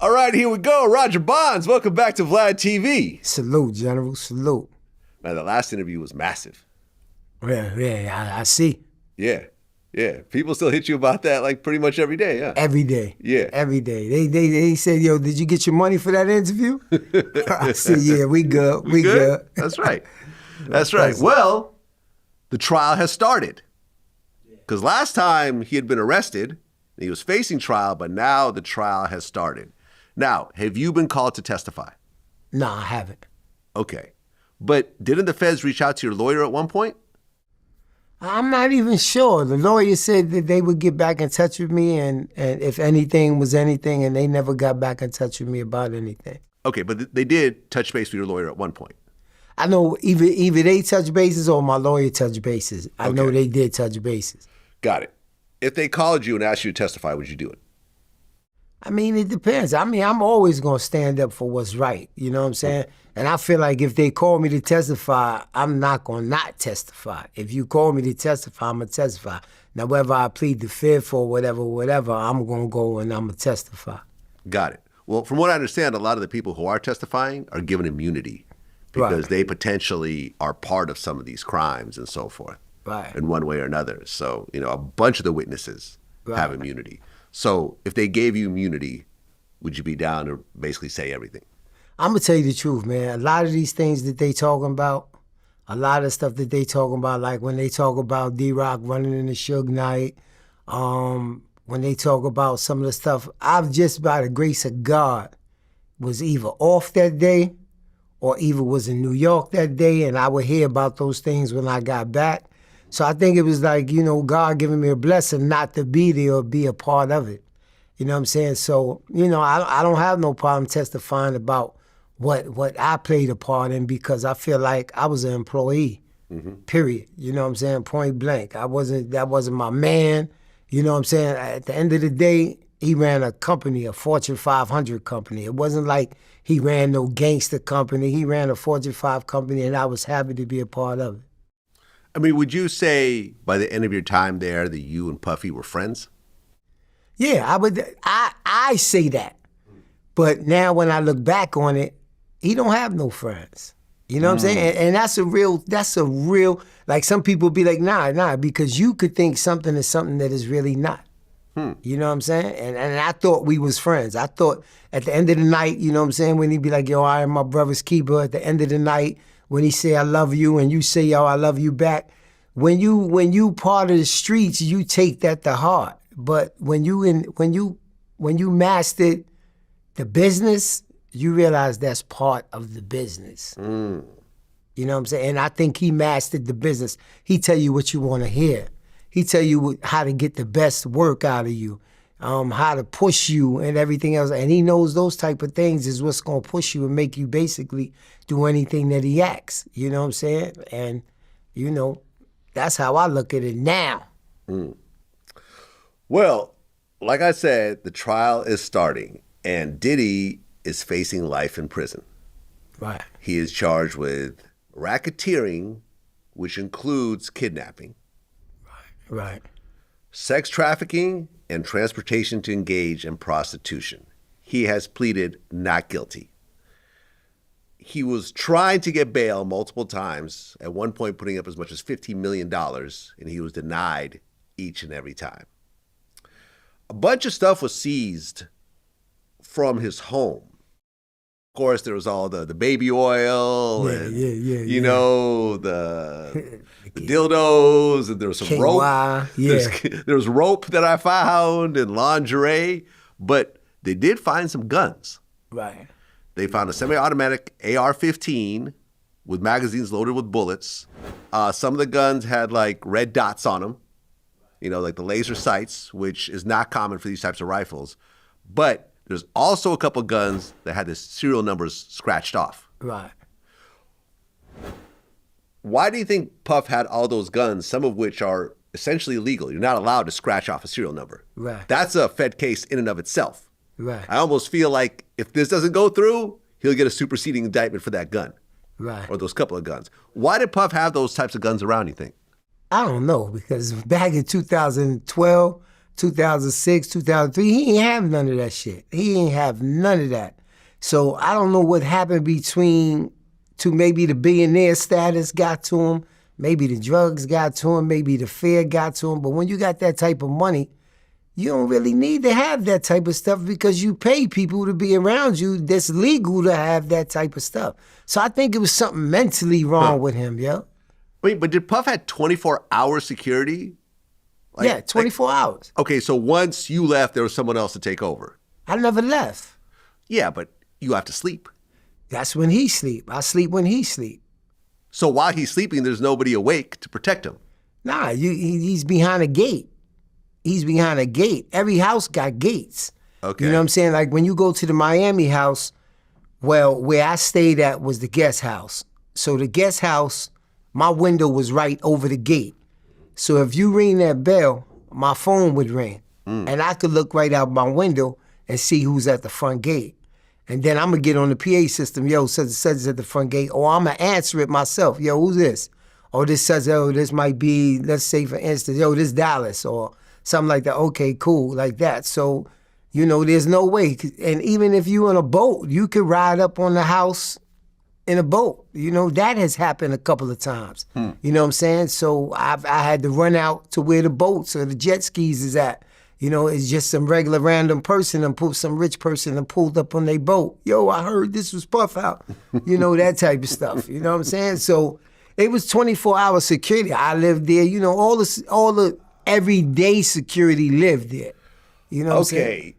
All right, here we go. Roger Bonds, welcome back to Vlad TV. Salute, General, salute. Man, the last interview was massive. Yeah, I see. Yeah. People still hit you about that like pretty much every day, huh? Every day. Yeah. Every day. They said, yo, did you get your money for that interview? I said, yeah, we good. We good. That's right. That's right. Well, the trial has started. Because last time he had been arrested, he was facing trial, but now the trial has started. Now, have you been called to testify? No, I haven't. Okay. But didn't the feds reach out to your lawyer at one point? I'm not even sure. The lawyer said that they would get back in touch with me and if anything was anything, and they never got back in touch with me about anything. Okay, but they did touch base with your lawyer at one point. I know either they touch bases or my lawyer touch bases. I know they did touch bases. Got it. If they called you and asked you to testify, would you do it? I mean, it depends. I mean, I'm always going to stand up for what's right. You know what I'm saying? And I feel like if they call me to testify, I'm not going to not testify. If you call me to testify, I'm going to testify. Now, whether I plead the fifth or whatever, I'm going to go and I'm going to testify. Got it. Well, from what I understand, a lot of the people who are testifying are given immunity because they potentially are part of some of these crimes and so forth. Right. In one way or another. So, a bunch of the witnesses have immunity. So if they gave you immunity, would you be down to basically say everything? I'm going to tell you the truth, man. A lot of these things that they talking about, a lot of stuff that they talking about, like when they talk about D-Rock running in the Suge Knight, when they talk about some of the stuff, I've just by the grace of God was either off that day or either was in New York that day, and I would hear about those things when I got back. So I think it was like, God giving me a blessing not to be there or be a part of it. You know what I'm saying? So, I don't have no problem testifying about what I played a part in because I feel like I was an employee, period. You know what I'm saying? Point blank. That wasn't my man. You know what I'm saying? At the end of the day, he ran a company, a Fortune 500 company. It wasn't like he ran no gangster company. He ran a Fortune 5 company, and I was happy to be a part of it. I mean, would you say by the end of your time there that you and Puffy were friends? Yeah, I would. I say that. But now when I look back on it, he don't have no friends. You know what I'm saying? And that's a real, like some people be like, nah, because you could think something is something that is really not. You know what I'm saying? And I thought we was friends. I thought at the end of the night, you know what I'm saying, when he'd be like, yo, I am my brother's keeper. At the end of the night, when he say I love you and you say, yo, I love you back. When you part of the streets, you take that to heart. But when you mastered the business, you realize that's part of the business. You know what I'm saying? And I think he mastered the business. He tell you what you want to hear. He tell you how to get the best work out of you, how to push you and everything else. And he knows those type of things is what's going to push you and make you basically do anything that he asks. You know what I'm saying? And, that's how I look at it now. Well, like I said, the trial is starting and Diddy is facing life in prison. Right. He is charged with racketeering, which includes kidnapping. Right. Sex trafficking and transportation to engage in prostitution. He has pleaded not guilty. He was trying to get bail multiple times, at one point putting up as much as $15 million, and he was denied each and every time. A bunch of stuff was seized from his home. Of course, there was all the baby oil and, the dildos, and there was some rope. There was rope that I found and lingerie, but they did find some guns. Right. They found a semi-automatic AR-15 with magazines loaded with bullets. Some of the guns had like red dots on them, like the laser sights, which is not common for these types of rifles. But there's also a couple guns that had the serial numbers scratched off. Right. Why do you think Puff had all those guns, some of which are essentially illegal? You're not allowed to scratch off a serial number. Right. That's a Fed case in and of itself. Right. I almost feel like if this doesn't go through, he'll get a superseding indictment for that gun. Right. Or those couple of guns. Why did Puff have those types of guns around, you think? I don't know, because back in 2012, 2006, 2003. He ain't have none of that shit. He ain't have none of that. So I don't know what happened to maybe the billionaire status got to him, maybe the drugs got to him, maybe the fear got to him. But when you got that type of money, you don't really need to have that type of stuff because you pay people to be around you that's legal to have that type of stuff. So I think it was something mentally wrong with him, yo. Wait, but did Puff have 24-hour security? Yeah, 24 hours. Okay, so once you left, there was someone else to take over. I never left. Yeah, but you have to sleep. That's when he sleep. I sleep when he sleep. So while he's sleeping, there's nobody awake to protect him. Nah, he's behind a gate. He's behind a gate. Every house got gates. Okay. You know what I'm saying? Like when you go to the Miami house, well, where I stayed at was the guest house. So the guest house, my window was right over the gate. So if you ring that bell, my phone would ring. And I could look right out my window and see who's at the front gate. And then I'm going to get on the PA system, yo, such and such is at the front gate, or I'm going to answer it myself. Yo, who's this? Or this says, oh, this might be, let's say for instance, yo, this Dallas, or something like that. Okay, cool, like that. So, you know, there's no way. And even if you in a boat, you could ride up on the house in a boat. You know, that has happened a couple of times. You know what I'm saying? So I had to run out to where the boats or the jet skis is at. You know, it's just some regular random person and some rich person and pulled up on their boat. Yo, I heard this was Puff out. You know, that type of stuff. You know what I'm saying? So it was 24-hour security. I lived there. You know, all the everyday security lived there. You know what I'm saying?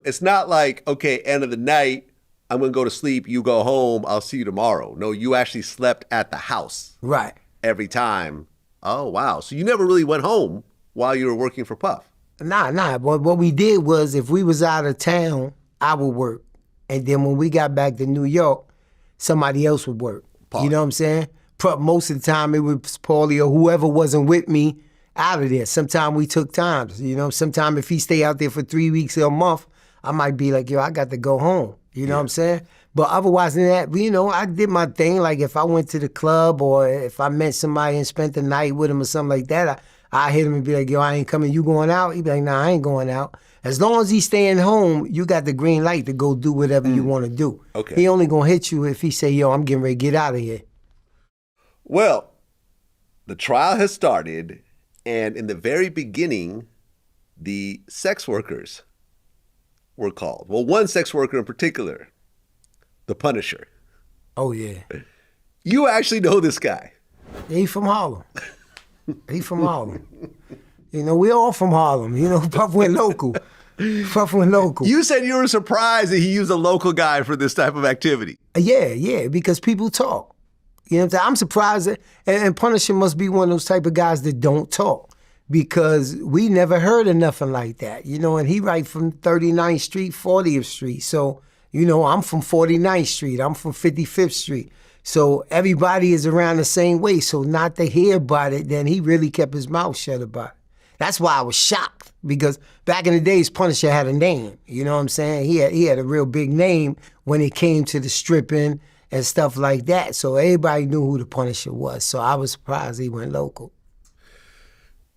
It's not like, okay, end of the night, I'm going to go to sleep, you go home, I'll see you tomorrow. No, you actually slept at the house. Right. Every time. Oh, wow. So you never really went home while you were working for Puff? Nah. What we did was if we was out of town, I would work. And then when we got back to New York, somebody else would work. Paulie. You know what I'm saying? Most of the time it was Paulie or whoever wasn't with me out of there. Sometimes we took times. You know, sometimes if he stay out there for 3 weeks or a month, I might be like, yo, I got to go home. You know what I'm saying? But otherwise than that, you know, I did my thing. Like if I went to the club or if I met somebody and spent the night with him or something like that, I hit him and be like, yo, I ain't coming. You going out? He'd be like, nah, I ain't going out. As long as he's staying home, you got the green light to go do whatever you want to do. Okay. He only going to hit you if he say, yo, I'm getting ready to get out of here. Well, the trial has started, and in the very beginning, the sex workers were called. Well, one sex worker in particular, the Punisher. Oh, yeah. You actually know this guy. He from Harlem. He from Harlem. You know, we all from Harlem. You know, Puff went local. Puff went local. You said you were surprised that he used a local guy for this type of activity. Yeah, because people talk. You know what I'm saying? I'm surprised that, and Punisher must be one of those type of guys that don't talk because we never heard of nothing like that. You know, and he right from 39th Street, 40th Street. So, you know, I'm from 49th Street. I'm from 55th Street. So everybody is around the same way. So not to hear about it, then he really kept his mouth shut about it. That's why I was shocked because back in the days, Punisher had a name. You know what I'm saying? He had a real big name when it came to the stripping and stuff like that. So everybody knew who the Punisher was. So I was surprised he went local.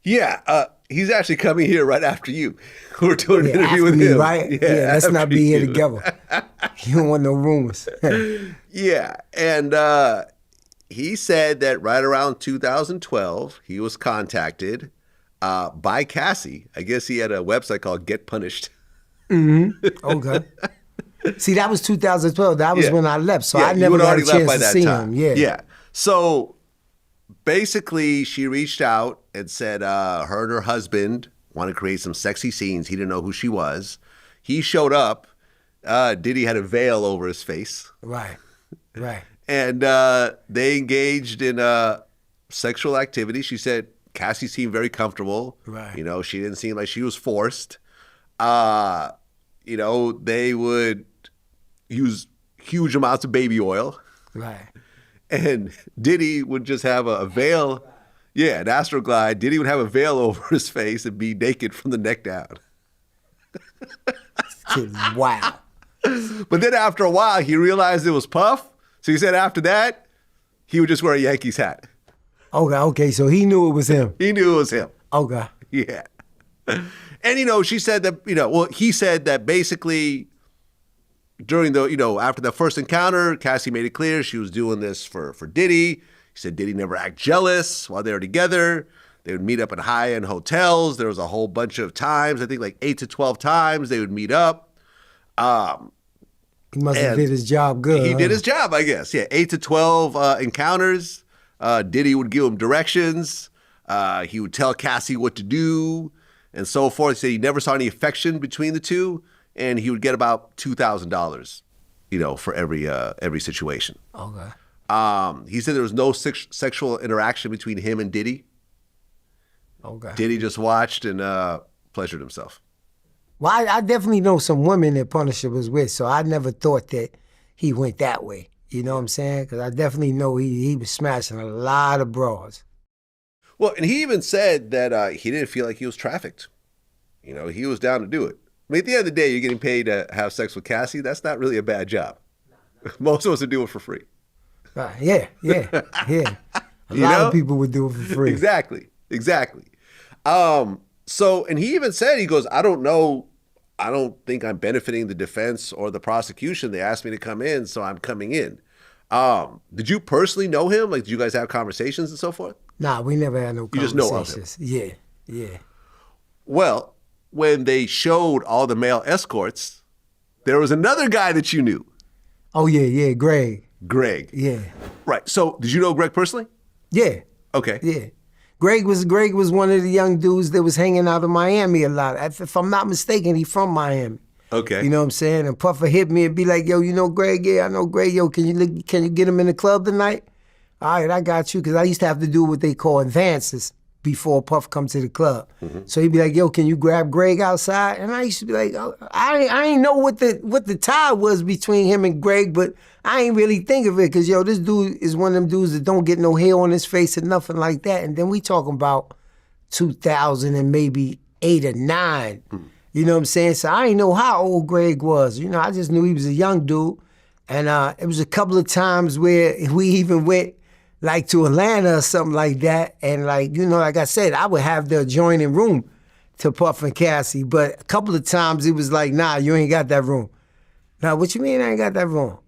Yeah, he's actually coming here right after you. We're doing an interview with him. Right? Yeah, let's not be here together. You don't want no rumors. Yeah, and he said that right around 2012, he was contacted by Cassie. I guess he had a website called Get Punished. Okay. See, that was 2012. That was when I left, so I never got a chance to see him. Yeah. So basically, she reached out and said her and her husband want to create some sexy scenes. He didn't know who she was. He showed up. Diddy had a veil over his face. Right. And they engaged in sexual activity. She said Cassie seemed very comfortable. Right. You know, she didn't seem like she was forced. You know, they would use huge amounts of baby oil. Right. And Diddy would just have a veil. Yeah, an Astroglide. Diddy would have a veil over his face and be naked from the neck down. Wow. But then after a while, he realized it was Puff. So he said after that, he would just wear a Yankees hat. Okay, so he knew it was him. He knew it was him. Okay. Yeah. And, she said that, he said that basically during after that first encounter, Cassie made it clear she was doing this for Diddy. He said Diddy never act jealous while they were together. They would meet up in high-end hotels. There was a whole bunch of times, I think like 8 to 12 times they would meet up. He must have did his job good. He did his job, I guess. Yeah, 8 to 12 encounters. Diddy would give him directions. He would tell Cassie what to do and so forth. He said he never saw any affection between the two, and he would get about $2,000, for every situation. Okay. He said there was no sexual interaction between him and Diddy. Okay. Diddy just watched and pleasured himself. Well, I definitely know some women that Punisher was with, so I never thought that he went that way. You know what I'm saying? Because I definitely know he was smashing a lot of bras. Well, and he even said that he didn't feel like he was trafficked. He was down to do it. I mean, at the end of the day, you're getting paid to have sex with Cassie. That's not really a bad job. Most of us would do it for free. Yeah. A lot of people would do it for free. Exactly. So, and he even said, he goes, I don't think I'm benefiting the defense or the prosecution. They asked me to come in, so I'm coming in. Did you personally know him? Like, did you guys have conversations and so forth? Nah, we never had no conversations. You just know of him? Yeah. Well, when they showed all the male escorts, there was another guy that you knew. Oh, yeah, Greg. Yeah. Right. So, did you know Greg personally? Yeah. Okay. Yeah. Greg was one of the young dudes that was hanging out in Miami a lot. If I'm not mistaken, he from Miami. Okay. You know what I'm saying? And Puffer hit me and be like, yo, you know Greg? Yeah, I know Greg. Yo, can you get him in the club tonight? All right, I got you. Because I used to have to do what they call advances before Puff comes to the club. Mm-hmm. So he'd be like, yo, can you grab Greg outside? And I used to be like, oh, I ain't know what the tie was between him and Greg, but I ain't really think of it because, yo, this dude is one of them dudes that don't get no hair on his face or nothing like that. And then we talking about 2000 and maybe 8 or 9. You know what I'm saying? So I ain't know how old Greg was. I just knew he was a young dude. And it was a couple of times where we even went like to Atlanta or something like that. And like I said, I would have the adjoining room to Puff and Cassie. But a couple of times it was like, nah, you ain't got that room. Nah, what you mean I ain't got that room?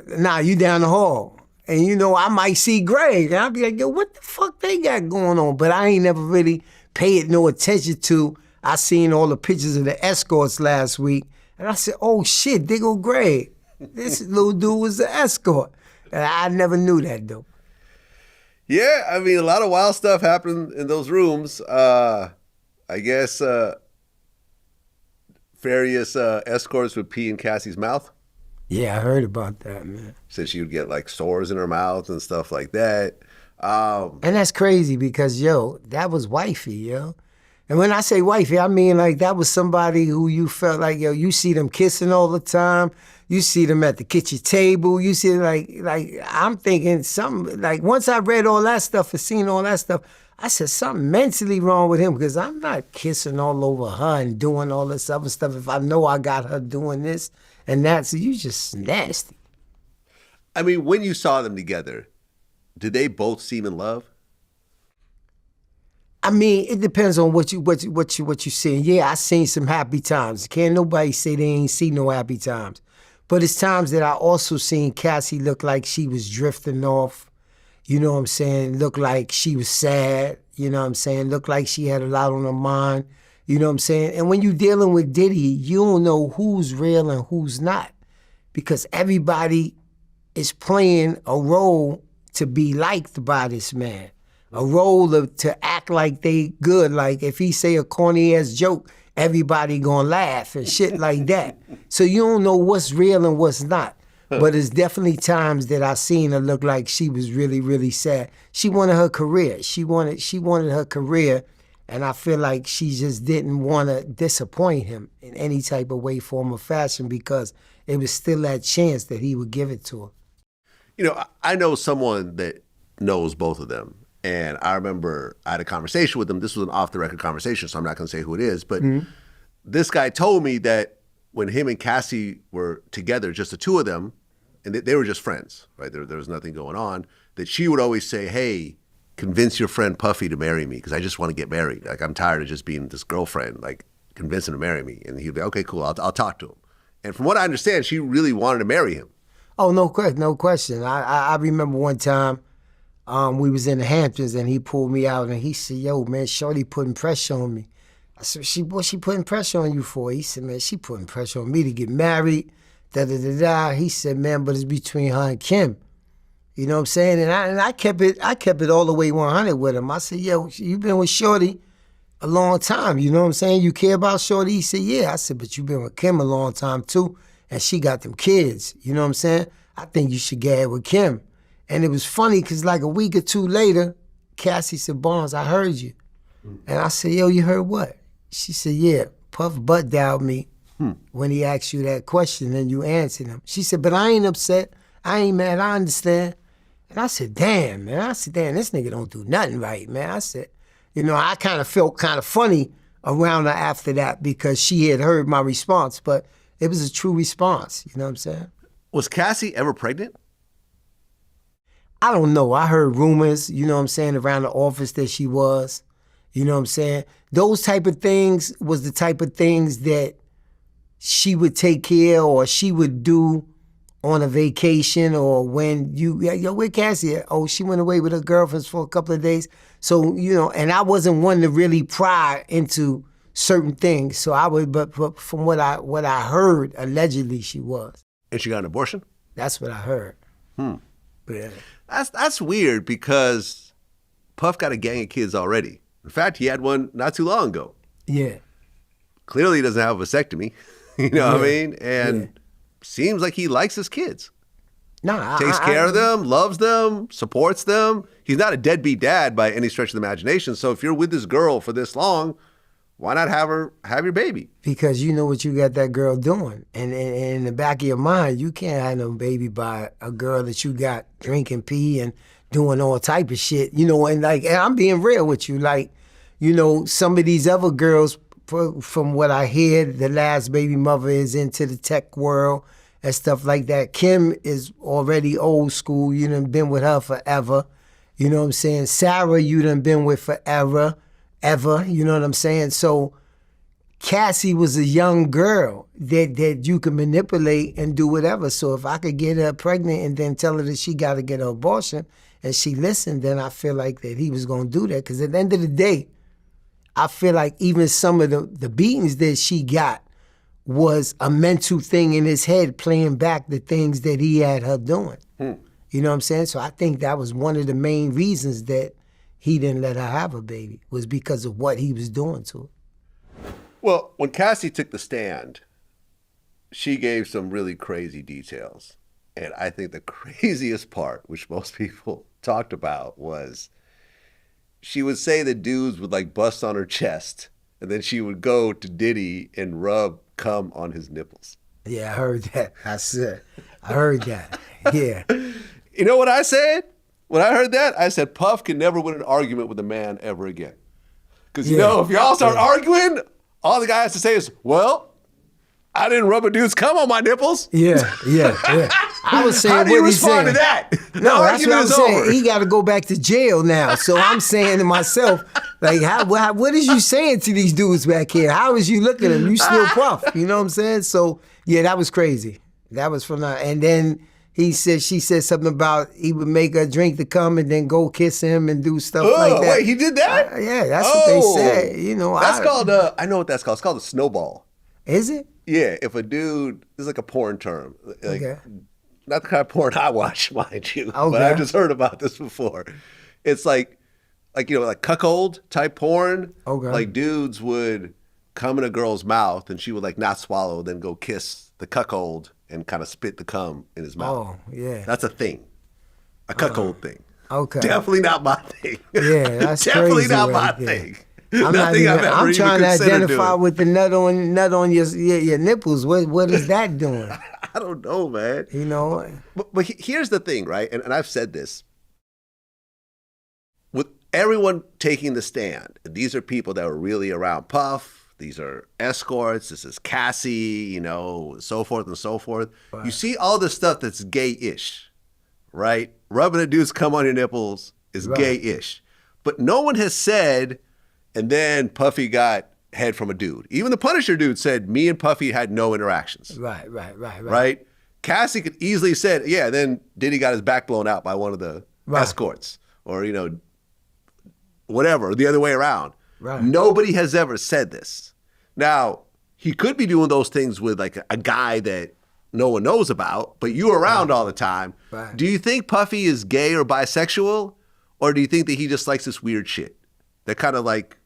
Nah, you down the hall. And I might see Greg. And I'll be like, yo, what the fuck they got going on? But I ain't never really paid no attention to. I seen all the pictures of the escorts last week. And I said, oh shit, there go Greg. This little dude was the escort. And I never knew that though. Yeah, I mean, a lot of wild stuff happened in those rooms. I guess various escorts would pee in Cassie's mouth. Yeah, I heard about that, man. Said she would get like sores in her mouth and stuff like that. And that's crazy because, yo, that was wifey, yo. And when I say wifey, I mean like that was somebody who you felt like, yo, you see them kissing all the time. You see them at the kitchen table. You see like I'm thinking something, like once I read all that stuff and seen all that stuff, I said something mentally wrong with him because I'm not kissing all over her and doing all this other stuff if I know I got her doing this and that. So you just nasty. I mean, when you saw them together, did they both seem in love? I mean, it depends on what you seeing. Yeah, I seen some happy times. Can't nobody say they ain't seen no happy times. But it's times that I also seen Cassie look like she was drifting off. You know what I'm saying? Look like she was sad. You know what I'm saying? Look like she had a lot on her mind. You know what I'm saying? And when you're dealing with Diddy, you don't know who's real and who's not. Because everybody is playing a role to be liked by this man. A role to act like they good. Like if he say a corny ass joke, everybody gonna laugh and shit like that. So you don't know what's real and what's not. But it's definitely times that I seen her look like she was really, really sad. She wanted her career. She wanted her career, and I feel like she just didn't want to disappoint him in any type of way, form, or fashion because it was still that chance that he would give it to her. I know someone that knows both of them. And I remember I had a conversation with him. This was an off-the-record conversation, so I'm not going to say who it is. But this guy told me that when him and Cassie were together, just the two of them, and they were just friends, right? There was nothing going on, that she would always say, hey, convince your friend Puffy to marry me because I just want to get married. Like, I'm tired of just being this girlfriend. Like, convince him to marry me. And he'd be, okay, cool, I'll talk to him. And from what I understand, she really wanted to marry him. Oh, no question. I remember one time we was in the Hamptons and he pulled me out and he said, yo, man, shorty putting pressure on me. I said, what's she putting pressure on you for? He said, man, she putting pressure on me to get married, da-da-da-da. He said, man, but it's between her and Kim. You know what I'm saying? And I kept it all the way 100 with him. I said, yo, you been with shorty a long time. You know what I'm saying? You care about shorty? He said, yeah. I said, but you been with Kim a long time too. And she got them kids. You know what I'm saying? I think you should get with Kim. And it was funny because like a week or two later, Cassie said, Barnes, I heard you. And I said, yo, you heard what? She said, yeah, Puff butt dialed me when he asked you that question and you answered him. She said, but I ain't upset. I ain't mad. I understand. And I said, damn, man. I said, damn, this nigga don't do nothing right, man. I said, you know, I kind of felt kind of funny around her after that because she had heard my response, but it was a true response. You know what I'm saying? Was Cassie ever pregnant? I don't know. I heard rumors, you know what I'm saying, around the office that she was. You know what I'm saying? Those type of things was the type of things that she would take care or she would do on a vacation or when you, yo, where Cassie at? Oh, she went away with her girlfriends for a couple of days. So, you know, and I wasn't one to really pry into certain things. So I would, but from what I heard, allegedly she was. And she got an abortion? That's what I heard. Yeah. That's weird because Puff got a gang of kids already. In fact, he had one not too long ago. Yeah. Clearly he doesn't have a vasectomy. You know what I mean? And seems like he likes his kids. No, Takes care of them, loves them, supports them. He's not a deadbeat dad by any stretch of the imagination. So if you're with this girl for this long, why not have your baby? Because you know what you got that girl doing. And in the back of your mind, you can't have no baby by a girl that you got drinking pee and doing all type of shit. You know, and I'm being real with you. Like, you know, some of these other girls, from what I hear, the last baby mother is into the tech world and stuff like that. Kim is already old school. You done been with her forever. You know what I'm saying? Sarah, you done been with forever. Ever, you know what I'm saying? So Cassie was a young girl that you could manipulate and do whatever. So if I could get her pregnant and then tell her that she got to get an abortion and she listened, then I feel like that he was going to do that. Because at the end of the day, I feel like even some of the beatings that she got was a mental thing in his head playing back the things that he had her doing. You know what I'm saying? So I think that was one of the main reasons that he didn't let her have a baby, was because of what he was doing to her. Well, when Cassie took the stand, she gave some really crazy details. And I think the craziest part, which most people talked about, was she would say that dudes would like bust on her chest, and then she would go to Diddy and rub cum on his nipples. Yeah, I heard that. I heard that. Yeah. You know what I said? When I heard that, I said, Puff can never win an argument with a man ever again. Because, you know, if y'all start arguing, all the guy has to say is, well, I didn't rub a dude's cum on my nipples. Yeah. I was saying, how do you respond to that? No, that's what I'm saying. He got to go back to jail now. So I'm saying to myself, like, what is you saying to these dudes back here? How is you looking at them? You still Puff. You know what I'm saying? So, yeah, that was crazy. That was from that. And then she said something about he would make her drink the cum and then go kiss him and do stuff like that. Wait, he did that? Yeah, that's what they said. You know, that's called, I know what that's called. It's called a snowball. Is it? Yeah, if a dude, this is like a porn term. Like, Okay. Not the kind of porn I watch, mind you. Okay. But I've just heard about this before. It's like you know, like cuckold type porn. Okay. Like dudes would come in a girl's mouth and she would like not swallow, then go kiss the cuckold and kind of spit the cum in his mouth. Oh, yeah. That's a thing. A cuckold thing. Okay. Definitely not my thing. Yeah, that's definitely crazy not my right there. thing. I'm trying to identify with the nut on your nipples. What is that doing? I don't know, man. You know? But here's the thing, right? And I've said this. With everyone taking the stand, these are people that were really around Puff. These are escorts. This is Cassie, you know, so forth and so forth. Right. You see all this stuff that's gay-ish, right? Rubbing a dude's cum on your nipples is gay-ish. but no one has said, and then Puffy got head from a dude. Even the Punisher dude said, me and Puffy had no interactions. Right? Cassie could easily have said, yeah, then Diddy got his back blown out by one of the escorts, or, whatever, or the other way around. Right. Nobody has ever said this. Now, he could be doing those things with like a guy that no one knows about, but you're around all the time. Right. Do you think Puffy is gay or bisexual? Or do you think that he just likes this weird shit that kind of like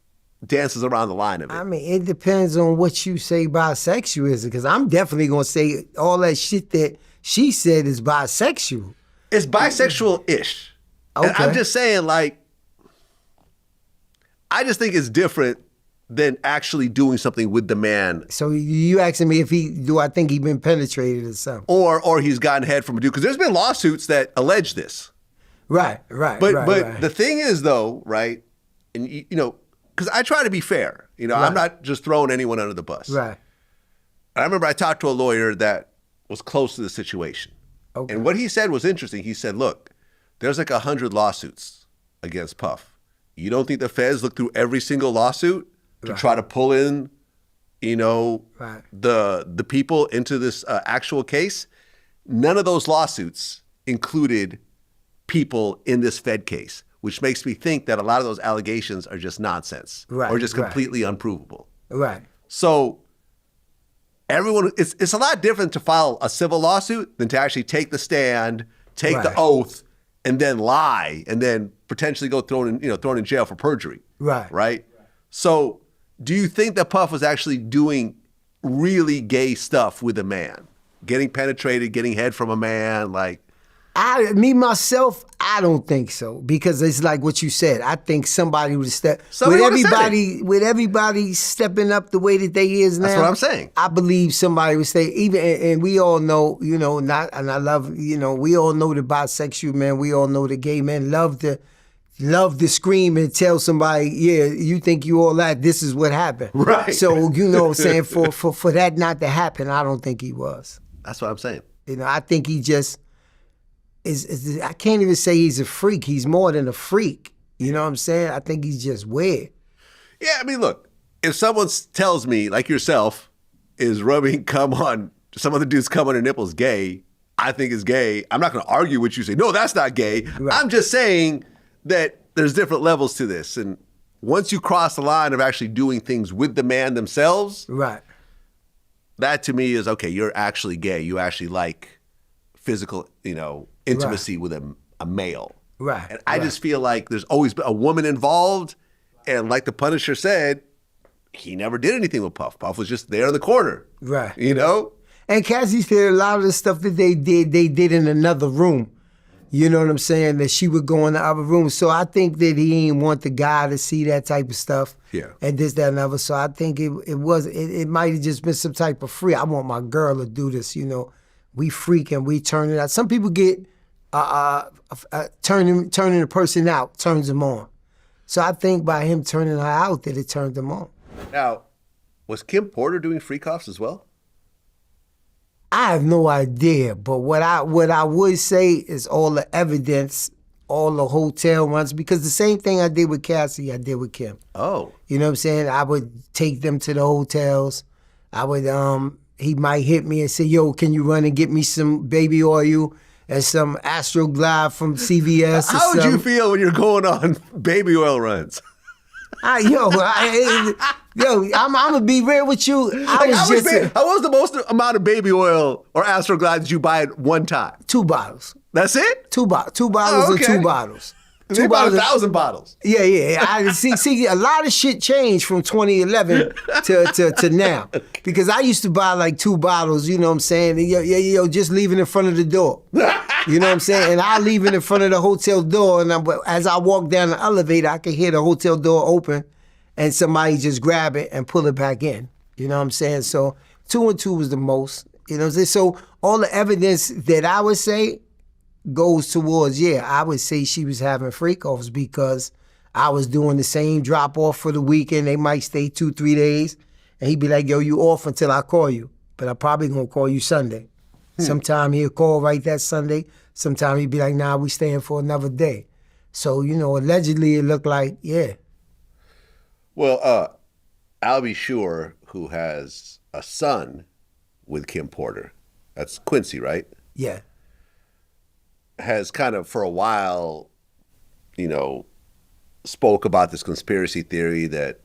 dances around the line of it? I mean, it depends on what you say bisexual is, because I'm definitely going to say all that shit that she said is bisexual. It's bisexual-ish. Okay. And I'm just saying, like, I just think it's different than actually doing something with the man. So you asking me if I think he been penetrated or something? Or he's gotten head from a dude. Because there's been lawsuits that allege this. Right. But right. the thing is, though, right, and because I try to be fair. Right. I'm not just throwing anyone under the bus. Right. I remember I talked to a lawyer that was close to the situation. Okay. And what he said was interesting. He said, look, there's like 100 lawsuits against Puff. You don't think the feds look through every single lawsuit to try to pull in, the people into this actual case? None of those lawsuits included people in this Fed case, which makes me think that a lot of those allegations are just nonsense or just completely unprovable. Right. So everyone, it's a lot different to file a civil lawsuit than to actually take the stand, take the oath, and then lie, and then potentially go thrown in jail for perjury. Right. So do you think that Puff was actually doing really gay stuff with a man? Getting penetrated, getting head from a man, like? Myself, I don't think so, because it's like what you said. I think somebody would step with everybody stepping up the way that they is now. That's what I'm saying. I believe somebody would say, even, and we all know, we all know the bisexual men, we all know the gay men love to scream and tell somebody, yeah, you think you all that, this is what happened. Right. So, you know what I'm saying, for that not to happen, I don't think he was. That's what I'm saying. I think he just I can't even say he's a freak. He's more than a freak. You know what I'm saying? I think he's just weird. Yeah, I mean, look, if someone tells me, like yourself, is rubbing cum on some other dude's cum on her nipples gay, I think it's gay. I'm not going to argue with you, say, no, that's not gay. Right. I'm just saying that there's different levels to this. And once you cross the line of actually doing things with the man themselves, right, that to me is, okay, you're actually gay. You actually like physical, intimacy with a male. Right. And I just feel like there's always been a woman involved. And like the Punisher said, he never did anything with Puff. Puff was just there in the corner. Right. And Cassie said a lot of the stuff that they did in another room. You know what I'm saying? That she would go in the other room. So I think that he didn't want the guy to see that type of stuff. Yeah. And this, that, and other. So I think it might have just been some type of free. I want my girl to do this, We freak and we turn it out. Some people get turning the person out turns them on. So I think by him turning her out that it turned them on. Now, was Kim Porter doing freak-offs as well? I have no idea, but what I would say is all the evidence, all the hotel runs, because the same thing I did with Cassie, I did with Kim. Oh. You know what I'm saying? I would take them to the hotels. I would, he might hit me and say, yo, can you run and get me some baby oil and some Astroglide from CVS? How would you feel when you're going on baby oil runs? I'm gonna be real with you. How was the most amount of baby oil or Astroglide did you buy at one time? 2 bottles. That's it? 2 bottles. 2 bottles and 2 bottles. They bought 1,000 bottles. Yeah. I see. A lot of shit changed from 2011 to now, because I used to buy like 2 bottles. You know what I'm saying? Yo, just leave it in front of the door. You know what I'm saying? And I leave it in front of the hotel door, and as I walk down the elevator, I can hear the hotel door open, and somebody just grab it and pull it back in. You know what I'm saying? So 2 and 2 was the most. You know what I'm saying? So all the evidence that I would say goes towards, I would say she was having freak-offs, because I was doing the same drop-off for the weekend. They might stay 2-3 days, and he'd be like, yo, you off until I call you, but I'm probably going to call you Sunday. Sometime he'll call right that Sunday. Sometime he'd be like, nah, we staying for another day. So, allegedly it looked like, yeah. Well, Albie Shore, who has a son with Kim Porter, that's Quincy, right? Yeah. Has kind of for a while, spoke about this conspiracy theory that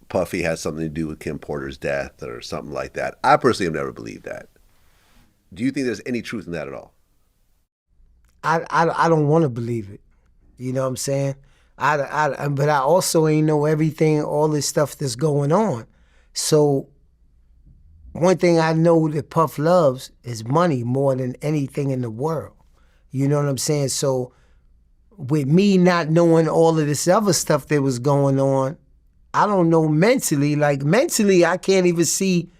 Puffy has something to do with Kim Porter's death or something like that. I personally have never believed that. Do you think there's any truth in that at all? I don't want to believe it. You know what I'm saying? But I also ain't know everything, all this stuff that's going on. So one thing I know that Puff loves is money more than anything in the world. You know what I'm saying? So with me not knowing all of this other stuff that was going on, I don't know mentally. Like mentally, I can't even see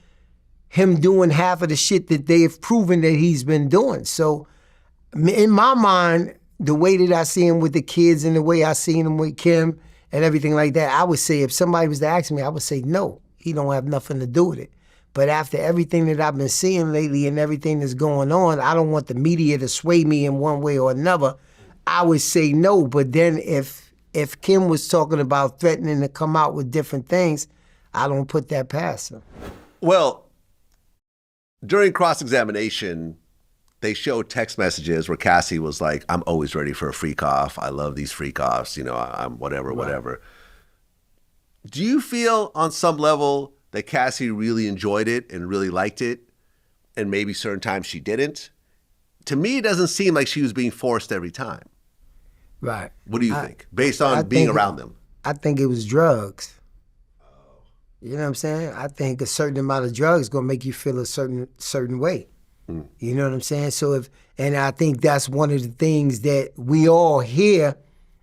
him doing half of the shit that they've proven that he's been doing. So in my mind, the way that I see him with the kids and the way I seen him with Kim and everything like that, I would say if somebody was to ask me, I would say no, he don't have nothing to do with it. But after everything that I've been seeing lately and everything that's going on, I don't want the media to sway me in one way or another. I would say no. But then if Kim was talking about threatening to come out with different things, I don't put that past him. Well, during cross-examination, they showed text messages where Cassie was like, I'm always ready for a freak off. I love these freak offs. I'm whatever. Do you feel on some level that Cassie really enjoyed it and really liked it, and maybe certain times she didn't? To me, it doesn't seem like she was being forced every time. Right. What do you think, based on being around them? I think it was drugs. You know what I'm saying? I think a certain amount of drugs is gonna make you feel a certain way. You know what I'm saying? So and I think that's one of the things that we all hear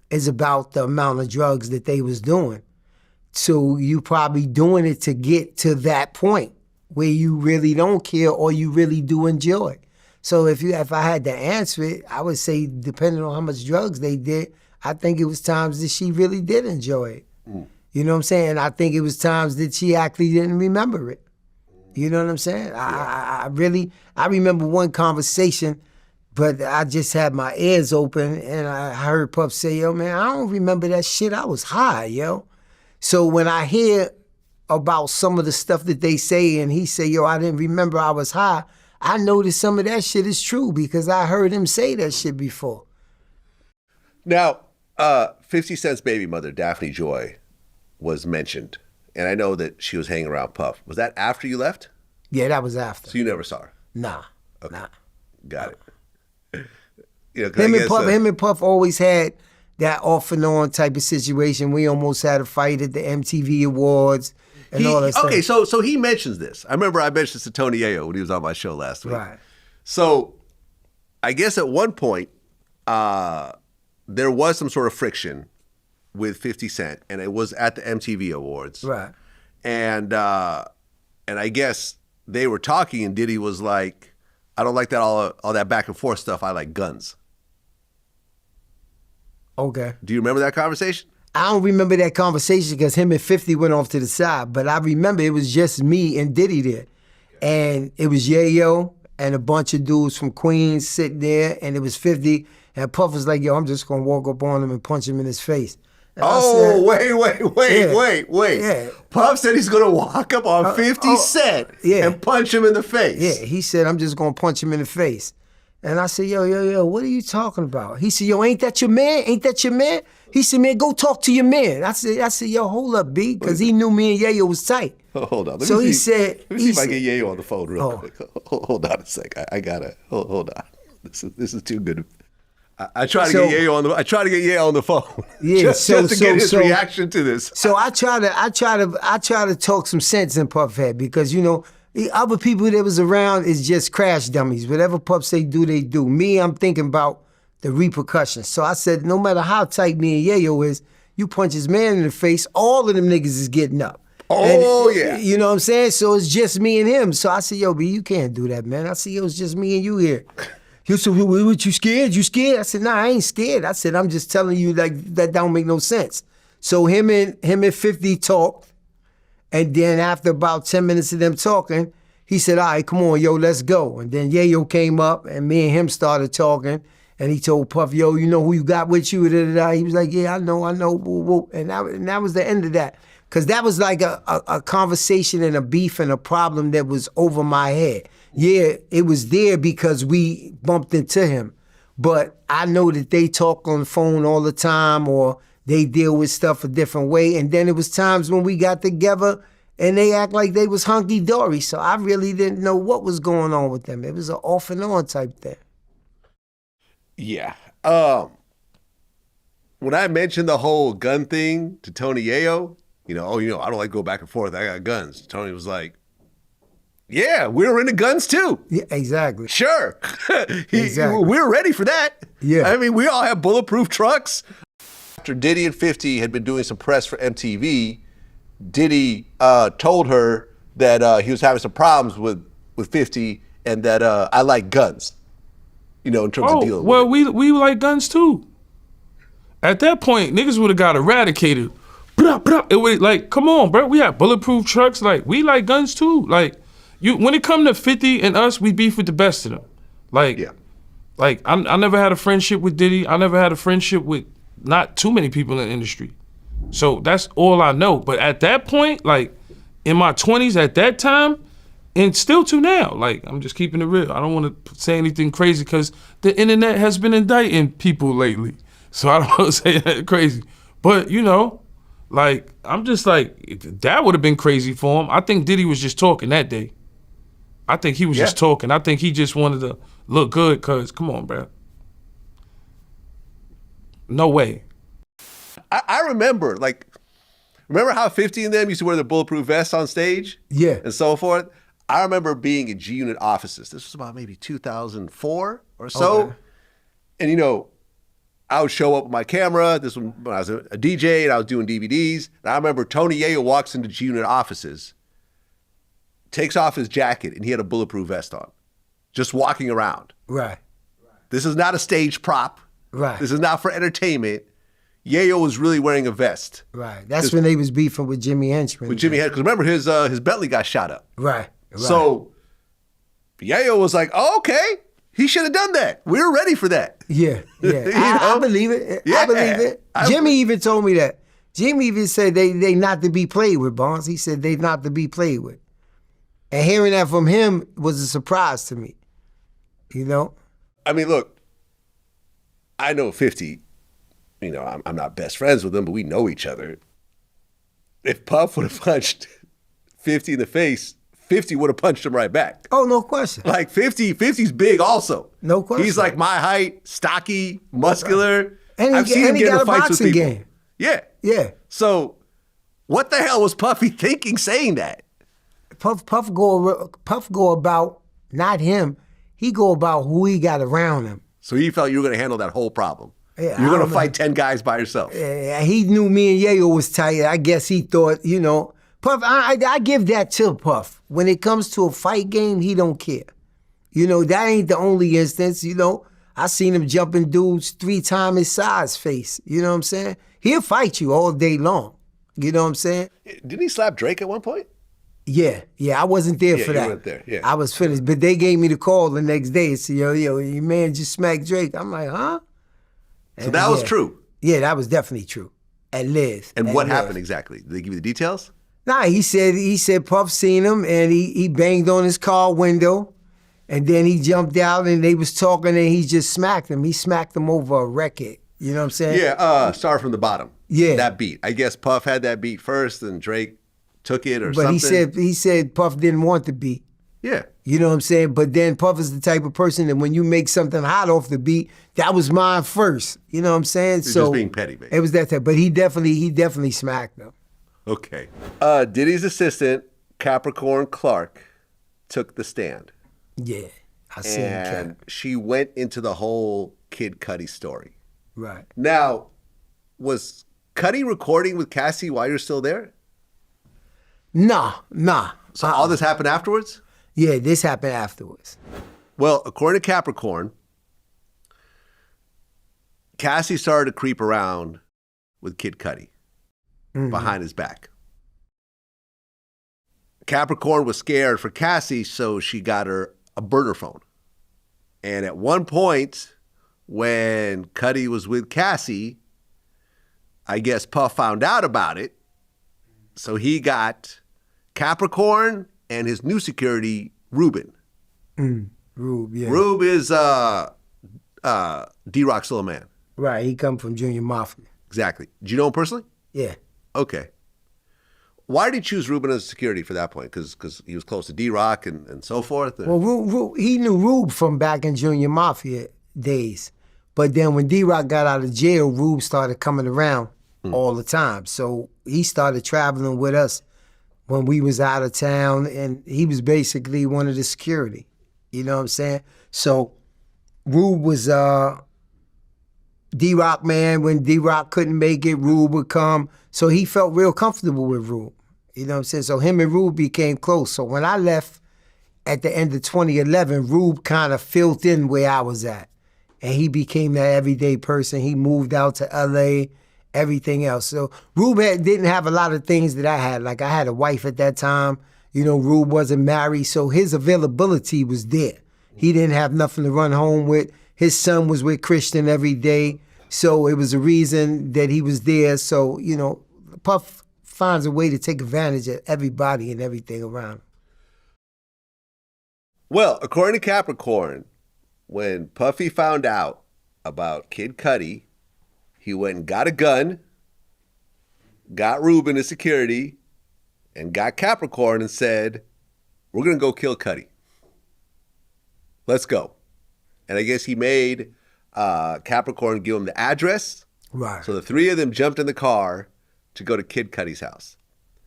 is about the amount of drugs that they was doing. So you probably doing it to get to that point where you really don't care or you really do enjoy it. So if I had to answer it, I would say depending on how much drugs they did, I think it was times that she really did enjoy it. You know what I'm saying? I think it was times that she actually didn't remember it. You know what I'm saying? I remember one conversation, but I just had my ears open and I heard Puff say, yo, man, I don't remember that shit. I was high, yo. So when I hear about some of the stuff that they say and he say, yo, I didn't remember I was high, I know that some of that shit is true because I heard him say that shit before. Now, 50 Cent's baby mother, Daphne Joy, was mentioned. And I know that she was hanging around Puff. Was that after you left? Yeah, that was after. So you never saw her? Nah. Got it. Him and Puff always had that off and on type of situation. We almost had a fight at the MTV Awards and all that stuff. Okay, so he mentions this. I remember I mentioned this to Tony Ayo when he was on my show last week. Right. So I guess at one point, there was some sort of friction with 50 Cent, and it was at the MTV Awards. Right. And I guess they were talking, and Diddy was like, I don't like that all that back and forth stuff. I like guns. Okay. Do you remember that conversation? I don't remember that conversation because him and 50 went off to the side, but I remember it was just me and Diddy there. And it was Yayo and a bunch of dudes from Queens sitting there, and it was 50, and Puff was like, yo, I'm just going to walk up on him and punch him in his face. And wait. Yeah. Puff said he's going to walk up on 50 Cent and punch him in the face. Yeah, he said, I'm just going to punch him in the face. And I said, yo, what are you talking about? He said, yo, ain't that your man? He said, man, go talk to your man. I said, yo, hold up, B, because he knew me and Yayo was tight. Hold on. Let me see if I get Yayo on the phone real quick. Hold on a sec. I gotta hold on. This is too good. I try to get Yayo on the phone. Yeah, just to get his reaction to this. So I try to talk some sense in Puff head because the other people that was around is just crash dummies. Whatever Puff say do, they do. Me, I'm thinking about the repercussions. So I said, no matter how tight me and Yayo is, you punch his man in the face, all of them niggas is getting up. Yeah. You know what I'm saying? So it's just me and him. So I said, yo, B, you can't do that, man. I said, yo, it's just me and you here. He said, what, you scared? You scared? I said, nah, I ain't scared. I said, I'm just telling you that don't make no sense. So him and 50 talked. And then after about 10 minutes of them talking, he said, all right, come on, yo, let's go. And then Yayo came up and me and him started talking. And he told Puff, yo, you know who you got with you? Da, da, da. He was like, yeah, I know. Woo, woo. And that was the end of that. Because that was like a conversation and a beef and a problem that was over my head. Yeah, it was there because we bumped into him. But I know that they talk on the phone all the time, or they deal with stuff a different way. And then it was times when we got together and they act like they was hunky-dory. So I really didn't know what was going on with them. It was an off and on type thing. Yeah. When I mentioned the whole gun thing to Tony Yayo, I don't like to go back and forth. I got guns. Tony was like, yeah, we were into guns too. Yeah, exactly. Sure. Exactly. We were ready for that. Yeah. I mean, we all have bulletproof trucks. After Diddy and 50 had been doing some press for MTV, Diddy told her that he was having some problems with 50 and that I like guns, in terms of dealing with it. We like guns too. At that point, niggas would have got eradicated. It would, like, come on, bro. We have bulletproof trucks. Like, we like guns too. Like, when it come to 50 and us, we beef with the best of them. Like, yeah. Like, I never had a friendship with Diddy. I never had a friendship with not too many people in the industry. So that's all I know. But at that point, like, in my 20s at that time, and still to now, like, I'm just keeping it real. I don't want to say anything crazy because the internet has been indicting people lately. So I don't want to say that crazy. But, like, I'm just like, that would have been crazy for him. I think Diddy was just talking that day. I think he was just talking. I think he just wanted to look good because, come on, bro. No way. I remember how 50 and them used to wear the bulletproof vests on stage? Yeah. And so forth. I remember being in G-Unit offices. This was about maybe 2004 or so. Okay. And, I would show up with my camera. This was when I was a DJ and I was doing DVDs. And I remember Tony Yayo walks into G-Unit offices, takes off his jacket, and he had a bulletproof vest on, just walking around. Right. This is not a stage prop. Right. This is not for entertainment. Yayo was really wearing a vest. Right. That's when they was beefing with Jimmy Henchman. With Jimmy Henchman. Because remember, his Bentley got shot up. Right. So Yayo was like, oh, okay. He should have done that. We were ready for that. Yeah. I believe it. Yeah. I believe it. Jimmy even told me that. Jimmy even said they not to be played with, Bonds. He said they not to be played with. And hearing that from him was a surprise to me. I mean, look, I know 50. I'm not best friends with him, but we know each other. If Puff would have punched 50 in the face, 50 would have punched him right back. Oh, no question. Like 50's big also. No question. He's like my height, stocky, muscular. And I've seen him get in fights with people. Game. Yeah. Yeah. So what the hell was Puffy thinking saying that? Puff go about, not him, he go about who he got around him. So he felt you were going to handle that whole problem. Yeah, you're going to fight 10 guys by yourself. Yeah, he knew me and Yayo was tight. I guess he thought, Puff, I give that to Puff. When it comes to a fight game, he don't care. That ain't the only instance, I seen him jumping dudes 3 times his size face. You know what I'm saying? He'll fight you all day long. You know what I'm saying? Didn't he slap Drake at one point? Yeah, I wasn't there for that. You weren't there, yeah. I was finished, but they gave me the call the next day and said, yo, your man just smacked Drake. I'm like, huh? So that was true? Yeah, that was definitely true. At Liz. And what happened exactly? Did they give you the details? Nah, he said Puff seen him and he banged on his car window and then he jumped out and they was talking and he just smacked him. He smacked him over a record. You know what I'm saying? Yeah, start from the bottom. Yeah. That beat. I guess Puff had that beat first and Drake took it or something. But he said Puff didn't want the beat. Yeah. You know what I'm saying? But then Puff is the type of person that when you make something hot off the beat, that was mine first. You know what I'm saying? You're just being petty, baby. It was that type. But he definitely smacked him. Okay. Diddy's assistant, Capricorn Clark, took the stand. Yeah. I seen Cap. And she went into the whole Kid Cudi story. Right. Now, was Cudi recording with Cassie while you're still there? Nah. So all this happened afterwards? Yeah, this happened afterwards. Well, according to Capricorn, Cassie started to creep around with Kid Cudi behind his back. Capricorn was scared for Cassie, so she got her a burner phone. And at one point, when Cudi was with Cassie, I guess Puff found out about it. So he got Capricorn and his new security, Ruben. Rube, yeah. Rube is D-Rock's little man. Right, he come from Junior Mafia. Exactly. Did you know him personally? Yeah. Okay. Why did he choose Ruben as security for that point? Because he was close to D-Rock and so forth? Well, Rube, he knew Rube from back in Junior Mafia days. But then when D-Rock got out of jail, Rube started coming around all the time. So he started traveling with us when we was out of town, and he was basically one of the security. You know what I'm saying? So Rube was D-Rock man. When D-Rock couldn't make it, Rube would come. So he felt real comfortable with Rube. You know what I'm saying? So him and Rube became close. So when I left at the end of 2011, Rube kind of filled in where I was at. And he became that everyday person. He moved out to LA, everything else. So Rube didn't have a lot of things that I had. Like I had a wife at that time. You know, Rube wasn't married, so his availability was there. He didn't have nothing to run home with. His son was with Christian every day. So it was a reason that he was there. So, you know, Puff finds a way to take advantage of everybody and everything around him. Well, according to Capricorn, when Puffy found out about Kid Cudi, he went and got a gun, got Ruben as security, and got Capricorn and said, we're going to go kill Cudi. Let's go. And I guess he made Capricorn give him the address. Right. So the three of them jumped in the car to go to Kid Cudi's house.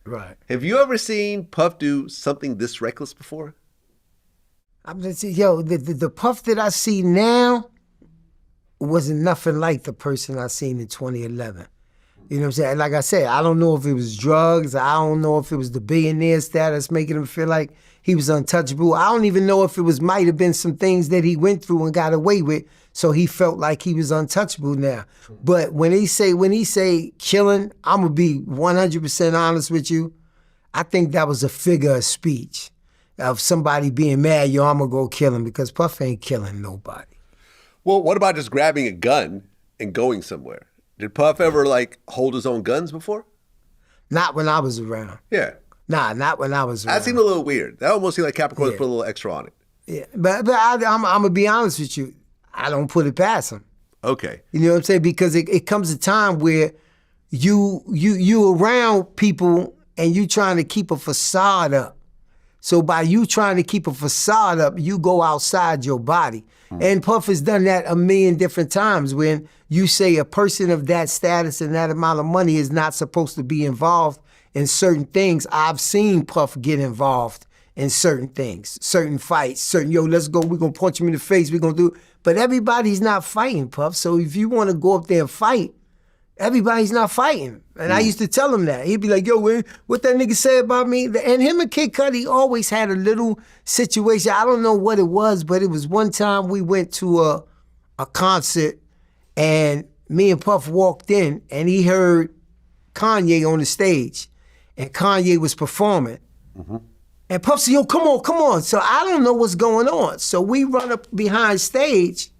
Right. Have you ever seen Puff do something this reckless before? I'm just saying, yo, the Puff that I see now wasn't nothing like the person I seen in 2011. You know what I'm saying? Like I said, I don't know if it was drugs. I don't know if it was the billionaire status making him feel like he was untouchable. I don't even know if it was might have been some things that he went through and got away with, so he felt like he was untouchable now. But when he say killing, I'm gonna be 100% honest with you. I think that was a figure of speech of somebody being mad, yo, I'm gonna go kill him, because Puff ain't killing nobody. Well, what about just grabbing a gun and going somewhere? Did Puff ever hold his own guns before? Not when I was around. Yeah. Nah, not when I was around. That seemed a little weird. That almost seemed like Capricorn put a little extra on it. Yeah, but I'm gonna be honest with you. I don't put it past him. Okay. You know what I'm saying? Because it comes a time where you around people and you trying to keep a facade up. So by you trying to keep a facade up, you go outside your body. And Puff has done that a million different times when you say a person of that status and that amount of money is not supposed to be involved in certain things. I've seen Puff get involved in certain things, certain fights, yo, let's go, we're going to punch him in the face, we're going to do. But everybody's not fighting, Puff. So if you want to go up there and fight, everybody's not fighting. And I used to tell him that. He'd be like, yo, what that nigga say about me? And him and Kid Cudi always had a little situation. I don't know what it was, but it was one time we went to a concert and me and Puff walked in and he heard Kanye on the stage and Kanye was performing. Mm-hmm. And Puff said, yo, come on. So I don't know what's going on. So we run up behind stage.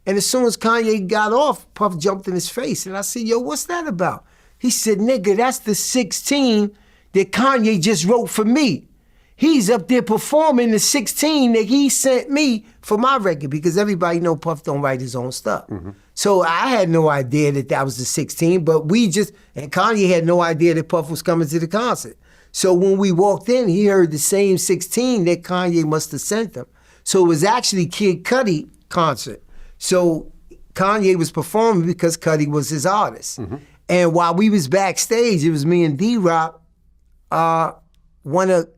And as soon as Kanye got off, Puff jumped in his face. And I said, yo, what's that about? He said, nigga, that's the 16 that Kanye just wrote for me. He's up there performing the 16 that he sent me for my record, because everybody know Puff don't write his own stuff. Mm-hmm. So I had no idea that was the 16, but and Kanye had no idea that Puff was coming to the concert. So when we walked in, he heard the same 16 that Kanye must have sent him. So it was actually Kid Cudi concert. So Kanye was performing because Cudi was his artist. Mm-hmm. And while we was backstage, it was me and D-Rock, one of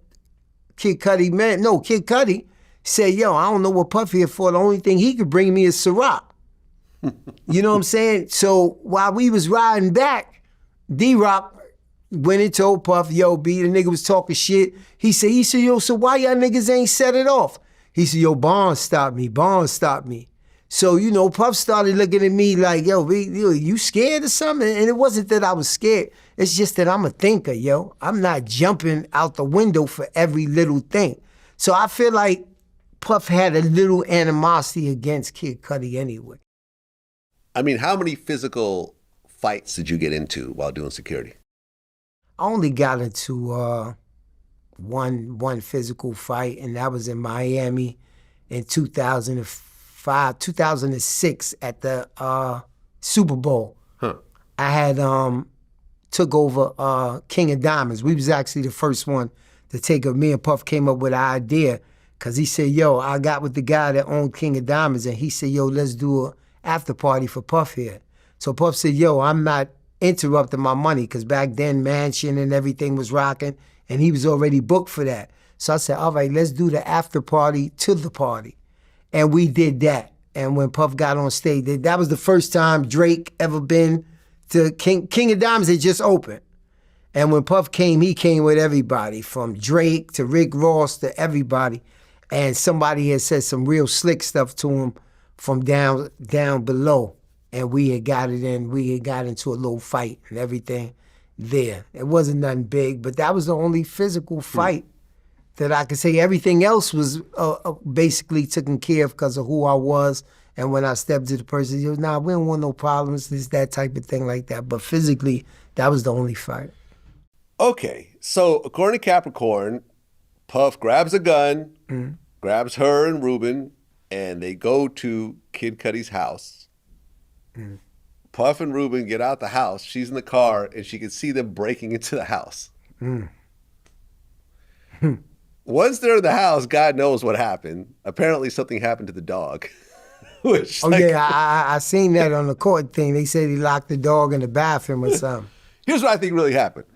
Kid Cudi said, yo, I don't know what Puff here for. The only thing he could bring me is Ciroc. You know what I'm saying? So while we was riding back, D-Rock went and told Puff, yo, B, the nigga was talking shit. He said, yo, so why y'all niggas ain't set it off? He said, yo, Bonds stopped me. So, you know, Puff started looking at me like, yo, you scared or something? And it wasn't that I was scared. It's just that I'm a thinker, yo. I'm not jumping out the window for every little thing. So I feel like Puff had a little animosity against Kid Cudi anyway. I mean, how many physical fights did you get into while doing security? I only got into one physical fight, and that was in Miami in 2005, 2006 at the Super Bowl. Huh. I had took over King of Diamonds. We was actually the first one to take over. Me and Puff came up with an idea because he said, yo, I got with the guy that owned King of Diamonds, and he said, yo, let's do an after party for Puff here. So Puff said, yo, I'm not interrupting my money, because back then Mansion and everything was rocking, and he was already booked for that. So I said, all right, let's do the after party to the party. And we did that. And when Puff got on stage, that was the first time Drake ever been to King of Diamonds. Had just opened. And when Puff came, he came with everybody, from Drake to Rick Ross to everybody. And somebody had said some real slick stuff to him from down below. And we had got it in. We had got into a little fight and everything there. It wasn't nothing big, but that was the only physical fight that I could say. Everything else was basically taken care of because of who I was. And when I stepped to the person, he was, nah, we don't want no problems, this, that type of thing like that. But physically, that was the only fight. Okay, so according to Capricorn, Puff grabs a gun, grabs her and Ruben, and they go to Kid Cudi's house. Puff and Ruben get out the house. She's in the car, and she can see them breaking into the house. Once they're in the house, God knows what happened. Apparently, something happened to the dog. Which, I seen that on the court thing. They said he locked the dog in the bathroom or something. Here's what I think really happened.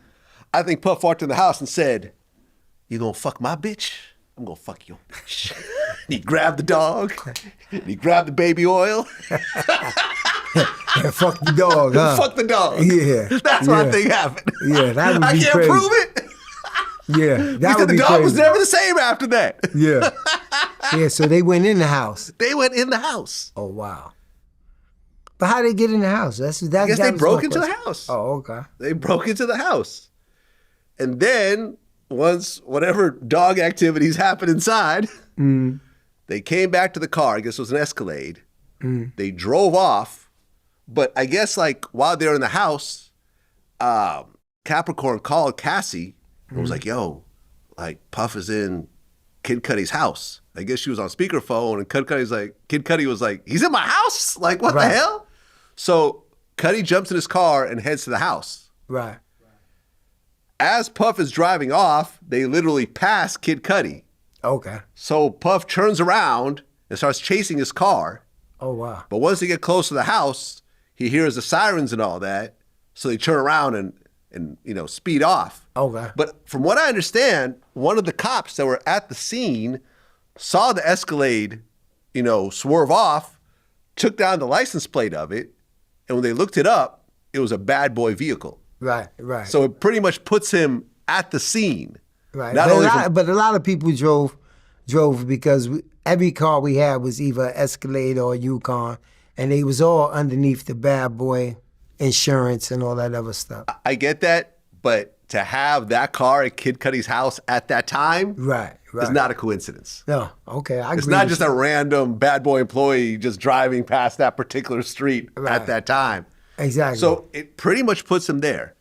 I think Puff walked in the house and said, "You gonna fuck my bitch? I'm gonna fuck your bitch." He grabbed the dog. He grabbed the baby oil. And fuck the dog, huh? Fuck the dog. Yeah. That's what I think happened. Yeah, that would be I can't crazy. prove it. Yeah, that would The be dog crazy. was never the same after that. Yeah. Yeah, so they went in the house. They went in the house. Oh, wow. But how they get in the house? I guess they broke into the house. Oh, okay. They broke into the house. And then, once whatever dog activities happened inside, they came back to the car. I guess it was an Escalade. They drove off. But I guess, like, while they were in the house, Capricorn called Cassie and was like, yo, like, Puff is in Kid Cudi's house. I guess she was on speakerphone, and Kid Cudi was like, he's in my house? Like, what the hell? So Cudi jumps in his car and heads to the house. Right. As Puff is driving off, they literally pass Kid Cudi. Okay. So Puff turns around and starts chasing his car. Oh, wow. But once they get close to the house, he hears the sirens and all that. So they turn around and speed off. Okay. But from what I understand, one of the cops that were at the scene saw the Escalade, swerve off, took down the license plate of it, and when they looked it up, it was a bad boy vehicle. Right. So it pretty much puts him at the scene. Right. Not But a lot of people drove because every car we had was either Escalade or Yukon, and they was all underneath the bad boy insurance and all that other stuff. I get that, but to have that car at Kid Cudi's house at that time is not a coincidence. No, okay, I agree. It's not just a random bad boy employee just driving past that particular street at that time. Exactly. So it pretty much puts him there.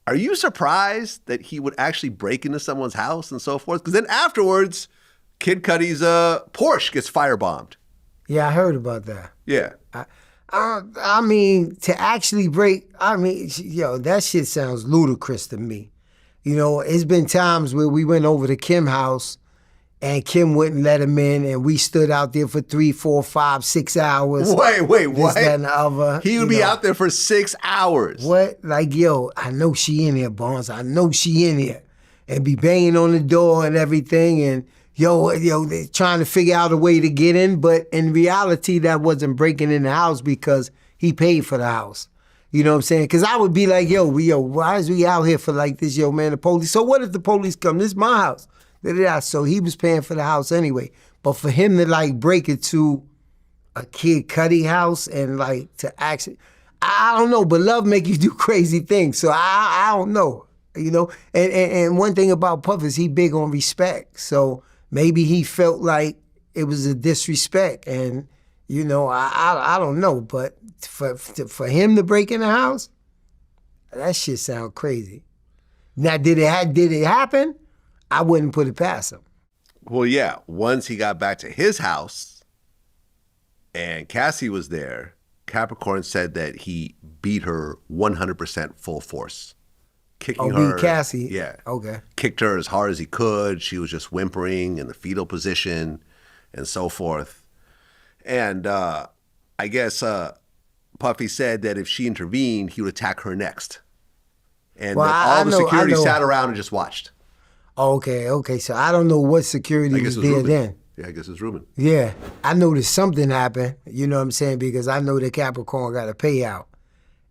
Are you surprised that he would actually break into someone's house and so forth? Because then afterwards, Kid Cudi's Porsche gets firebombed. Yeah, I heard about that. Yeah. I mean, to actually break, that shit sounds ludicrous to me. It's been times where we went over to Kim's house and Kim wouldn't let him in, and we stood out there for 3, 4, 5, 6 hours. Wait, what? This, that, and the other. He would be out there for 6 hours. What? Like, yo, I know she in here, Barnes. I know she in here. And be banging on the door and everything, and yo, they're trying to figure out a way to get in, but in reality, that wasn't breaking in the house because he paid for the house. You know what I'm saying? Because I would be like, yo, why is we out here for like this, man, the police? So what if the police come? This is my house. So he was paying for the house anyway. But for him to like break it to a Kid Cudi house and like to actually, I don't know, but love make you do crazy things. So I don't know, And one thing about Puff is he big on respect. So maybe he felt like it was a disrespect, and You know, I don't know, but for him to break in the house, that shit sound crazy. Now, did it happen? I wouldn't put it past him. Well, yeah. Once he got back to his house and Cassie was there, Capricorn said that he beat her 100% full force. Kicking her. Beat Cassie? Yeah. Okay. Kicked her as hard as he could. She was just whimpering in the fetal position and so forth. And I guess Puffy said that if she intervened, he would attack her next. And Well, all I the know- security I know. sat around and just watched. Okay. So I don't know what security I guess was it was there Ruben. then. Yeah, I guess it was Ruben. Yeah, I know that something happened, you know what I'm saying, because I know that Capricorn got a payout,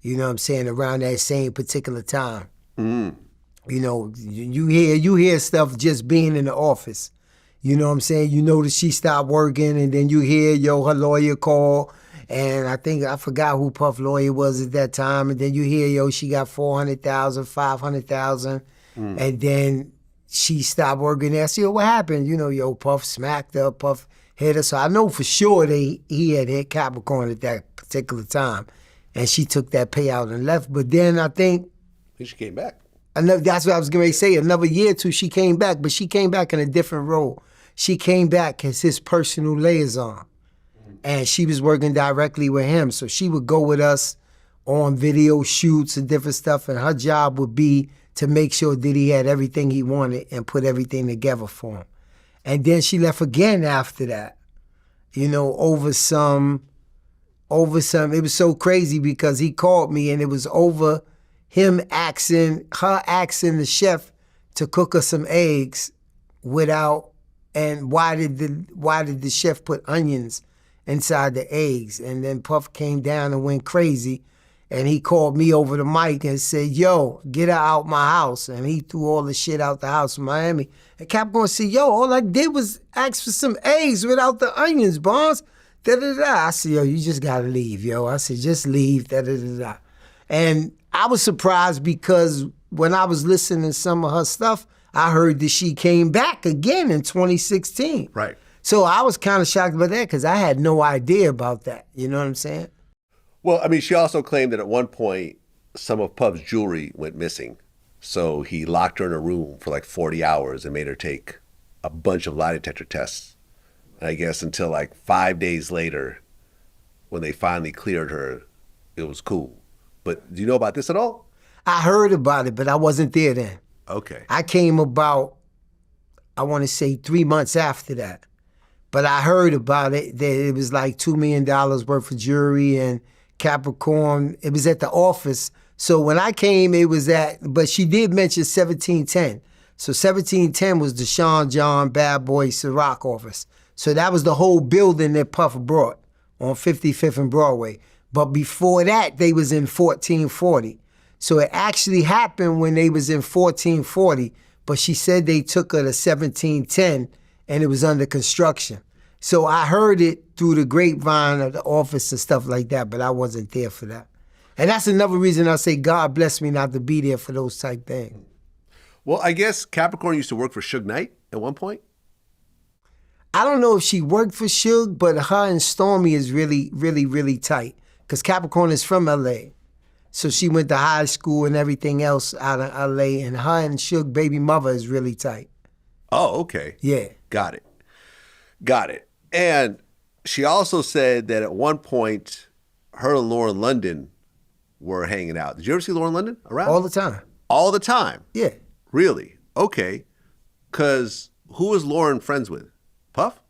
you know what I'm saying, around that same particular time. You know, you hear stuff just being in the office. You know what I'm saying? You know that she stopped working, and then you hear, her lawyer call, and I forgot who Puff lawyer was at that time, and then you hear, she got 400,000, 500,000, and then she stopped working there. I said, what happened? You know, Puff smacked her, Puff hit her. So I know for sure he had hit Capricorn at that particular time, and she took that payout and left. But then I think She came back. that's what I was going to say. Another year or two, she came back, but she came back in a different role. She came back as his personal liaison, and she was working directly with him. So she would go with us on video shoots and different stuff, and her job would be to make sure that he had everything he wanted and put everything together for him. And then she left again after that, over some, it was so crazy because he called me and it was over her asking the chef to cook her some eggs and why did the chef put onions inside the eggs? And then Puff came down and went crazy, and he called me over the mic and said, yo, get her out my house. And he threw all the shit out the house in Miami. And Capricorn said, yo, all I did was ask for some eggs without the onions, Bonds. Da-da-da. I said, yo, you just gotta leave, yo. I said, just leave, da-da-da-da. And I was surprised because when I was listening to some of her stuff, I heard that she came back again in 2016. Right. So I was kind of shocked about that because I had no idea about that. You know what I'm saying? Well, I mean, she also claimed that at one point, some of Puff's jewelry went missing. So he locked her in a room for like 40 hours and made her take a bunch of lie detector tests. I guess until like 5 days later, when they finally cleared her, it was cool. But do you know about this at all? I heard about it, but I wasn't there then. Okay. I came about, I want to say 3 months after that. But I heard about it, that it was like $2 million worth of jewelry and Capricorn. It was at the office. So when I came, it was but she did mention 1710. So 1710 was the Sean John Bad Boy Ciroc office. So that was the whole building that Puff brought on 55th and Broadway. But before that, they was in 1440. So it actually happened when they was in 1440, but she said they took her to 1710 and it was under construction. So I heard it through the grapevine of the office and stuff like that, but I wasn't there for that. And that's another reason I say God bless me not to be there for those type things. Well, I guess Capricorn used to work for Suge Knight at one point. I don't know if she worked for Suge, but her and Stormy is really, really, really tight because Capricorn is from L.A., so she went to high school and everything else out of L.A., and her and Suge baby mother is really tight. Oh, okay. Yeah. Got it. And she also said that at one point, her and Lauren London were hanging out. Did you ever see Lauren London around? All the time. All the time? Yeah. Really? Okay. Because who was Lauren friends with? Puff?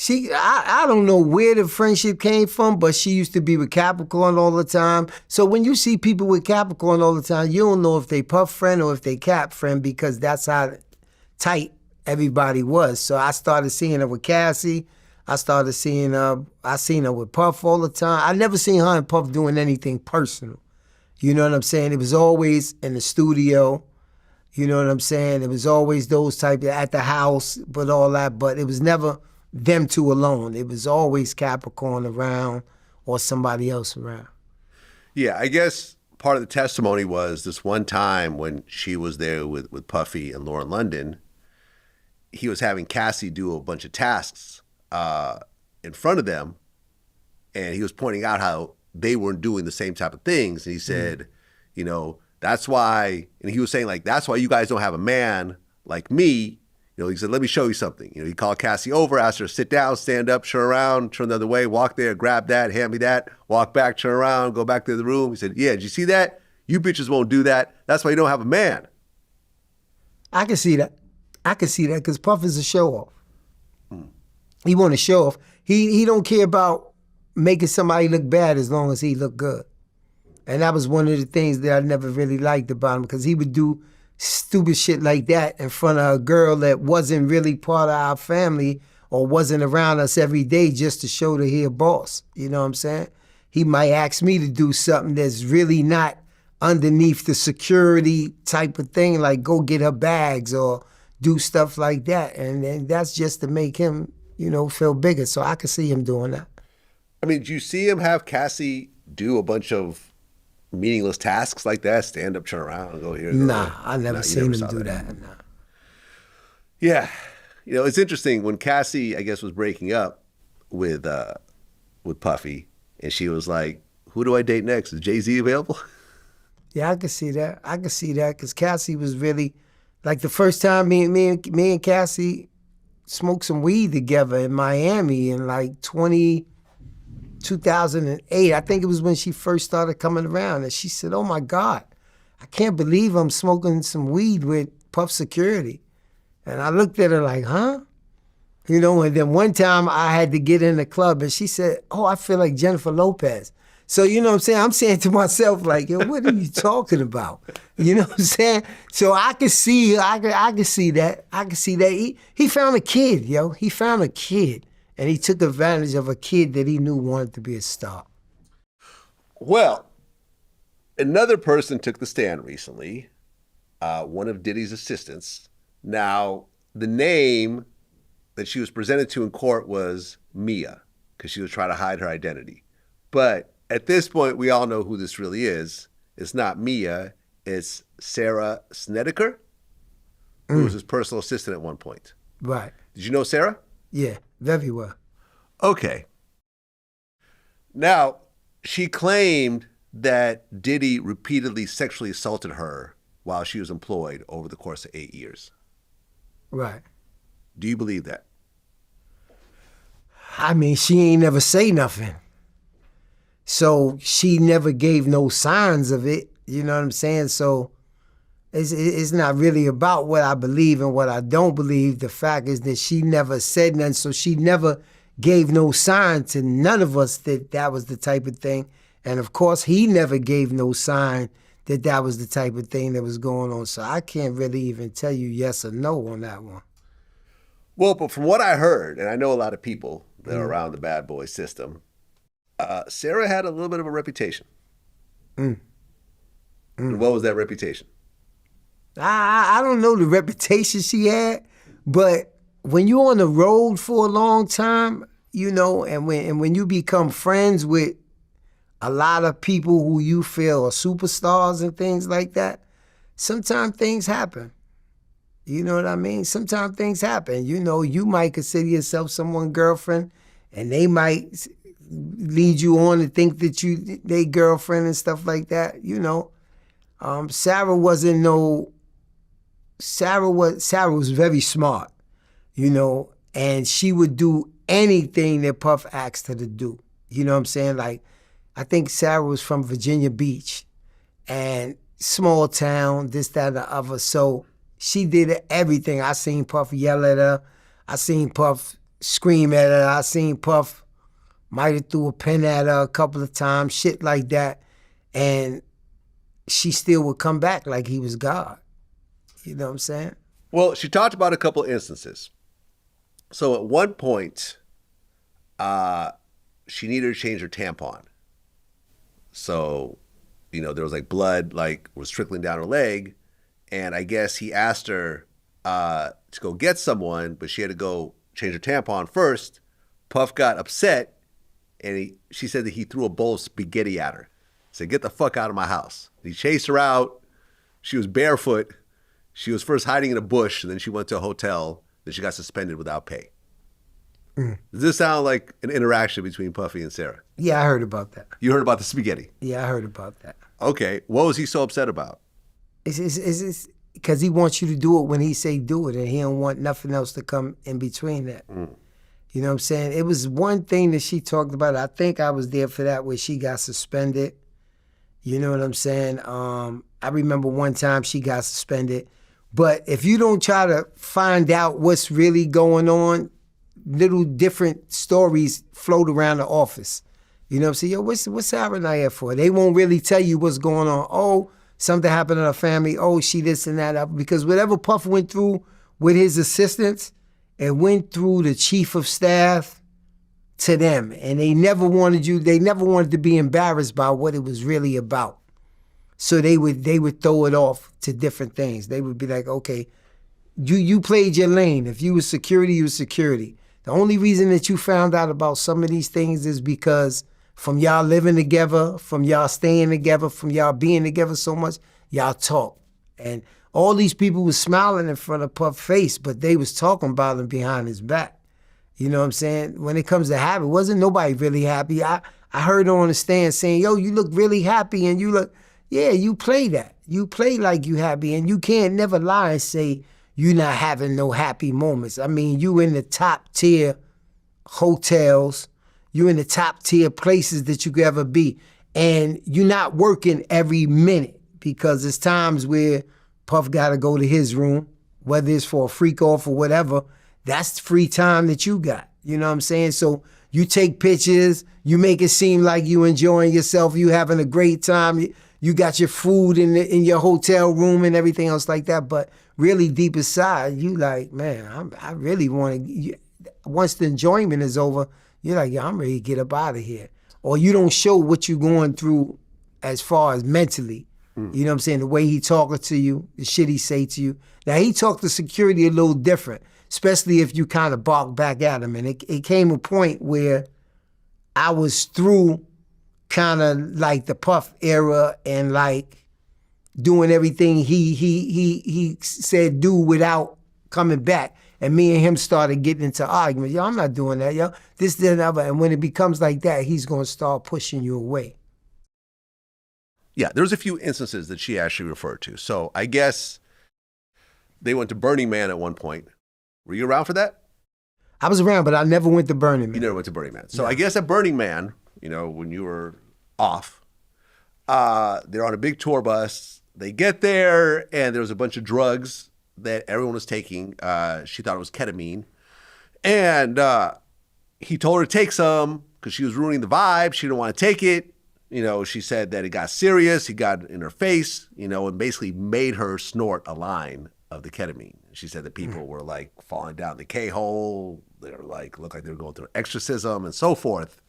I don't know where the friendship came from, but she used to be with Capricorn all the time. So when you see people with Capricorn all the time, you don't know if they Puff friend or if they Cap friend because that's how tight everybody was. So I started seeing her with Cassie. I seen her with Puff all the time. I never seen her and Puff doing anything personal. You know what I'm saying? It was always in the studio. You know what I'm saying? It was always those type at the house, but all that. But it was never them two alone. It was always Capricorn around or somebody else around. Yeah, I guess part of the testimony was this one time when she was there with Puffy and Lauren London, he was having Cassie do a bunch of tasks in front of them, and he was pointing out how they weren't doing the same type of things. And he said, you know, that's why, and he was saying like, that's why you guys don't have a man like me. You know, he said, let me show you something. You know, he called Cassie over, asked her to sit down, stand up, turn around, turn the other way, walk there, grab that, hand me that, walk back, turn around, go back to the room. He said, yeah, did you see that? You bitches won't do that. That's why you don't have a man. I can see that. I can see that because Puff is a show off. He want to show off. He don't care about making somebody look bad as long as he look good. And that was one of the things that I never really liked about him, because he would do stupid shit like that in front of a girl that wasn't really part of our family or wasn't around us every day just to show that he a boss. You know what I'm saying? He might ask me to do something that's really not underneath the security type of thing, like go get her bags or do stuff like that. And that's just to make him, you know, feel bigger. So I could see him doing that. I mean, do you see him have Cassie do a bunch of meaningless tasks like that? Stand up, turn around, go here. Nah, I never seen him do that. Nah. Yeah. You know, it's interesting when Cassie, I guess, was breaking up with Puffy, and she was like, who do I date next? Is Jay-Z available? Yeah, I could see that. I could see that because Cassie was really, like the first time me and Cassie smoked some weed together in Miami in like 2008. I think it was when she first started coming around, and she said, oh my God, I can't believe I'm smoking some weed with Puff Security. And I looked at her like, huh? You know, and then one time I had to get in the club and she said, oh, I feel like Jennifer Lopez. So, you know what I'm saying? I'm saying to myself, like, yo, what are you talking about? You know what I'm saying? So I could see, I could see that. I could see that. He found a kid, yo. He found a kid. And he took advantage of a kid that he knew wanted to be a star. Well, another person took the stand recently, one of Diddy's assistants. Now, the name that she was presented to in court was Mia, because she was trying to hide her identity. But at this point, we all know who this really is. It's not Mia, it's Sarah Snedeker, who was his personal assistant at one point. Right. Did you know Sarah? Yeah, very well. Okay. Now, she claimed that Diddy repeatedly sexually assaulted her while she was employed over the course of 8 years. Right. Do you believe that? I mean, she ain't never say nothing. So she never gave no signs of it. You know what I'm saying? So it's not really about what I believe and what I don't believe. The fact is that she never said nothing. So she never gave no sign to none of us that that was the type of thing. And of course, he never gave no sign that that was the type of thing that was going on. So I can't really even tell you yes or no on that one. Well, but from what I heard, and I know a lot of people that are around the bad boy system, Sarah had a little bit of a reputation. And what was that reputation? I don't know the reputation she had, but when you're on the road for a long time, you know, and when you become friends with a lot of people who you feel are superstars and things like that, sometimes things happen. You know what I mean? Sometimes things happen. You know, you might consider yourself someone's girlfriend, and they might lead you on to think that you they girlfriend and stuff like that. You know, Sarah was very smart, you know, and she would do anything that Puff asked her to do. You know what I'm saying? Like, I think Sarah was from Virginia Beach, and small town, this, that, and the other. So she did everything. I seen Puff yell at her. I seen Puff scream at her. I seen Puff might have threw a pen at her a couple of times, shit like that. And she still would come back like he was God. You know what I'm saying? Well, she talked about a couple instances. So at one point, she needed to change her tampon. So, you know, there was like blood, like was trickling down her leg. And I guess he asked her to go get someone, but she had to go change her tampon first. Puff got upset, and she said that he threw a bowl of spaghetti at her. Said, get the fuck out of my house. He chased her out. She was barefoot. She was first hiding in a bush, and then she went to a hotel. Then she got suspended without pay. Mm. Does this sound like an interaction between Puffy and Sarah? Yeah, I heard about that. You heard about the spaghetti? Yeah, I heard about that. Okay. What was he so upset about? It's because he wants you to do it when he say do it, and he don't want nothing else to come in between that. You know what I'm saying? It was one thing that she talked about. I think I was there for that where she got suspended. You know what I'm saying? I remember one time she got suspended. But if you don't try to find out what's really going on, little different stories float around the office. You know what I'm saying? Yo, what's Sarah here for? They won't really tell you what's going on. Oh, something happened in her family. Oh, she this and that. Because whatever Puff went through with his assistants, it went through the chief of staff to them. And they never wanted to be embarrassed by what it was really about. So they would throw it off to different things. They would be like, okay, you played your lane. If you was security, you was security. The only reason that you found out about some of these things is because from y'all living together, from y'all staying together, from y'all being together so much, y'all talk. And all these people was smiling in front of Puff's face, but they was talking about him behind his back. You know what I'm saying? When it comes to happy, wasn't nobody really happy. I heard her on the stand saying, yo, you look really happy, and you look, yeah, you play that. You play like you happy, and you can't never lie and say you not having no happy moments. I mean, you in the top tier hotels, you in the top tier places that you could ever be, and you're not working every minute because there's times where Puff got to go to his room, whether it's for a freak off or whatever. That's free time that you got. You know what I'm saying? So you take pictures, you make it seem like you enjoying yourself, you having a great time. You got your food in your hotel room and everything else like that. But really deep inside, you like, man, I really want to. Once the enjoyment is over, you're like, yeah, I'm ready to get up out of here. Or you don't show what you're going through as far as mentally. You know what I'm saying? The way he talking to you, the shit he say to you. Now, he talked to security a little different, especially if you kind of bark back at him. And it came a point where I was through kind of like the Puff era and like doing everything he said do without coming back. And me and him started getting into arguments. Yo, I'm not doing that, yo. This, that, and other. And when it becomes like that, he's going to start pushing you away. Yeah, there's a few instances that she actually referred to. So I guess they went to Burning Man at one point. Were you around for that? I was around, but I never went to Burning Man. You never went to Burning Man. So I guess at Burning Man, you know, when you were off, they're on a big tour bus. They get there, and there was a bunch of drugs that everyone was taking. She thought it was ketamine. And he told her to take some because she was ruining the vibe. She didn't want to take it. You know, she said that it got serious. He got in her face, you know, and basically made her snort a line of the ketamine. She said that people were like falling down the K-hole. They were like, looked like they were going through exorcism and so forth.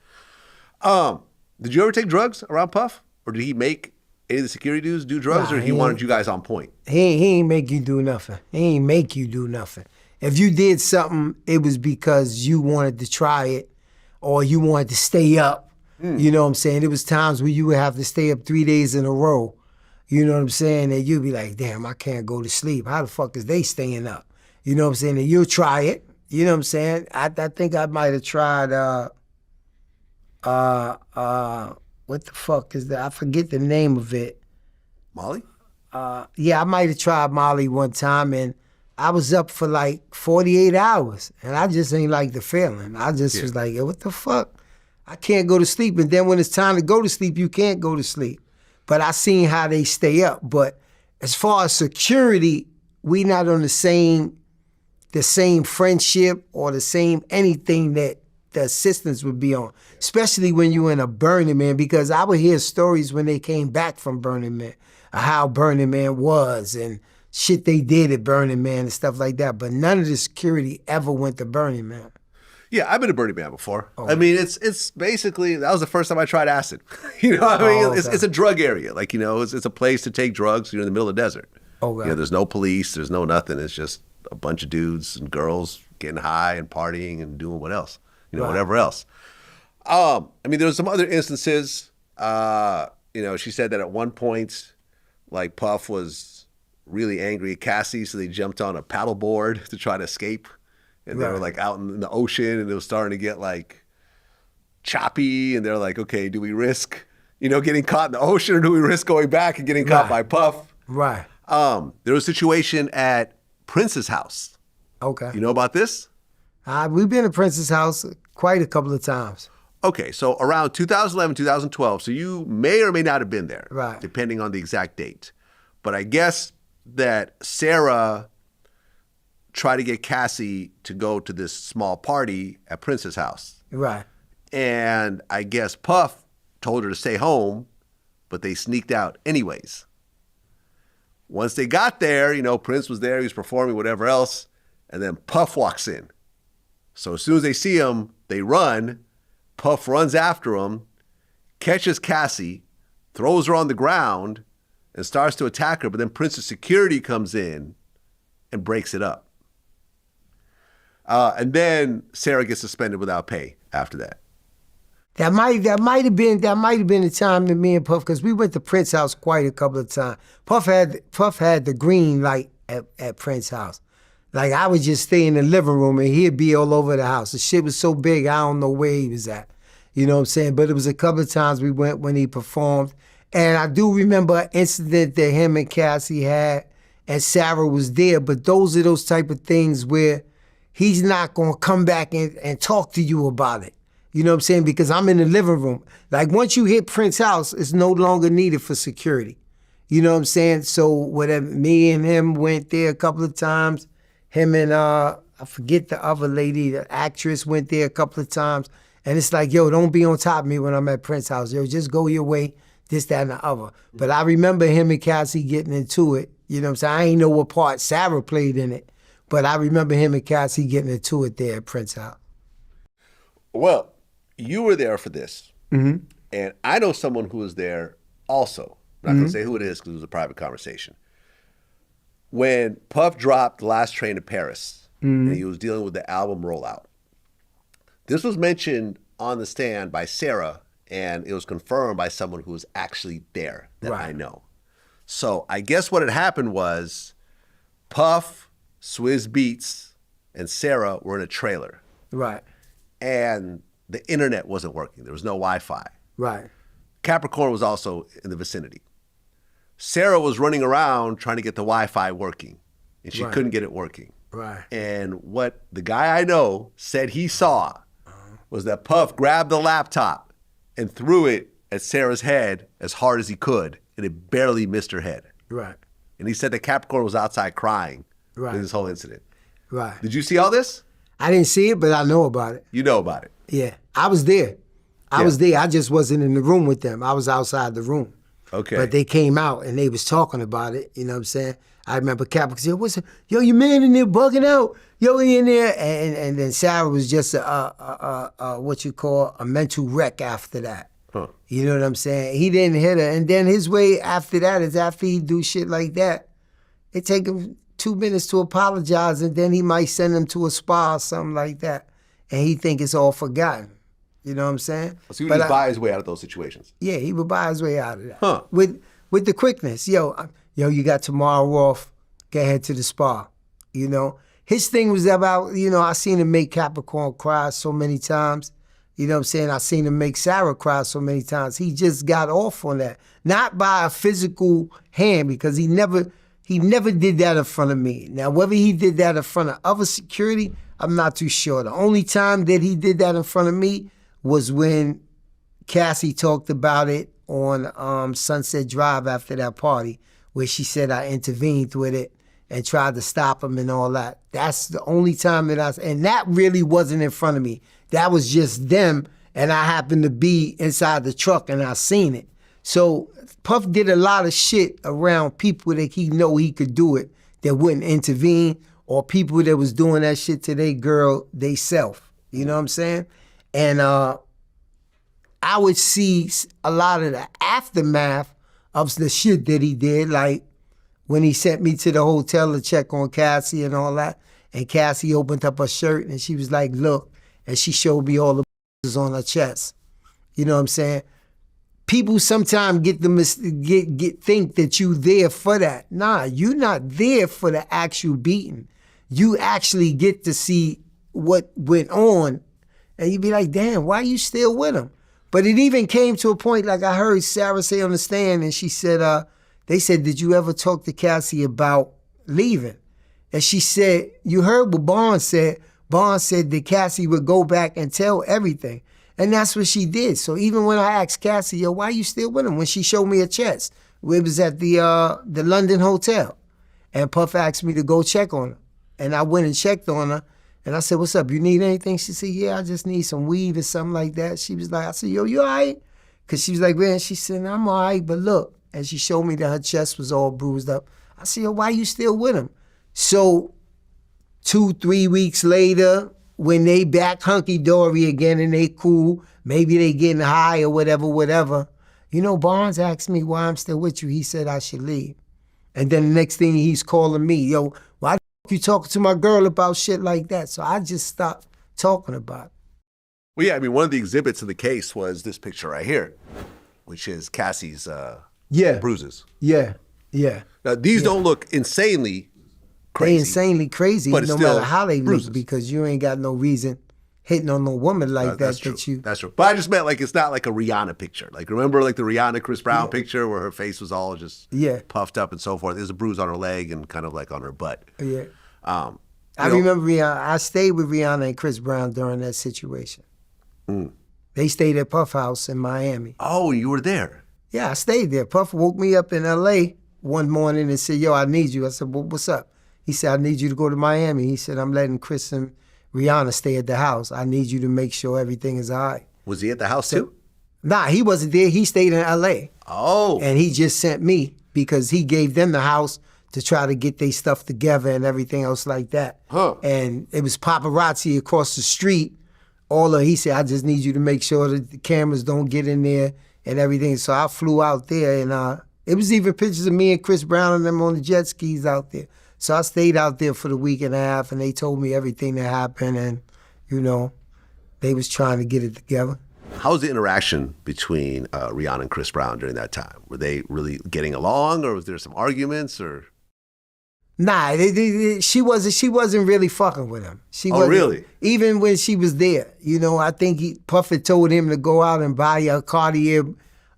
Did you ever take drugs around Puff? Or did he make any of the security dudes do drugs, or he wanted you guys on point? He ain't make you do nothing. He ain't make you do nothing. If you did something, it was because you wanted to try it or you wanted to stay up. You know what I'm saying? There was times where you would have to stay up 3 days in a row. You know what I'm saying? And you'd be like, damn, I can't go to sleep. How the fuck is they staying up? You know what I'm saying? And you'll try it. You know what I'm saying? I think I might have tried, what the fuck is that? I forget the name of it. Molly? Yeah, I might have tried Molly one time, and I was up for like 48 hours, and I just ain't like the feeling. I just was like, what the fuck? I can't go to sleep. And then when it's time to go to sleep, you can't go to sleep. But I seen how they stay up. But as far as security, we not on the same friendship or the same anything that the assistants would be on, especially when you in a Burning Man, because I would hear stories when they came back from Burning Man, of how Burning Man was and shit they did at Burning Man and stuff like that. But none of the security ever went to Burning Man. Yeah, I've been to Burning Man before. Oh, I mean, it's basically, that was the first time I tried acid. You know, I mean, okay. It's a drug area. Like, you know, it's a place to take drugs. You're in the middle of the desert. Okay. You know, there's no police, there's no nothing. It's just a bunch of dudes and girls getting high and partying and doing what else? You know, whatever else. I mean, there was some other instances. You know, she said that at one point, like, Puff was really angry at Cassie, so they jumped on a paddleboard to try to escape. And they were like out in the ocean, and it was starting to get like choppy, and they're like, okay, do we risk, getting caught in the ocean, or do we risk going back and getting caught by Puff? Right. There was a situation at Prince's house. Okay. You know about this? We've been to Prince's house quite a couple of times. Okay, so around 2011, 2012, so you may or may not have been there, right, depending on the exact date. But I guess that Sarah tried to get Cassie to go to this small party at Prince's house. Right. And I guess Puff told her to stay home, but they sneaked out anyways. Once they got there, Prince was there, he was performing, whatever else, and then Puff walks in. So as soon as they see him, they run. Puff runs after him, catches Cassie, throws her on the ground, and starts to attack her. But then Prince's security comes in and breaks it up. And then Sarah gets suspended without pay after that. That might have been the time that me and Puff, because we went to Prince's house quite a couple of times. Puff had the green light at Prince's house. Like, I would just stay in the living room and he'd be all over the house. The shit was so big, I don't know where he was at. You know what I'm saying? But it was a couple of times we went when he performed. And I do remember an incident that him and Cassie had, and Sarah was there. But those are those type of things where he's not going to come back and talk to you about it. You know what I'm saying? Because I'm in the living room. Like, once you hit Prince's house, it's no longer needed for security. You know what I'm saying? So whatever, me and him went there a couple of times. Him and, I forget the other lady, the actress, went there a couple of times. And it's like, yo, don't be on top of me when I'm at Prince's house. Yo, just go your way, this, that, and the other. But I remember him and Cassie getting into it. You know what I'm saying? I ain't know what part Sarah played in it. But I remember him and Cassie getting into it there at Prince's house. Well, you were there for this. Mm-hmm. And I know someone who was there also. I'm not going to say who it is because it was a private conversation. When Puff dropped Last Train to Paris, and he was dealing with the album rollout, this was mentioned on the stand by Sarah, and it was confirmed by someone who was actually there that I know. So I guess what had happened was Puff, Swizz Beatz, and Sarah were in a trailer. Right. And the internet wasn't working. There was no Wi-Fi. Right. Capricorn was also in the vicinity. Sarah was running around trying to get the Wi-Fi working, and she couldn't get it working. Right. And what the guy I know said he saw was that Puff grabbed the laptop and threw it at Sarah's head as hard as he could, and it barely missed her head. Right. And he said that Capricorn was outside crying in this whole incident. Right. Did you see all this? I didn't see it, but I know about it. You know about it. Yeah. I was there. I was there. I just wasn't in the room with them. I was outside the room. Okay. But they came out and they was talking about it. You know what I'm saying? I remember Capricorn said, "What's it? Yo, your man in there bugging out. Yo, he in there." And then Sarah was just what you call a mental wreck after that. Huh. You know what I'm saying? He didn't hit her. And then his way after that is after he do shit like that, it take him 2 minutes to apologize, and then he might send him to a spa or something like that. And he think it's all forgotten. You know what I'm saying? So he would just buy his way out of those situations. Yeah, he would buy his way out of that. Huh. With the quickness. Yo, you got tomorrow off. Get head to the spa. You know? His thing was about, I seen him make Capricorn cry so many times. You know what I'm saying? I seen him make Sarah cry so many times. He just got off on that. Not by a physical hand, because he never did that in front of me. Now, whether he did that in front of other security, I'm not too sure. The only time that he did that in front of me was when Cassie talked about it on Sunset Drive after that party, where she said I intervened with it and tried to stop him and all that. That's the only time and that really wasn't in front of me. That was just them, and I happened to be inside the truck and I seen it. So Puff did a lot of shit around people that he know he could do it that wouldn't intervene, or people that was doing that shit to their girl, they self. You know what I'm saying? And I would see a lot of the aftermath of the shit that he did, like when he sent me to the hotel to check on Cassie and all that, and Cassie opened up her shirt and she was like, "Look," and she showed me all the on her chest. You know what I'm saying? People sometimes think that you there for that. Nah, you're not there for the actual beating. You actually get to see what went on, and you'd be like, damn, why you still with him? But it even came to a point, like I heard Sarah say on the stand, and she said, they said, did you ever talk to Cassie about leaving? And she said, you heard what Barnes said. Barnes said that Cassie would go back and tell everything. And that's what she did. So even when I asked Cassie, yo, why you still with him? When she showed me a chest, it was at the London hotel. And Puff asked me to go check on her. And I went and checked on her. And I said, what's up? You need anything? She said, yeah, I just need some weed or something like that. She was like, I said, yo, you all right? Because she was like, man, she said, I'm all right, but look. And she showed me that her chest was all bruised up. I said, yo, why you still with him? So 2-3 weeks later, when they back hunky-dory again and they cool, maybe they getting high or whatever, you know, Barnes asked me why I'm still with you. He said I should leave. And then the next thing he's calling me, yo, why the f*** you talking to my girl about shit like that? So I just stopped talking about it. Well, yeah, I mean, one of the exhibits in the case was this picture right here, which is Cassie's bruises. Yeah. Now, these don't look insanely crazy. They insanely crazy, but no matter how they look, because you ain't got no reason hitting on no woman like that. That's true. That's true. But I just meant, like, it's not like a Rihanna picture. Like, remember, like, the Rihanna Chris Brown picture where her face was all just puffed up and so forth? There's a bruise on her leg and kind of like on her butt. Yeah. I remember Rihanna. I stayed with Rihanna and Chris Brown during that situation. They stayed at Puff House in Miami. Oh, you were there? Yeah, I stayed there. Puff woke me up in L.A. one morning and said, yo, I need you. I said, well, what's up? He said, I need you to go to Miami. He said, I'm letting Chris and Rihanna stay at the house. I need you to make sure everything is all right. Was he at the house too? Nah, he wasn't there. He stayed in L.A. Oh. And he just sent me because he gave them the house to try to get their stuff together and everything else like that. Huh. And it was paparazzi across the street. He said, I just need you to make sure that the cameras don't get in there and everything. So I flew out there, and it was even pictures of me and Chris Brown and them on the jet skis out there. So I stayed out there for the week and a half, and they told me everything that happened, and, you know, they was trying to get it together. How was the interaction between Rihanna and Chris Brown during that time? Were they really getting along, or was there some arguments, or? Nah, she wasn't really fucking with him. Oh, really? Even when she was there, you know, I think Puff had told him to go out and buy a Cartier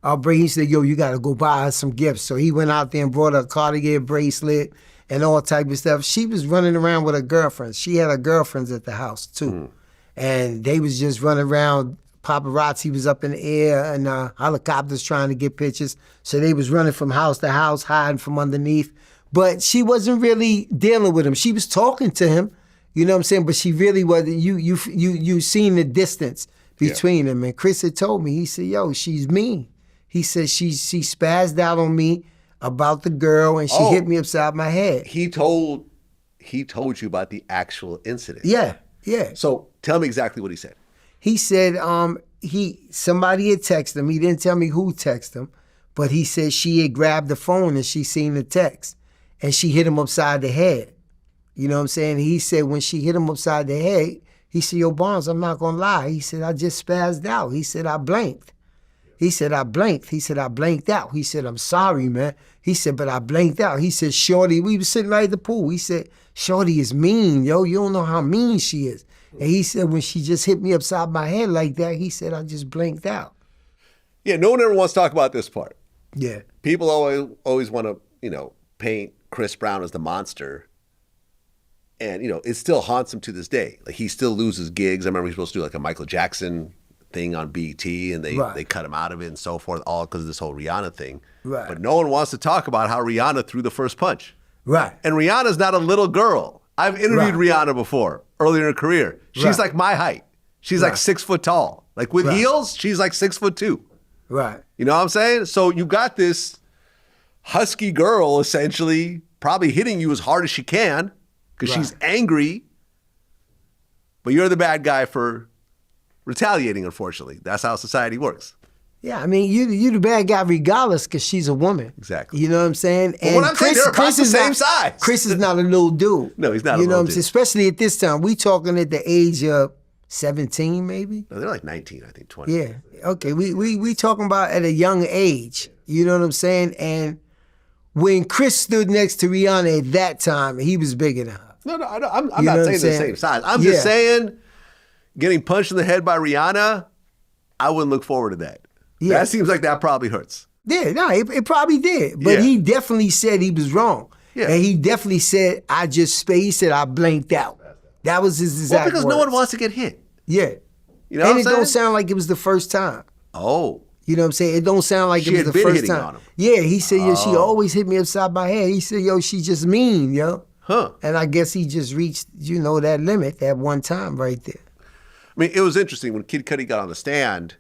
bracelet. He said, yo, you got to go buy her some gifts. So he went out there and brought her a Cartier bracelet and all type of stuff. She was running around with her girlfriends. She had her girlfriends at the house, too. And they was just running around. Paparazzi was up in the air, and helicopters trying to get pictures. So they was running from house to house, hiding from underneath. But she wasn't really dealing with him. She was talking to him, you know what I'm saying? But she really wasn't. You seen the distance between them. And Chris had told me, he said, yo, she's mean. He said she spazzed out on me about the girl, and she hit me upside my head. He told you about the actual incident. Yeah. So tell me exactly what he said. He said somebody had texted him. He didn't tell me who texted him, but he said she had grabbed the phone and she seen the text, and she hit him upside the head. You know what I'm saying? He said when she hit him upside the head, he said, yo, Barnes, I'm not gonna lie. He said, I just spazzed out. He said, I blanked. He said, I blanked. He said, I blanked out. He said, I'm sorry, man. He said, but I blanked out. He said, Shorty, we was sitting right at the pool. He said, Shorty is mean, yo. You don't know how mean she is. And he said, when she just hit me upside my head like that, he said, I just blanked out. Yeah, no one ever wants to talk about this part. Yeah. People always want to, paint Chris Brown as the monster. And, it still haunts him to this day. Like, he still loses gigs. I remember he was supposed to do like a Michael Jackson thing on BET, and they cut him out of it and so forth, all because of this whole Rihanna thing. Right. But no one wants to talk about how Rihanna threw the first punch. Right. And Rihanna's not a little girl. I've interviewed Rihanna before, earlier in her career. She's like my height. She's like 6 foot tall. Like with heels, she's like 6'2". Right. You know what I'm saying? So you got this husky girl essentially probably hitting you as hard as she can because she's angry, but you're the bad guy for retaliating, unfortunately. That's how society works. Yeah, I mean, you the bad guy regardless because she's a woman. Exactly. You know what I'm saying? But and what I'm saying, they're about the same size. Chris is not a little dude. No, he's not a little dude. You know what I'm saying? Especially at this time. We talking at the age of 17, maybe? No, they're like 19, I think, 20. Yeah, okay. We talking about at a young age. You know what I'm saying? And when Chris stood next to Rihanna at that time, he was bigger than her. No, I'm You not know what saying I'm the saying? same size. I'm Yeah. just saying, getting punched in the head by Rihanna, I wouldn't look forward to that. Yeah. That seems like that probably hurts. Yeah, no, it probably did. But Yeah. he definitely said he was wrong. Yeah. And he definitely said, he said, I blinked out. That was his exact Well, because words. no one wants to get hit. Yeah. You know And what I'm it saying? don't sound like it was the first time. Oh. You know what I'm saying? It don't sound like She it was had the been first hitting time. on him. Yeah, he said, yo, she always hit me upside my head. He said, yo, she just mean, yo. Huh. And I guess he just reached, that limit that one time right there. I mean, it was interesting when Kid Cudi got on the stand,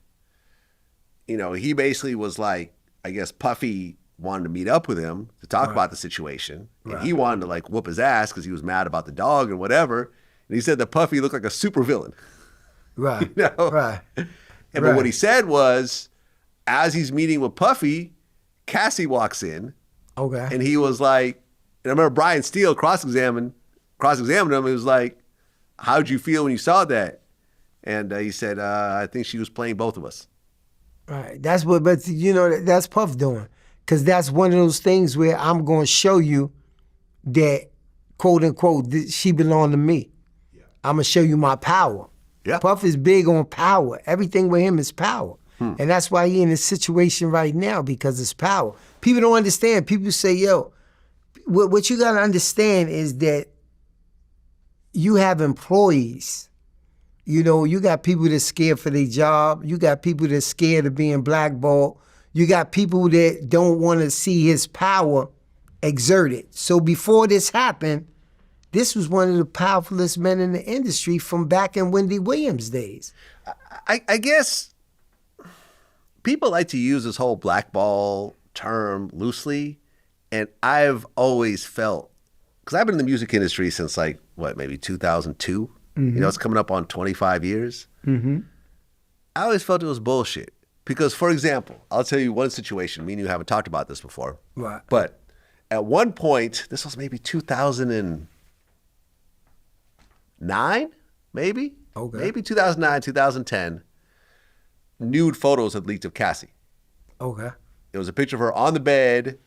he basically was like, I guess Puffy wanted to meet up with him to talk about the situation. And he wanted to like whoop his ass because he was mad about the dog and whatever. And he said that Puffy looked like a supervillain. Right. Right. But what he said was, as he's meeting with Puffy, Cassie walks in. Okay. And he was like, and I remember Brian Steele cross-examined him. He was like, how'd you feel when you saw that? And he said, I think she was playing both of us. Right. That's that's Puff doing. Because that's one of those things where I'm going to show you that, quote unquote, she belonged to me. Yeah. I'm going to show you my power. Yeah. Puff is big on power. Everything with him is power. And that's why he in this situation right now, because it's power. People don't understand. People say, yo, what you got to understand is that you have employees. You got people that's scared for their job. You got people that's scared of being blackballed. You got people that don't want to see his power exerted. So before this happened, this was one of the powerfulest men in the industry from back in Wendy Williams' days. I guess people like to use this whole blackball term loosely. And I've always felt, because I've been in the music industry since maybe 2002. It's coming up on 25 years. Mm-hmm. I always felt it was bullshit. Because, for example, I'll tell you one situation. Me and you haven't talked about this before. Right. But at one point, this was maybe 2009, maybe? Okay. Maybe 2009, 2010. Nude photos had leaked of Cassie. Okay. It was a picture of her on the bed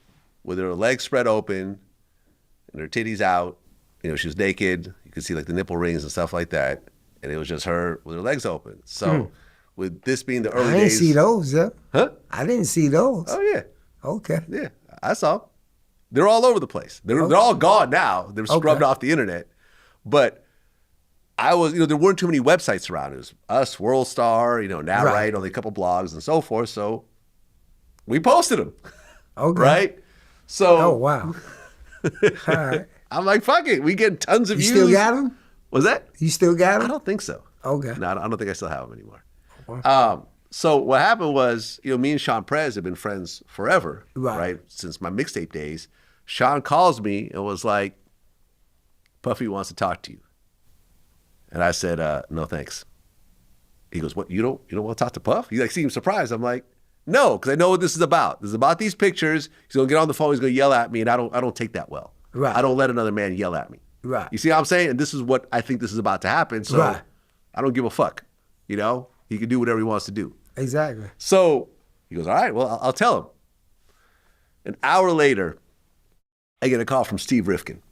with her legs spread open and her titties out. She was naked. You could see like the nipple rings and stuff like that. And it was just her with her legs open. So with this being the early days. I didn't see those, yeah. Huh? I didn't see those. Oh, yeah. Okay. Yeah, I saw. They're all over the place. They're all gone now. They're scrubbed off the internet. But I was, there weren't too many websites around. It was us, World Star, Now Right, only a couple blogs and so forth. So we posted them. Okay. Right? So. Oh, wow. All right. I'm like, fuck it. We get tons of You views. still got them? Was that? You still got I them? don't think so. Okay. No, I don't think I still have them anymore. Wow. So what happened was, me and Sean Prez have been friends forever, Right. Since my mixtape days. Sean calls me and was like, Puffy wants to talk to you. And I said, no, thanks. He goes, what, you don't want to talk to Puff? He seemed surprised. I'm like, no, because I know what this is about. This is about these pictures. He's going to get on the phone. He's going to yell at me, and I don't take that well. Right. I don't let another man yell at me. Right. You see what I'm saying? And this is what I think this is about to happen. So Right. I don't give a fuck. He can do whatever he wants to do. Exactly. So he goes, all right, well, I'll tell him. An hour later, I get a call from Steve Rifkin.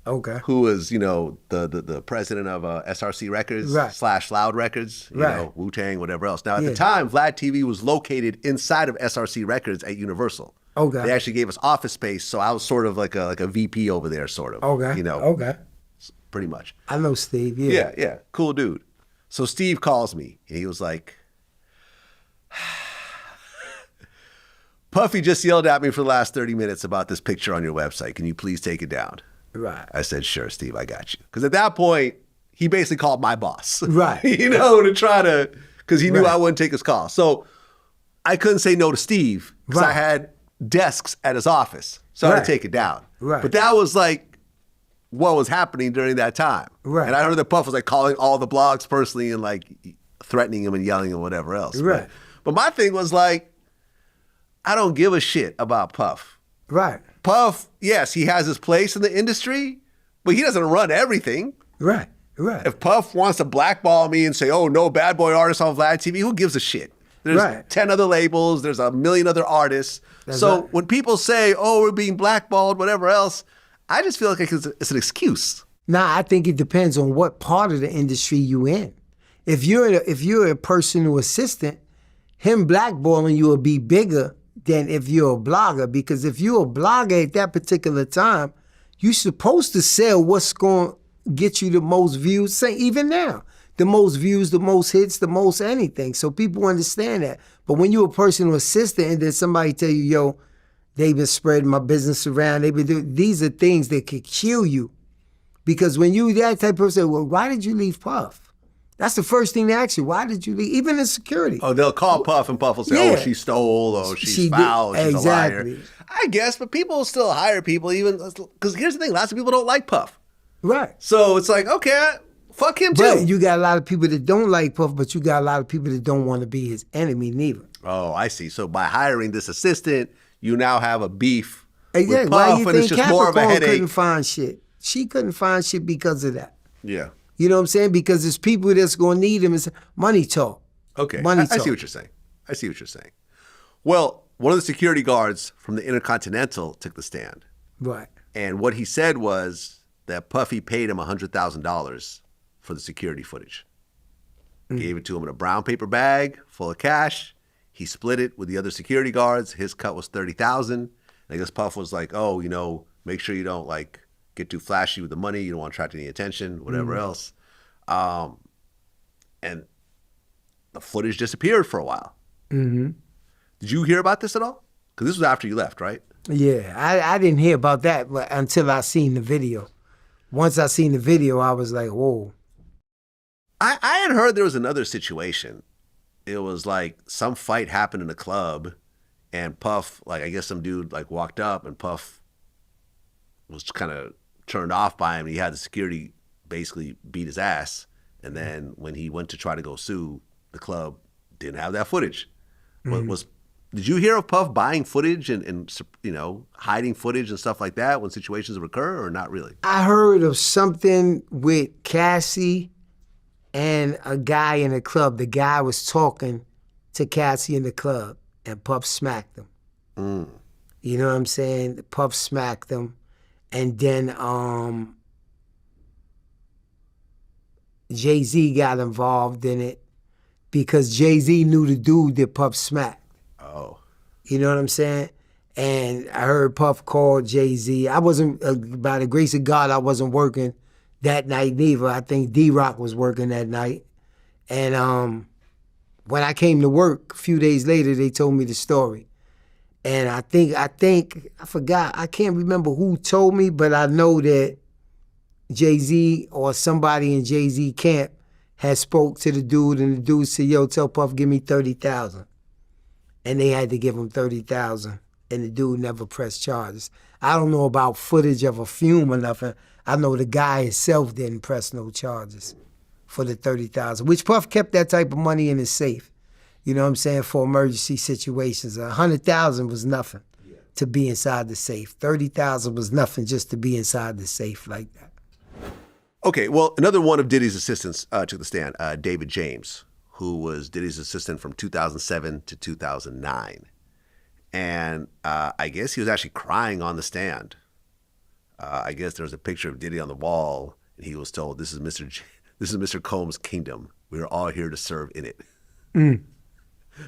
Okay. Who was, the president of SRC Records / Loud Records, Wu-Tang, whatever else. Now, at the time, Vlad TV was located inside of SRC Records at Universal. Okay. They actually gave us office space, so I was sort of like a VP over there, sort of. Okay. Okay. Pretty much. I know Steve, Yeah. Cool dude. So Steve calls me, and he was like, Puffy just yelled at me for the last 30 minutes about this picture on your website. Can you please take it down? Right. I said, sure, Steve, I got you. Because at that point, he basically called my boss. Right. To try to, because he knew I wouldn't take his call. So I couldn't say no to Steve because I had desks at his office. So I had to take it down. Right. But that was what was happening during that time. Right. And I heard that Puff was calling all the blogs personally and threatening him and yelling and whatever else. Right. But my thing was I don't give a shit about Puff. Right. Puff, yes, he has his place in the industry, but he doesn't run everything. Right. Right. If Puff wants to blackball me and say, oh, no bad boy artists on Vlad TV, who gives a shit? There's 10 other labels. There's a million other artists. When people say, oh, we're being blackballed, whatever else, I just feel like it's an excuse. Nah, I think it depends on what part of the industry you in. If you're a personal assistant, him blackballing you will be bigger than if you're a blogger, because if you're a blogger at that particular time, you're supposed to sell what's going to get you the most views. Say even now, the most views, the most hits, the most anything. So people understand that. But when you're a personal assistant and then somebody tell you, yo, they've been spreading my business around, they've been doing, these are things that could kill you. Because when you that type of person, well, why did you leave Puff? That's the first thing they ask you. Why did you leave? Even in security. Oh, they'll call Puff and Puff will say, Yeah. oh, she stole, or she's She foul, did- she's exactly. a liar. I guess, but people will still hire people even, because here's the thing, lots of people don't like Puff. Right. So it's like, okay, fuck him too. But you got a lot of people that don't like Puff, but you got a lot of people that don't want to be his enemy neither. Oh, I see. So by hiring this assistant, you now have a beef Exactly. with Why Puff, you and it's think just more of a Capricorn couldn't headache. find shit? She couldn't find shit because of that. Yeah. You know what I'm saying? Because there's people that's going to need him. It's money talk. Okay. Money I talk. see what you're saying. I see what you're saying. Well, one of the security guards from the Intercontinental took the stand. Right. And what he said was that Puffy paid him $100,000 for the security footage. Gave it to him in a brown paper bag full of cash. He split it with the other security guards. His cut was $30,000. I guess Puff was like, oh, you know, make sure you don't like get too flashy with the money. You don't want to attract any attention, whatever else. And the footage disappeared for a while. Mm-hmm. Did you hear about this at all? Because this was after you left, right? Yeah, I didn't hear about that until I seen the video. Once I seen the video, I was like, whoa. I had heard there was another situation. It was like some fight happened in a club, and Puff, like I guess some dude like walked up, and Puff was kind of turned off by him. He had the security basically beat his ass, and then when he went to try to go sue, the club didn't have that footage. Did you hear of Puff buying footage and you know, hiding footage and stuff like that when situations recur, or not really? I heard of something with Cassie and a guy in a club. The guy was talking to Cassie in the club, and Puff smacked him. You know what I'm saying? Puff smacked him, and then Jay-Z got involved in it because Jay-Z knew the dude that Puff smacked. Oh. You know what I'm saying? And I heard Puff call Jay-Z. I wasn't, by the grace of God, I wasn't working that night neither. I think D-Rock was working that night. And when I came to work, a few days later, they told me the story. And I forgot, I can't remember who told me, but I know that Jay-Z or somebody in Jay-Z camp had spoke to the dude, and the dude said, yo, tell Puff, give me $30,000. And they had to give him $30,000, and the dude never pressed charges. I don't know about footage of a fume or nothing. I know the guy himself didn't press no charges for the $30,000, which Puff kept that type of money in his safe. You know what I'm saying? For emergency situations. $100,000 was nothing to be inside the safe. $30,000 was nothing just to be inside the safe like that. Okay, well, another one of Diddy's assistants took the stand, David James, who was Diddy's assistant from 2007 to 2009. And I guess he was actually crying on the stand. I guess there was a picture of Diddy on the wall, and he was told, this is Mr. Combs' kingdom. We are all here to serve in it.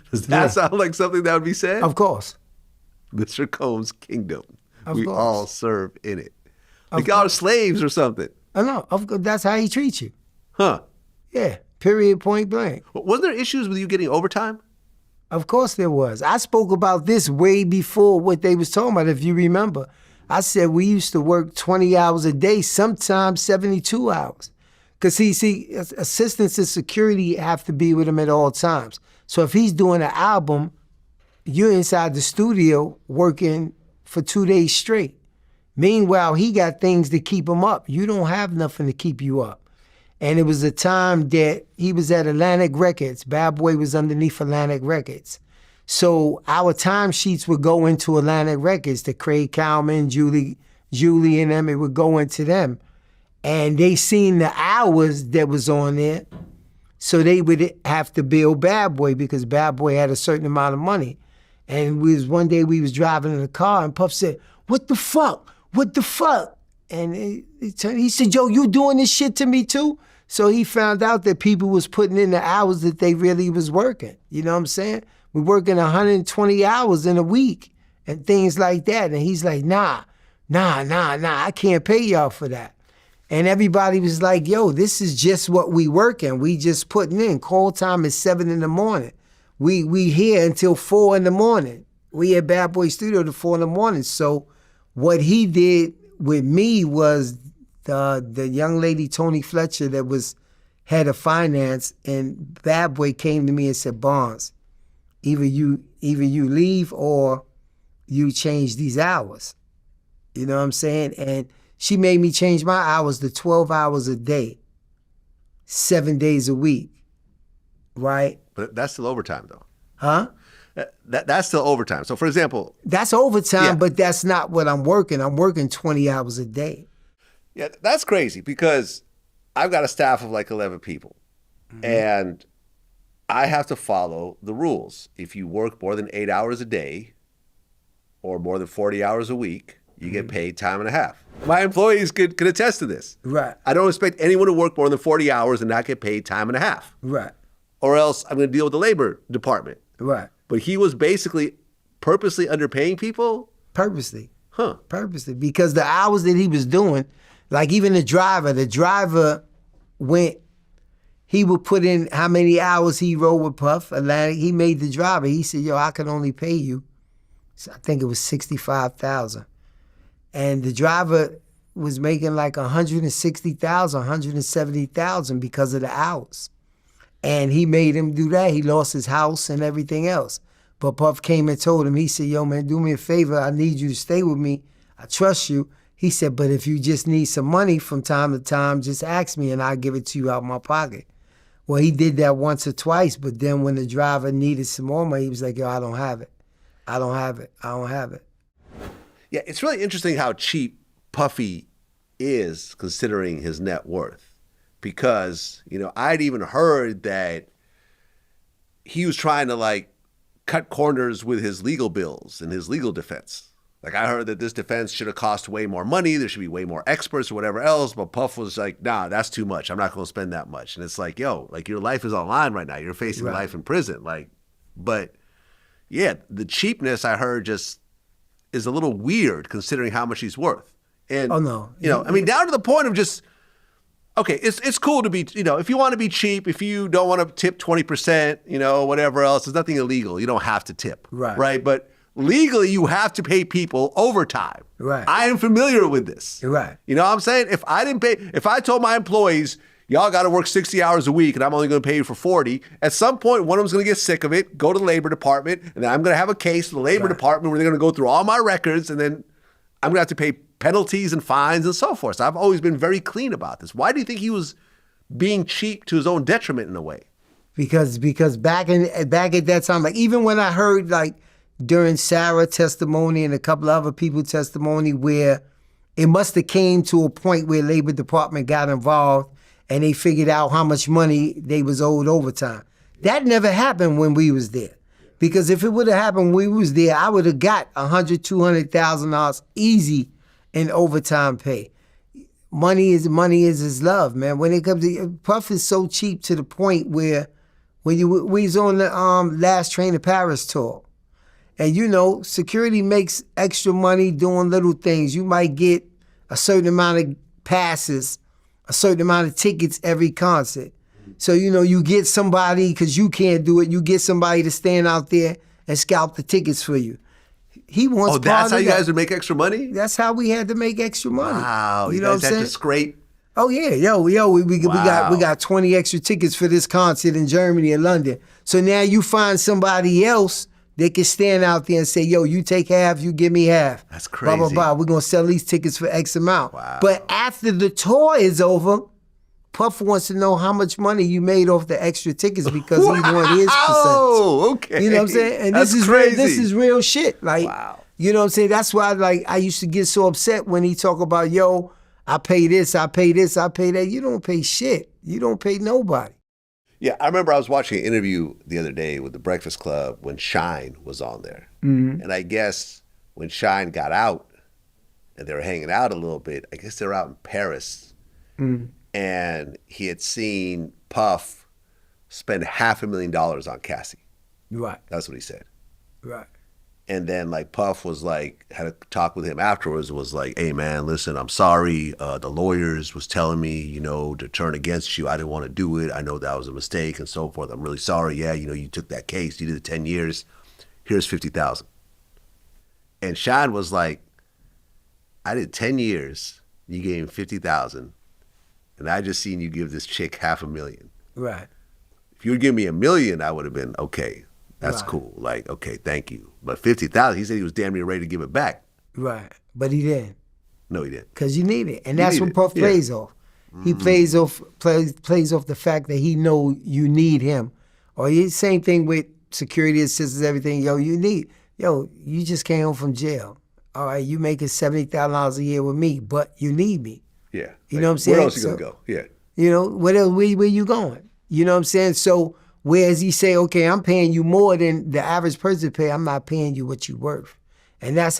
Does that sound like something that would be said? Of course. Mr. Combs' kingdom. Of we course. all serve in it. Like y'all are slaves or something. I know. Of course, that's how he treats you. Huh. Yeah. Period, point blank. Wasn't there issues with you getting overtime? Of course there was. I spoke about this way before what they was talking about, if you remember. I said we used to work 20 hours a day, sometimes 72 hours. Because see, assistants and security have to be with him at all times. So if he's doing an album, you're inside the studio working for 2 days straight. Meanwhile, he got things to keep him up. You don't have nothing to keep you up. And it was a time that he was at Atlantic Records. Bad Boy was underneath Atlantic Records. So our timesheets would go into Atlantic Records, to Craig Cowman, Julie and them, it would go into them. And they seen the hours that was on there, so they would have to bill Bad Boy because Bad Boy had a certain amount of money. And one day we was driving in the car, and Puff said, what the fuck? What the fuck? And he said, yo, you doing this shit to me too? So he found out that people was putting in the hours that they really was working. You know what I'm saying? We're working 120 hours in a week and things like that. And he's like, nah, I can't pay y'all for that. And everybody was like, yo, this is just what we working. We just putting in. Call time is 7 in the morning. We here until 4 in the morning. We at Bad Boy Studio till 4 in the morning. So what he did with me was the young lady, Tony Fletcher, that was head of finance, and Bad Boy came to me and said, Barnes, either you leave or you change these hours. You know what I'm saying? And she made me change my hours to 12 hours a day, 7 days a week, right? But that's still overtime, though. Huh? That's still overtime. So, for example... That's overtime, yeah. But that's not what I'm working. I'm working 20 hours a day. Yeah, that's crazy because I've got a staff of like 11 people. Mm-hmm. And I have to follow the rules. If you work more than 8 hours a day or more than 40 hours a week, you get paid time and a half. My employees could attest to this. Right. I don't expect anyone to work more than 40 hours and not get paid time and a half. Right. Or else I'm going to deal with the labor department. Right. But he was basically purposely underpaying people? Purposely. Huh. Purposely. Because the hours that he was doing, like even the driver went, he would put in how many hours he rode with Puff Atlantic. He made the driver. He said, yo, I can only pay you, I think it was $65,000. And the driver was making like $160,000, $170,000 because of the hours. And he made him do that. He lost his house and everything else. But Puff came and told him, he said, yo, man, do me a favor. I need you to stay with me. I trust you. He said, but if you just need some money from time to time, just ask me and I'll give it to you out of my pocket. Well, he did that once or twice, but then when the driver needed some more money, he was like, yo, I don't have it. I don't have it. Yeah, it's really interesting how cheap Puffy is considering his net worth. Because, I'd even heard that he was trying to like cut corners with his legal bills and his legal defense. Like I heard that this defense should have cost way more money. There should be way more experts or whatever else. But Puff was like, nah, that's too much. I'm not going to spend that much. And it's like, yo, like your life is on the line right now. You're facing life in prison. But yeah, the cheapness I heard just is a little weird considering how much he's worth. And, oh, no. Down to the point of just, okay, it's cool to be, if you want to be cheap, if you don't want to tip 20%, whatever else, there's nothing illegal. You don't have to tip. Right. But legally, you have to pay people overtime. Right. I am familiar with this. Right. You know what I'm saying? If I told my employees, y'all got to work 60 hours a week and I'm only going to pay you for 40, at some point, one of them's going to get sick of it, go to the labor department, and then I'm going to have a case with the labor department where they're going to go through all my records, and then I'm going to have to pay penalties and fines and so forth. So I've always been very clean about this. Why do you think he was being cheap to his own detriment in a way? Because back at that time, like even when I heard like during Sarah testimony and a couple of other people testimony where it must have came to a point where Labor Department got involved and they figured out how much money they was owed overtime. That never happened when we was there. Because if it would have happened when we was there, I would have got $100,000, $200,000 easy in overtime pay. Money is his love, man. When it comes to Puff is so cheap to the point where we was on the Last Train to Paris tour. And security makes extra money doing little things. You might get a certain amount of passes, a certain amount of tickets every concert. So, you get somebody, because you can't do it, you get somebody to stand out there and scalp the tickets for you. He wants part that's of how you that. guys would make extra money? That's how we had to make extra money. Wow, you you know guys had to scrape. Oh yeah, we got 20 extra tickets for this concert in Germany and London. So now you find somebody else that can stand out there and say, yo, you take half, you give me half. That's crazy. Blah, blah, blah. We're going to sell these tickets for X amount. Wow. But after the tour is over, Puff wants to know how much money you made off the extra tickets because he wants his percentage. Oh, okay. You know what I'm saying? And That's this is crazy. This is real shit. Like, wow. You know what I'm saying? That's why I used to get so upset when he talk about, yo, I pay this, I pay this, I pay that. You don't pay shit. You don't pay nobody. Yeah, I remember I was watching an interview the other day with the Breakfast Club when Shine was on there. Mm-hmm. And I guess when Shine got out and they were hanging out a little bit. I guess they were out in Paris. And he had seen Puff spend $500,000 on Cassie. Right. That's what he said. Right. And then like Puff was like, had a talk with him afterwards, was like, hey man, listen, I'm sorry. The lawyers was telling me, you know, to turn against you. I didn't want to do it. I know that was a mistake and so forth. I'm really sorry. Yeah, you know, you took that case. You did it 10 years. Here's $50,000. And Sean was like, I did 10 years. You gave him $50,000. And I just seen you give this chick $500,000. Right. If you would give me $1 million, I would have been, okay, that's Right. cool. Like, okay, thank you. But $50,000, he said he was damn near ready to give it back. Right. But he didn't. No, he didn't. Because you need it. And that's need what it. Puff Yeah. plays off. He plays off the fact that he know you need him. Or same thing with security assistants, everything. You just came home from jail. All right, you making $70,000 a year with me, but you need me. Yeah. You know what I'm saying? Where else you going to go? Yeah. You know, where you going? You know what I'm saying? So whereas he say, okay, I'm paying you more than the average person pay, I'm not paying you what you worth. And that's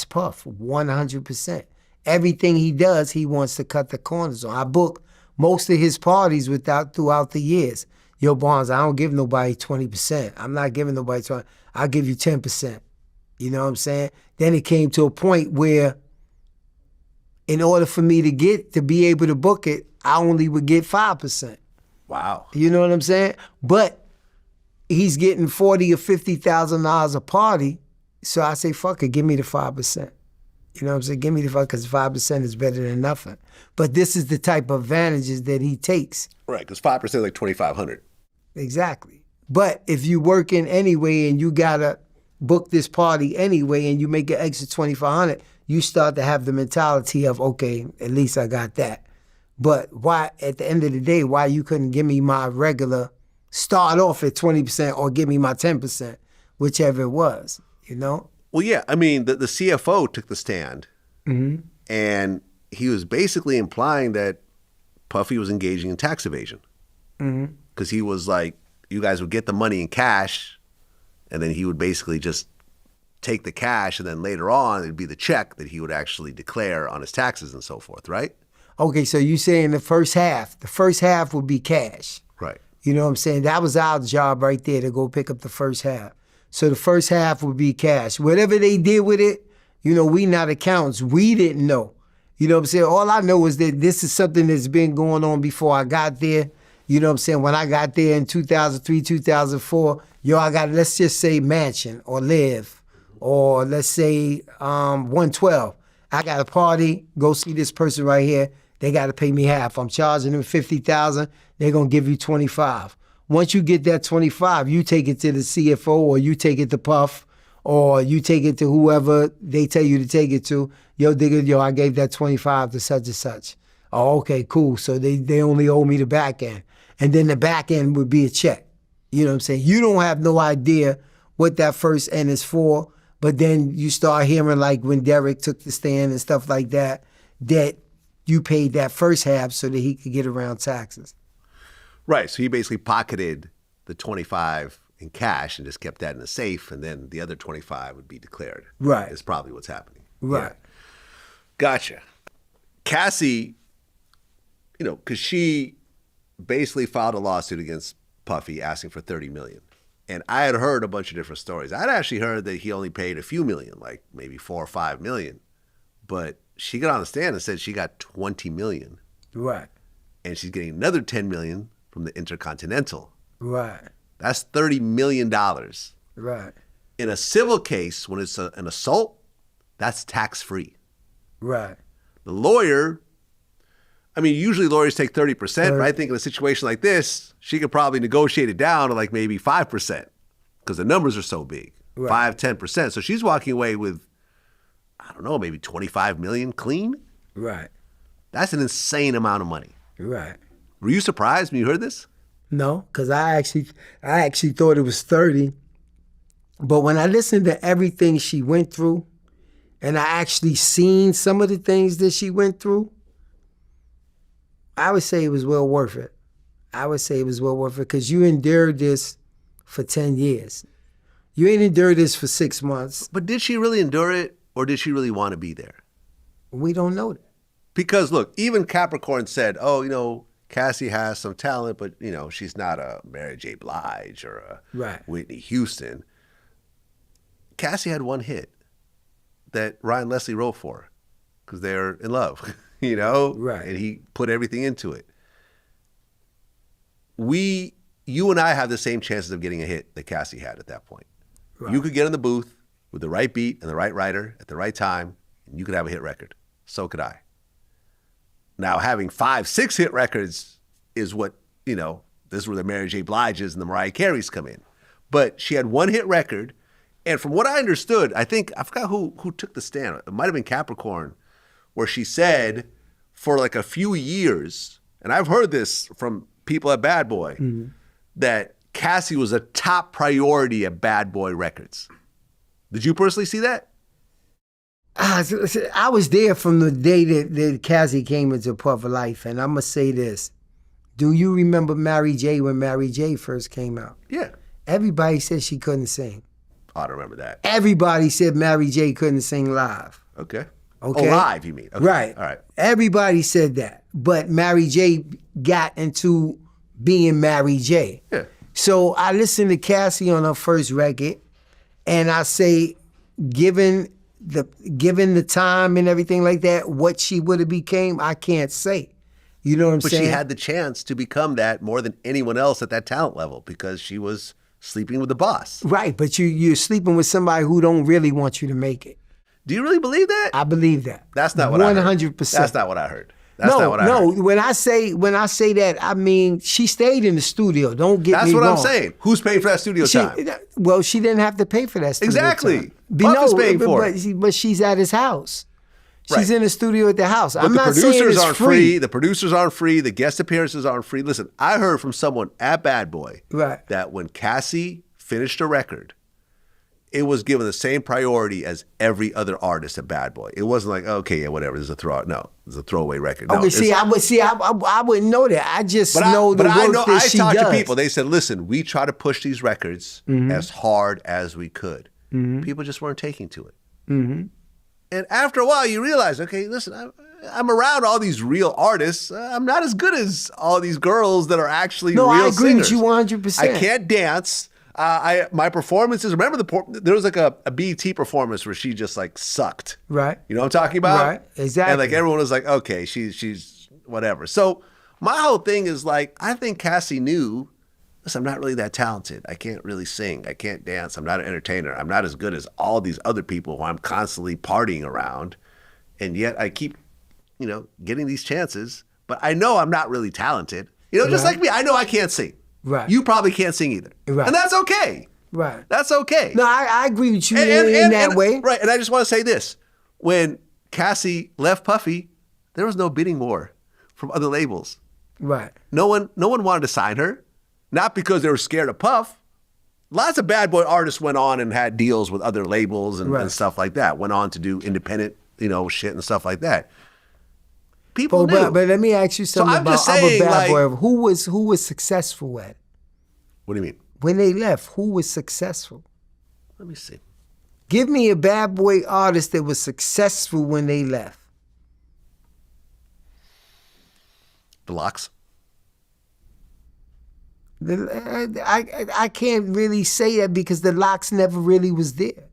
Puff, 100%. Everything he does, he wants to cut the corners on. I book most of his parties throughout the years. Yo, Barnes, I don't give nobody 20%. I'm not giving nobody 20%. I'll give you 10%. You know what I'm saying? Then it came to a point where in order for me to be able to book it, I only would get 5%. Wow. You know what I'm saying? But he's getting $40,000 or $50,000 a party, so I say, fuck it, give me the 5%. You know what I'm saying? Give me the 5%, because 5% is better than nothing. But this is the type of advantages that he takes. Right, because 5% is like $2,500. Exactly. But if you working anyway and you gotta book this party anyway and you make an extra $2,500, you start to have the mentality of, okay, at least I got that. But why, at the end of the day, why you couldn't give me my regular, start off at 20% or give me my 10%, whichever it was, you know? Well, yeah, I mean, the CFO took the stand, and he was basically implying that Puffy was engaging in tax evasion. Because he was like, you guys would get the money in cash, and then he would basically just take the cash, and then later on, it'd be the check that he would actually declare on his taxes and so forth, right? Okay, so you saying the first half would be cash. Right. You know what I'm saying? That was our job right there, to go pick up the first half. So the first half would be cash. Whatever they did with it, you know, we not accountants. We didn't know. You know what I'm saying? All I know is that this is something that's been going on before I got there. You know what I'm saying? When I got there in 2003, 2004, I got, let's just say mansion or live, or let's say 112. I got a party, go see this person right here. They got to pay me half. I'm charging them $50,000. They're going to give you $25,000. Once you get that $25,000, you take it to the CFO, or you take it to Puff, or you take it to whoever they tell you to take it to. Yo, digga, I gave that $25,000 to such and such. Oh, okay, cool. So they only owe me the back end. And then the back end would be a check. You know what I'm saying? You don't have no idea what that first end is for, but then you start hearing, like when Derek took the stand and stuff like that, that you paid that first half so that he could get around taxes. Right. So he basically pocketed the $25,000 in cash and just kept that in the safe, and then the other $25,000 would be declared. Right. Is probably what's happening. Right. Yeah. Gotcha. Cassie, you know, because she basically filed a lawsuit against Puffy asking for $30 million. And I had heard a bunch of different stories. I'd actually heard that he only paid a few million, like maybe $4 or $5 million. But she got on the stand and said she got $20 million. Right. And she's getting another $10 million from the Intercontinental. Right. That's $30 million. Right. In a civil case, when it's an assault, that's tax-free. Right. The lawyer, I mean, usually lawyers take 30%, but I think in a situation like this, she could probably negotiate it down to like maybe 5% because the numbers are so big, Right. 5-10%. So she's walking away with, I don't know, maybe $25 million clean. Right. That's an insane amount of money. Right. Were you surprised when you heard this? No, because I actually thought it was 30. But when I listened to everything she went through, and I actually seen some of the things that she went through, I would say it was well worth it. I would say it was well worth it because you endured this for 10 years. You ain't endured this for 6 months. But did she really endure it, or did she really want to be there? We don't know that. Because look, even Capricorn said, "Oh, Cassie has some talent, but she's not a Mary J. Blige or a Whitney Houston." Cassie had one hit that Ryan Leslie wrote for her because they're in love, Right. And he put everything into it. You and I have the same chances of getting a hit that Cassie had at that point. Right. You could get in the booth with the right beat and the right writer at the right time, and you could have a hit record. So could I. Now, having 5, 6 hit records is what, this is where the Mary J. Bliges and the Mariah Careys come in. But she had one hit record, and from what I understood, I forgot who took the stand. It might have been Capricorn, where she said for like a few years, and I've heard this from people at Bad Boy, that Cassie was a top priority at Bad Boy Records. Did you personally see that? I was there from the day that Cassie came into Puff of Life, and I'm going to say this. Do you remember Mary J. when Mary J. first came out? Yeah. Everybody said she couldn't sing. I don't remember that. Everybody said Mary J. couldn't sing live. Okay. Okay. Oh, live, you mean? Okay. Right. All right. Everybody said that. But Mary J. got into being Mary J. Yeah. So I listened to Cassie on her first record, and I say, given the time and everything like that, what she would have became, I can't say. You know what I'm saying? But she had the chance to become that more than anyone else at that talent level because she was sleeping with the boss. Right, but you're sleeping with somebody who don't really want you to make it. Do you really believe that? I believe that. That's not what I heard. 100%. That's not what I heard. That's not what I heard. No, when I say that, I mean she stayed in the studio. Don't get me wrong. That's what I'm saying. Who's paying for that studio time? Well, she didn't have to pay for that studio exactly. time. Puff is paying for it. But she's at his house. She's in the studio at the house. But I'm not saying it's free. The producers aren't free. The guest appearances aren't free. Listen, I heard from someone at Bad Boy that when Cassie finished a record, it was given the same priority as every other artist at Bad Boy. It wasn't like, okay, yeah, whatever, there's a throwaway record. No, okay, I wouldn't know that. I just know the work that she does. I talked to people. They said, listen, we try to push these records as hard as we could. People just weren't taking to it. And after a while, you realize, okay, listen, I'm around all these real artists. I'm not as good as all these girls that are actually real singers. No, I agree with you 100%. I can't dance. My performances, remember there was like a BET performance where she just like sucked. Right. You know what I'm talking about? Right, exactly. And like everyone was like, okay, she's whatever. So my whole thing is like, I think Cassie knew, listen, I'm not really that talented. I can't really sing. I can't dance. I'm not an entertainer. I'm not as good as all these other people who I'm constantly partying around. And yet I keep, getting these chances. But I know I'm not really talented. Just like me, I know I can't sing. Right. You probably can't sing either. Right. And that's okay. Right. That's okay. No, I agree with you in that way. Right. And I just want to say this. When Cassie left Puffy, there was no bidding war from other labels. Right. No one wanted to sign her. Not because they were scared of Puff. Lots of Bad Boy artists went on and had deals with other labels and stuff like that. Went on to do independent, shit and stuff like that. People knew. But let me ask you something about other Bad Boy. Who was successful at it? What do you mean? When they left, who was successful? Let me see. Give me a Bad Boy artist that was successful when they left. The Lox. I can't really say that because the Lox never really was there.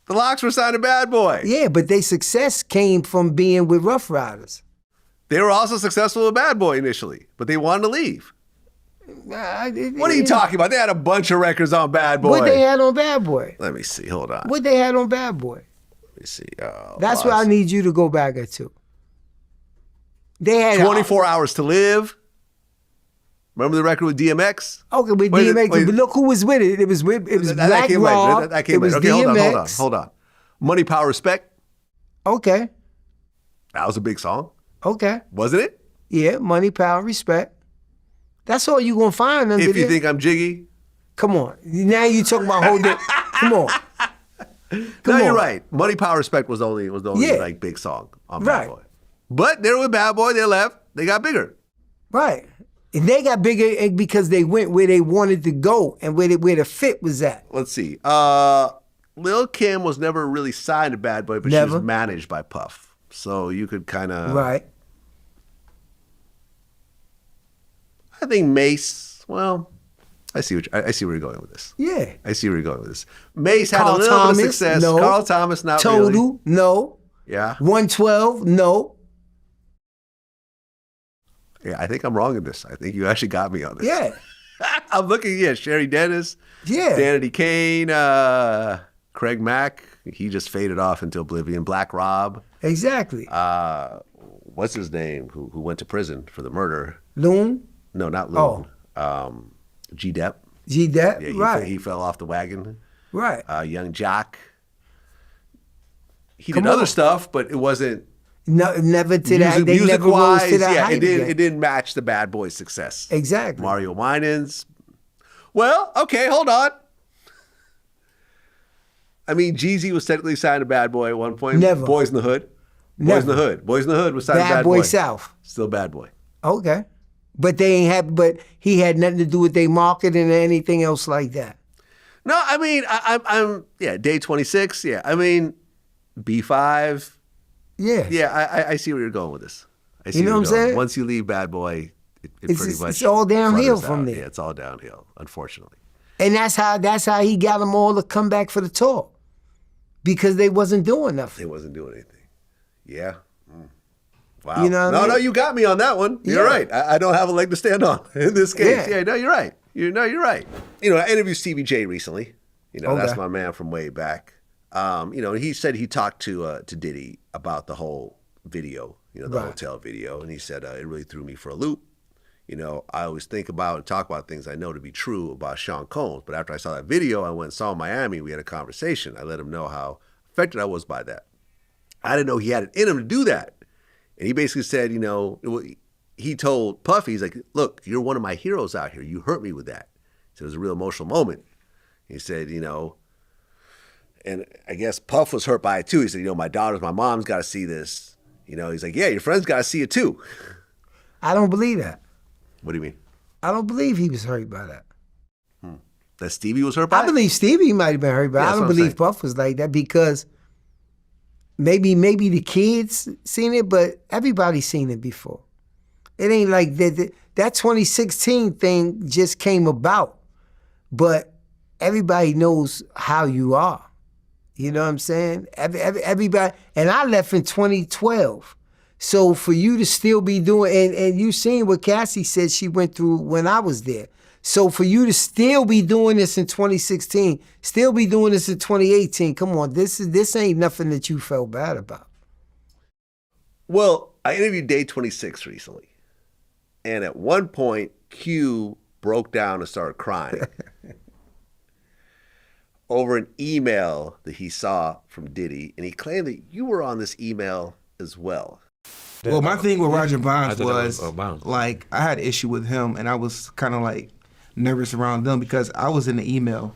The Lox were signed to Bad Boy. Yeah, but their success came from being with Rough Riders. They were also successful with Bad Boy initially, but they wanted to leave. What are you talking about? They had a bunch of records on Bad Boy. What they had on Bad Boy? Let me see. Hold on. What they had on Bad Boy? Let me see. That's what I need you to go back to. They had 24 Hours to Live. Remember the record with DMX? Okay, with DMX. But look who was with it. It was Black Rob. It was okay, DMX. Hold on. Money, Power, Respect. Okay. That was a big song. Okay. Wasn't it? Yeah, Money, Power, Respect. That's all you gonna find under If You Think I'm Jiggy. Come on. Now you talking about whole day. Come on. You're right. Money, Power, Respect was the only like big song on Bad Boy. But they were with Bad Boy. They left. They got bigger. Right. And they got bigger because they went where they wanted to go and where the fit was at. Let's see. Lil' Kim was never really signed to Bad Boy, but she was managed by Puff. So you could kind of... Right. I think Mace, well, I see where you're going with this. Yeah. I see where you're going with this. Mace had Carl a little Thomas, bit of success. no. Carl Thomas, not Total, really. no. Yeah. 112, no. Yeah, I think I'm wrong in this. I think you actually got me on this. Yeah. I'm looking, Sherry Dennis, Yeah. Danity Kane, Craig Mack. He just faded off into oblivion. Black Rob. Exactly. What's his name? Who went to prison for the murder? Loon? No, not Loon. G-Dep. G-Dep, Yeah, right. He fell off the wagon. Right. Young Jock. He Come did other on. stuff, but it wasn't No, never to that. They never rose music-wise. to that Yeah, height it didn't. again. It didn't match the Bad Boys' success. Exactly. Mario Winans. Well, okay, hold on. I mean, Jeezy was technically signed to Bad Boy at one point. Never. Boys in the Hood. Never. Boys in the Hood. Boys in the Hood was signed to Bad Bad Boy Boy. South. Still Bad Boy. Okay. But they ain't have. But he had nothing to do with their marketing or anything else like that. No, I mean, I'm Day 26. Yeah, I mean, B5. Yeah. Yeah, I see where you're going with this. I see You know where what you're I'm going. saying? Once you leave Bad Boy, it pretty much it's all downhill flutters from out. there. Yeah, it's all downhill, unfortunately. And that's how he got them all to come back for the tour, because they wasn't doing nothing. They wasn't doing anything. Yeah. Wow. You know what I mean? No, you got me on that one. You're Yeah. right. I don't have a leg to stand on in this case. Yeah. Yeah, no, you're right. You're right. I interviewed Stevie J recently. That's Okay. my man from way back. He said he talked to Diddy about the whole video, the Right. hotel video, and he said it really threw me for a loop. I always think about and talk about things I know to be true about Sean Combs, but after I saw that video, I went and saw him in Miami. We had a conversation. I let him know how affected I was by that. I didn't know he had it in him to do that. And he basically said, he told Puffy, he's like, look, you're one of my heroes out here. You hurt me with that. So it was a real emotional moment. He said, and I guess Puff was hurt by it too. He said, my mom's got to see this. He's like, yeah, your friends got to see it too. I don't believe that. What do you mean? I don't believe he was hurt by that. That Stevie was hurt by I it? believe Stevie might have been hurt, but Yeah, I that's don't what I'm believe saying. Puff was like that, because maybe the kids seen it, but everybody's seen it before. It ain't like that 2016 thing just came about, but everybody knows how you are. You know what I'm saying? Everybody, and I left in 2012. So for you to still be doing, and you seen what Cassie said she went through when I was there. So for you to still be doing this in 2016, still be doing this in 2018, come on, this ain't nothing that you felt bad about. Well, I interviewed Day 26 recently. And at one point, Q broke down and started crying over an email that he saw from Diddy. And he claimed that you were on this email as well. Well, my thing with Roger I Bonds thought that was, Bonds. like, I had an issue with him, and I was kind of, like, nervous around them because I was in the email,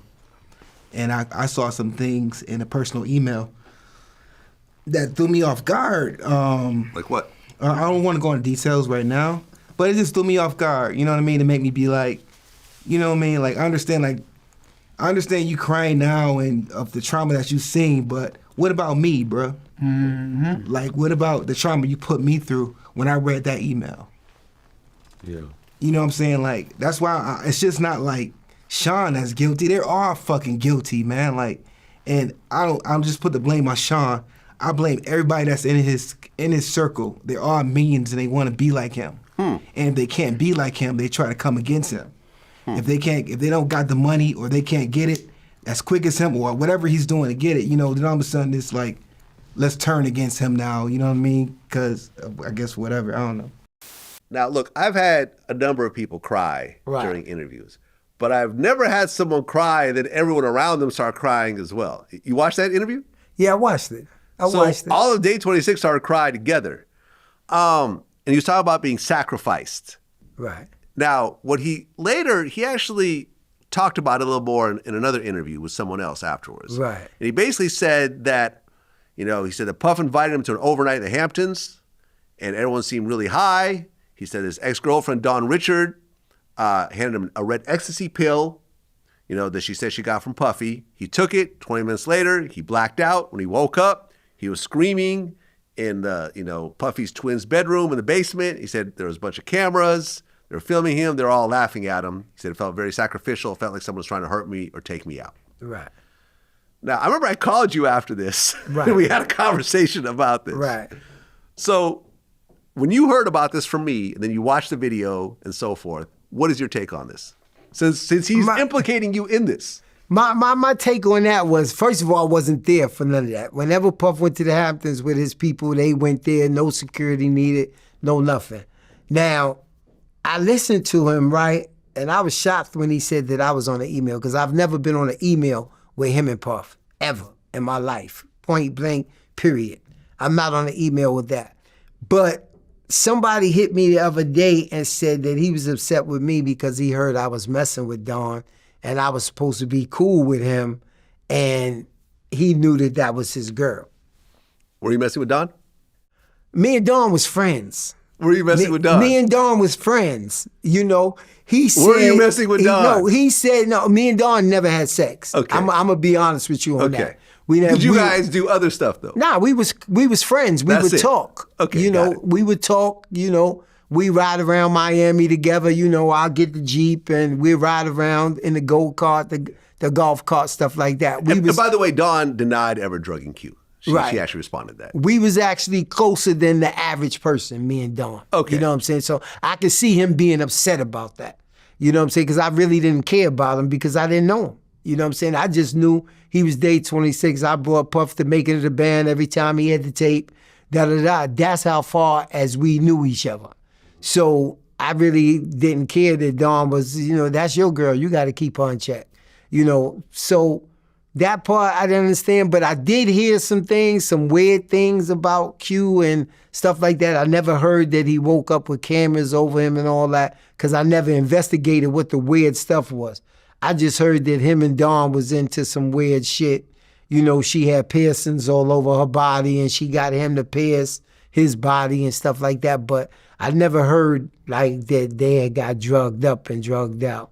and I saw some things in a personal email that threw me off guard. Like what? I don't want to go into details right now, but it just threw me off guard, you know what I mean? To make me be like, you know what I mean? Like, I understand you crying now and of the trauma that you've seen, but what about me, bruh? Mm-hmm. Like, what about the trauma you put me through when I read that email? Yeah. You know what I'm saying? Like, that's why it's just not like Sean that's guilty. They're all fucking guilty, man. Like, and I don't just put the blame on Sean. I blame everybody that's in his circle. They're all minions and they want to be like him. And if they can't be like him, they try to come against him. If they don't got the money or they can't get it as quick as him or whatever he's doing to get it, then all of a sudden it's like, let's turn against him now. You know what I mean? Because I guess whatever. I don't know. Now, look, I've had a number of people cry Right. during interviews, but I've never had someone cry and then everyone around them start crying as well. You watched that interview? Yeah, I watched it. I So watched it. all of Day 26 started crying together. And he was talking about being sacrificed. Right. Now, he actually talked about it a little more in another interview with someone else afterwards. Right. And he basically said that, he said that Puff invited him to an overnight in the Hamptons and everyone seemed really high. He said his ex-girlfriend, Dawn Richard, handed him a red ecstasy pill, that she said she got from Puffy. He took it. 20 minutes later, he blacked out. When he woke up, he was screaming in the, Puffy's twins' bedroom in the basement. He said there was a bunch of cameras. They were filming him. They're all laughing at him. He said it felt very sacrificial. It felt like someone was trying to hurt me or take me out. Right. Now, I remember I called you after this. Right. And we had a conversation about this. Right. So when you heard about this from me and then you watched the video and so forth, what is your take on this? Since he's implicating you in this. My take on that was, first of all, I wasn't there for none of that. Whenever Puff went to the Hamptons with his people, they went there, no security needed, no nothing. Now, I listened to him, right? And I was shocked when he said that I was on an email, because I've never been on an email with him and Puff, ever in my life. Point blank, period. I'm not on an email with that. But somebody hit me the other day and said that he was upset with me because he heard I was messing with Dawn and I was supposed to be cool with him, and he knew that that was his girl. Were you messing with Dawn? Me and Dawn was friends. Were you messing with Dawn? Me and Dawn was friends. He said... Were you messing with Dawn? No, he said, no, me and Dawn never had sex. Okay. I'm going to be honest with you on that. Did you guys do other stuff, though? Nah, we was friends. We would talk. Okay, got it. We would talk, we ride around Miami together, I'll get the Jeep and we ride around in the go-kart, the golf cart, stuff like that. And by the way, Dawn denied ever drugging Q. She actually responded to that. We was actually closer than the average person, me and Dawn. Okay. You know what I'm saying? So I could see him being upset about that. You know what I'm saying? Because I really didn't care about him because I didn't know him. You know what I'm saying? I just knew he was day 26. I brought Puff to make it to the band every time he had the tape, da-da-da. That's how far as we knew each other. So I really didn't care that Dawn was, that's your girl. You got to keep her in check. So that part I didn't understand, but I did hear some things, some weird things about Q and stuff like that. I never heard that he woke up with cameras over him and all that, because I never investigated what the weird stuff was. I just heard that him and Dawn was into some weird shit. She had piercings all over her body and she got him to pierce his body and stuff like that. But I never heard like that they had got drugged up and drugged out,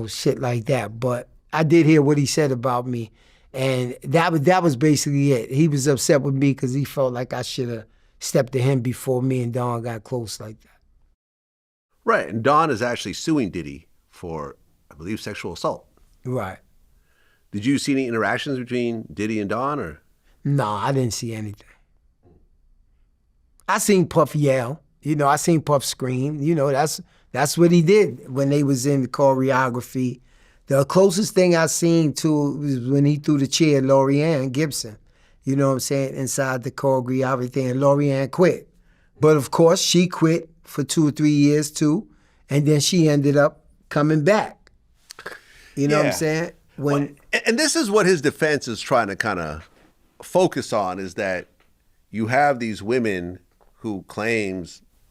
shit like that. But I did hear what he said about me. And that was basically it. He was upset with me because he felt like I should have stepped to him before me and Dawn got close like that. Right. And Dawn is actually suing Diddy for, I believe, sexual assault. Right. Did you see any interactions between Diddy and Dawn, or? No, I didn't see anything. I seen Puff yell. I seen Puff scream. That's what he did when they was in the choreography. The closest thing I seen to was when he threw the chair at Lorianne Gibson. You know what I'm saying? Inside the choreography, and Lorianne quit. But of course, she quit for 2 or 3 years too, and then she ended up coming back. You know what I'm saying? And this is what his defense is trying to kind of focus on, is that you have these women who claim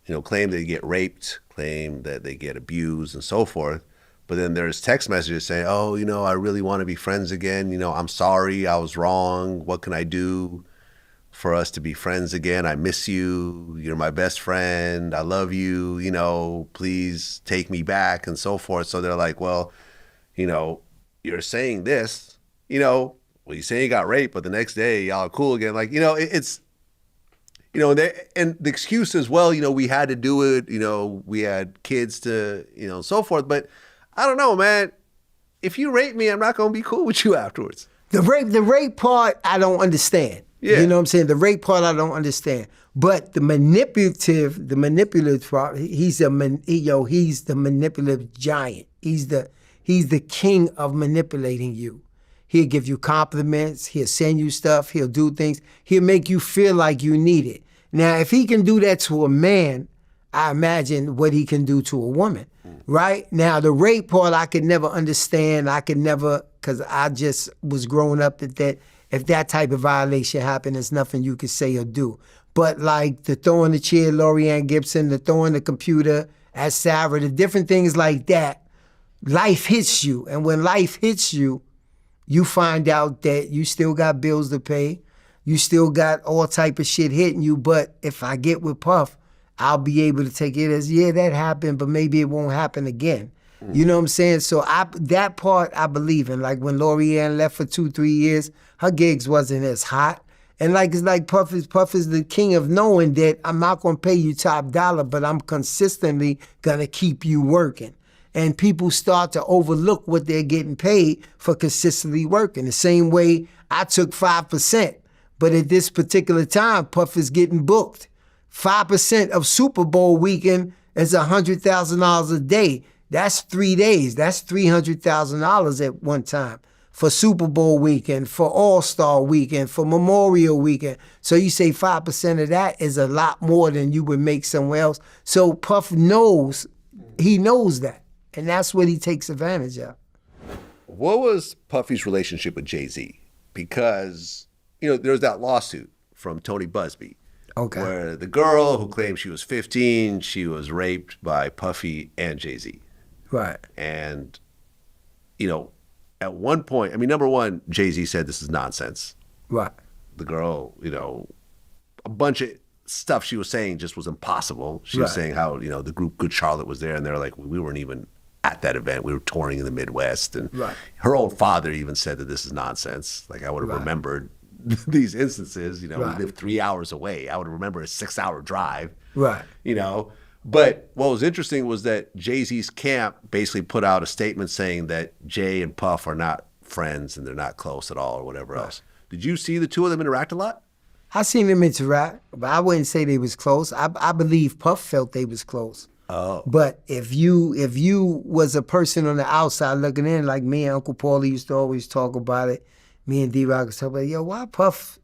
they get raped, claim that they get abused and so forth. But then there's text messages saying, oh, I really want to be friends again. I'm sorry, I was wrong. What can I do for us to be friends again? I miss you. You're my best friend. I love you. Please take me back and so forth. So they're like, well, you're saying this, well, you say you got raped, but the next day y'all are cool again. Like, it's, and the excuse is, well, we had to do it. We had kids to, so forth. But I don't know, man. If you rape me, I'm not going to be cool with you afterwards. The rape part, I don't understand. Yeah. You know what I'm saying? The rape part, I don't understand. But the manipulative part, he's the manipulative giant. He's the king of manipulating you. He'll give you compliments. He'll send you stuff. He'll do things. He'll make you feel like you need it. Now, if he can do that to a man, I imagine what he can do to a woman, right? Now, the rape part, I could never understand. I could never, because I just was growing up that if that type of violation happened, there's nothing you could say or do. But like the throwing the chair, Lorianne Gibson, the throwing the computer at Sarah, the different things like that, life hits you. And when life hits you, you find out that you still got bills to pay. You still got all type of shit hitting you. But if I get with Puff, I'll be able to take it as, yeah, that happened, but maybe it won't happen again. You know what I'm saying? So that part I believe in. Like when Lorianne left for 2-3 years, her gigs wasn't as hot. And like it's like Puff is the king of knowing that I'm not gonna pay you top dollar, but I'm consistently gonna keep you working. And people start to overlook what they're getting paid for consistently working. The same way I took 5%, but at this particular time, Puff is getting booked. 5% of Super Bowl weekend is $100,000 a day. That's 3 days. That's $300,000 at one time. For Super Bowl weekend, for All-Star weekend, for Memorial weekend. So you say 5% of that is a lot more than you would make somewhere else. So Puff knows, he knows that. And that's what he takes advantage of. What was Puffy's relationship with Jay-Z? Because, there's that lawsuit from Tony Busby. Okay. Where the girl who claimed she was 15, she was raped by Puffy and Jay-Z. Right. And, at one point, number one, Jay-Z said this is nonsense. Right. The girl, a bunch of stuff she was saying just was impossible. She was saying how, the group Good Charlotte was there, and they're like, we weren't even at that event. We were touring in the Midwest. And her own father even said that this is nonsense. Like, I would have remembered these instances. We lived 3 hours away. I would remember a 6-hour drive. Right. But what was interesting was that Jay-Z's camp basically put out a statement saying that Jay and Puff are not friends and they're not close at all or whatever else. Did you see the two of them interact a lot? I seen them interact, but I wouldn't say they was close. I believe Puff felt they was close. Oh. But if you was a person on the outside looking in, like me and Uncle Paulie used to always talk about it, me and D-Rock was talking about, yo, why Puff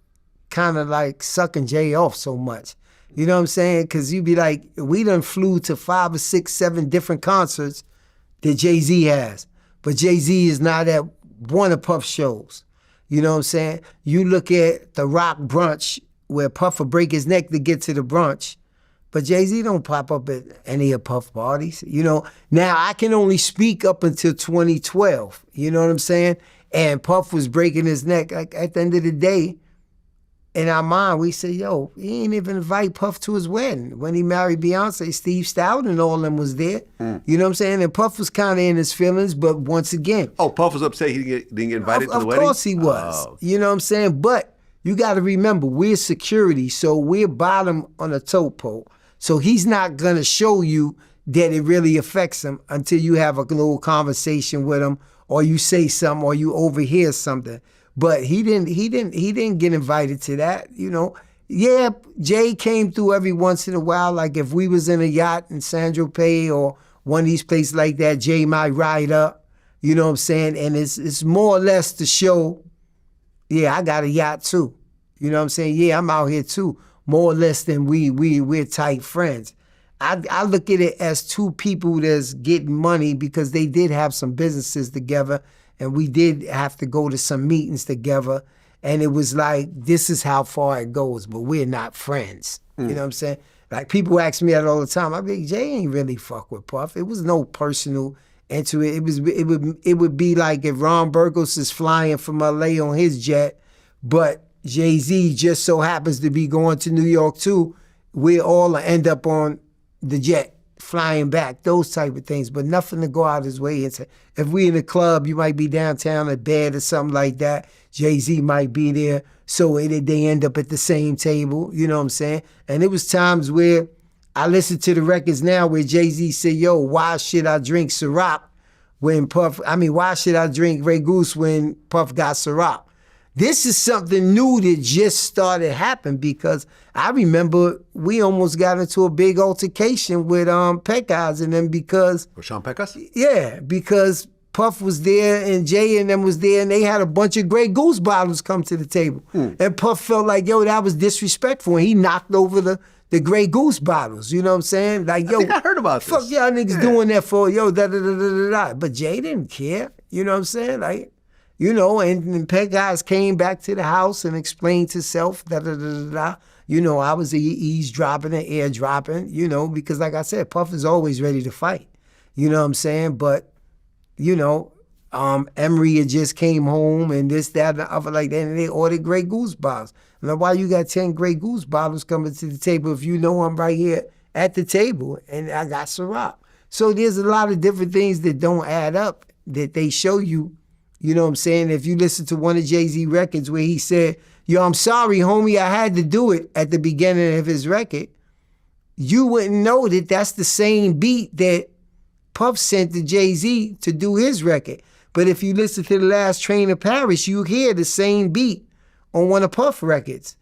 kind of like sucking Jay off so much? You know what I'm saying? Because you'd be like, we done flew to 5 or 6, 7 different concerts that Jay-Z has. But Jay-Z is not at one of Puff's shows. You know what I'm saying? You look at the Rock brunch where Puff will break his neck to get to the brunch, but Jay-Z don't pop up at any of Puff parties. Now I can only speak up until 2012. You know what I'm saying? And Puff was breaking his neck. Like, at the end of the day, in our mind, we say, yo, he ain't even invite Puff to his wedding. When he married Beyonce, Steve Stout and all of them was there. You know what I'm saying? And Puff was kind of in his feelings, but once again. Oh, Puff was upset he didn't get invited to the wedding? Of course he was. Oh. You know what I'm saying? But you got to remember, we're security, so we're bottom on a tote pole. So he's not going to show you that it really affects him until you have a little conversation with him, or you say something, or you overhear something. But he didn't get invited to that, Yeah, Jay came through every once in a while. Like if we was in a yacht in San Tropez or one of these places like that, Jay might ride up. You know what I'm saying? And it's more or less to show, yeah, I got a yacht too. You know what I'm saying? Yeah, I'm out here too. More or less than we're tight friends. I look at it as two people that's getting money because they did have some businesses together. And we did have to go to some meetings together. And it was like, this is how far it goes, but we're not friends. You know what I'm saying? Like, people ask me that all the time. I'm like, Jay ain't really fuck with Puff. It was no personal into it. It would be like if Ron Burgos is flying from LA on his jet, but Jay-Z just so happens to be going to New York too. We all end up on the jet flying back, those type of things, but nothing to go out his way and say, if we in a club, you might be downtown at bed or something like that, Jay-Z might be there, so they end up at the same table, you know what I'm saying? And it was times where I listen to the records now where Jay-Z said, yo, why should I drink Ciroc when why should I drink Grey Goose when Puff got Ciroc? This is something new that just started happening because I remember we almost got into a big altercation with Pecos and them because... With Sean Pecos? Yeah, because Puff was there and Jay and them was there and they had a bunch of Grey Goose bottles come to the table. And Puff felt like, yo, that was disrespectful. And he knocked over the Grey Goose bottles, you know what I'm saying? Like, yo, I think I heard about this. Fuck y'all niggas doing that for, yo, da-da-da-da-da-da. But Jay didn't care, you know what I'm saying? Like... and Pecos came back to the house and explained to self, da-da-da-da-da. I was eavesdropping and airdropping, because like I said, Puff is always ready to fight. You know what I'm saying? But, Emery had just came home and this, that, and the other like that, and they ordered Grey Goose bottles. Now, why you got 10 Grey Goose bottles coming to the table if I'm right here at the table and I got Ciroc? So there's a lot of different things that don't add up that they show you. You know what I'm saying? If you listen to one of Jay-Z records where he said yo, I'm sorry, homie, I had to do it at the beginning of his record, you wouldn't know that that's the same beat that Puff sent to Jay-Z to do his record. But if you listen to The Last Train to Paris, you hear the same beat on one of Puff records.